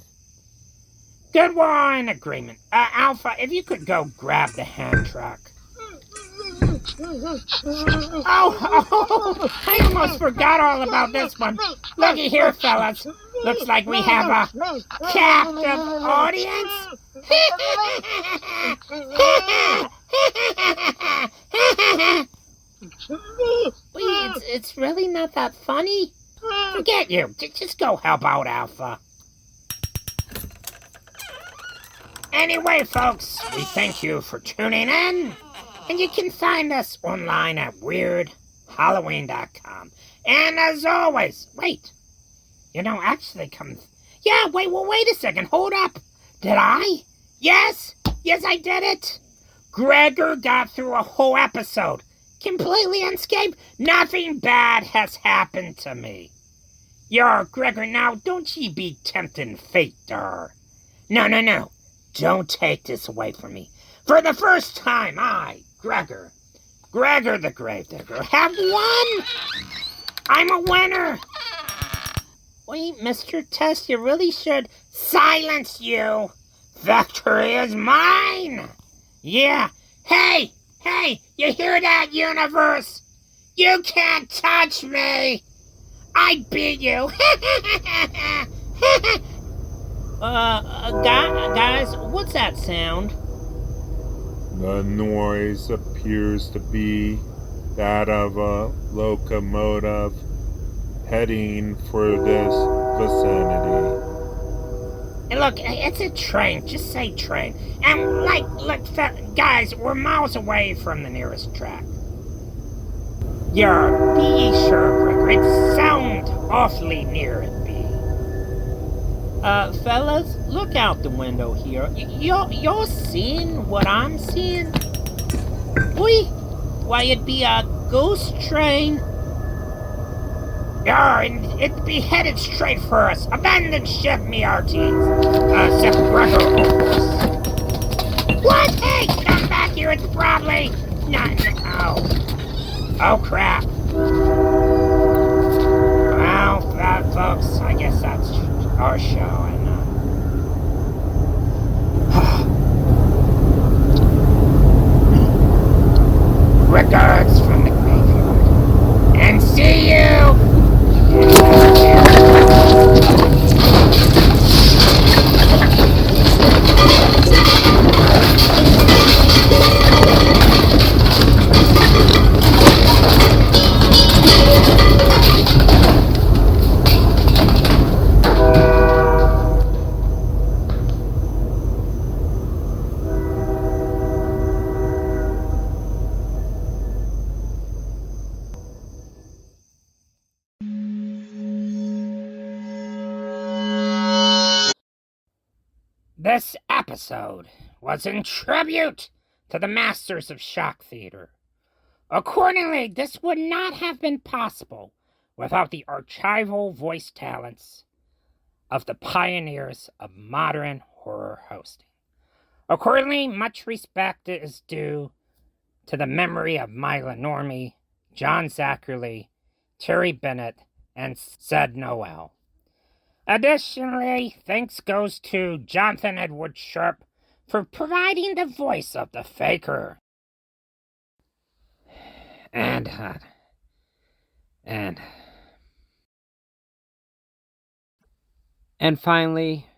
Good, we're in agreement. Alpha, if you could go grab the hand truck. Oh, I almost forgot all about this one. Looky here, fellas. Looks like we have a captive audience. Wait, it's really not that funny? Forget you. Just go help out, Alpha. Anyway, folks, we thank you for tuning in. And you can find us online at weirdhalloween.com. And as always, wait. Actually come... Yeah, wait a second. Hold up. Did I? Yes, I did it. Gregor got through a whole episode. Completely unscathed. Nothing bad has happened to me. Gregor, now don't ye be tempting fate, der. No. Don't take this away from me. For the first time, I, Gregor the Gravedigger, have won! I'm a winner! Wait, Mr. Test, you really should silence you! Victory is mine! Yeah, hey, you hear that, universe? You can't touch me! I beat you! Guys, what's that sound? The noise appears to be that of a locomotive heading for this vicinity. And look, it's a train. Just say train. And look, guys, we're miles away from the nearest track. Be sure, Gregor. It sounds awfully near it, be. Fellas, look out the window here. You're seeing what I'm seeing? Why, it'd be a ghost train. And it'd be headed straight for us. Abandon ship, me hearties. Except Gregor, of course. What? Hey, come back here. It's probably... No. Oh, crap. Well, folks, I guess that's our show, and regards from the graveyard. And see you! This episode was in tribute to the masters of shock theater. Accordingly, this would not have been possible without the archival voice talents of the pioneers of modern horror hosting. Accordingly, much respect is due to the memory of Mila Normie, John Zachary, Terry Bennett, and Zed Noel. Additionally, thanks goes to Jonathan Edward Sharp for providing the voice of the Faker. And finally,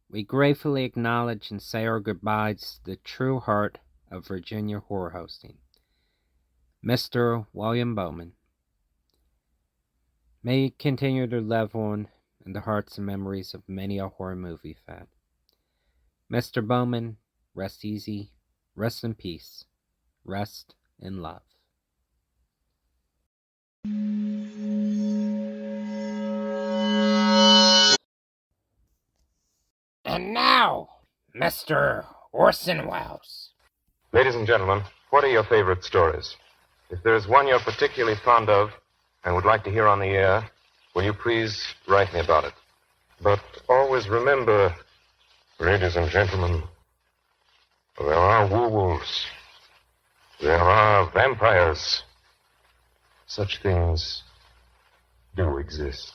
we gratefully acknowledge and say our goodbyes to the true heart of Virginia horror hosting, Mr. William Bowman. May he continue to live on in the hearts and memories of many a horror movie fan. Mr. Bowman, rest easy, rest in peace, rest in love. Mr. Orson Welles. Ladies and gentlemen, what are your favorite stories? If there is one you're particularly fond of and would like to hear on the air, will you please write me about it? But always remember, ladies and gentlemen, there are werewolves. There are vampires. Such things do exist.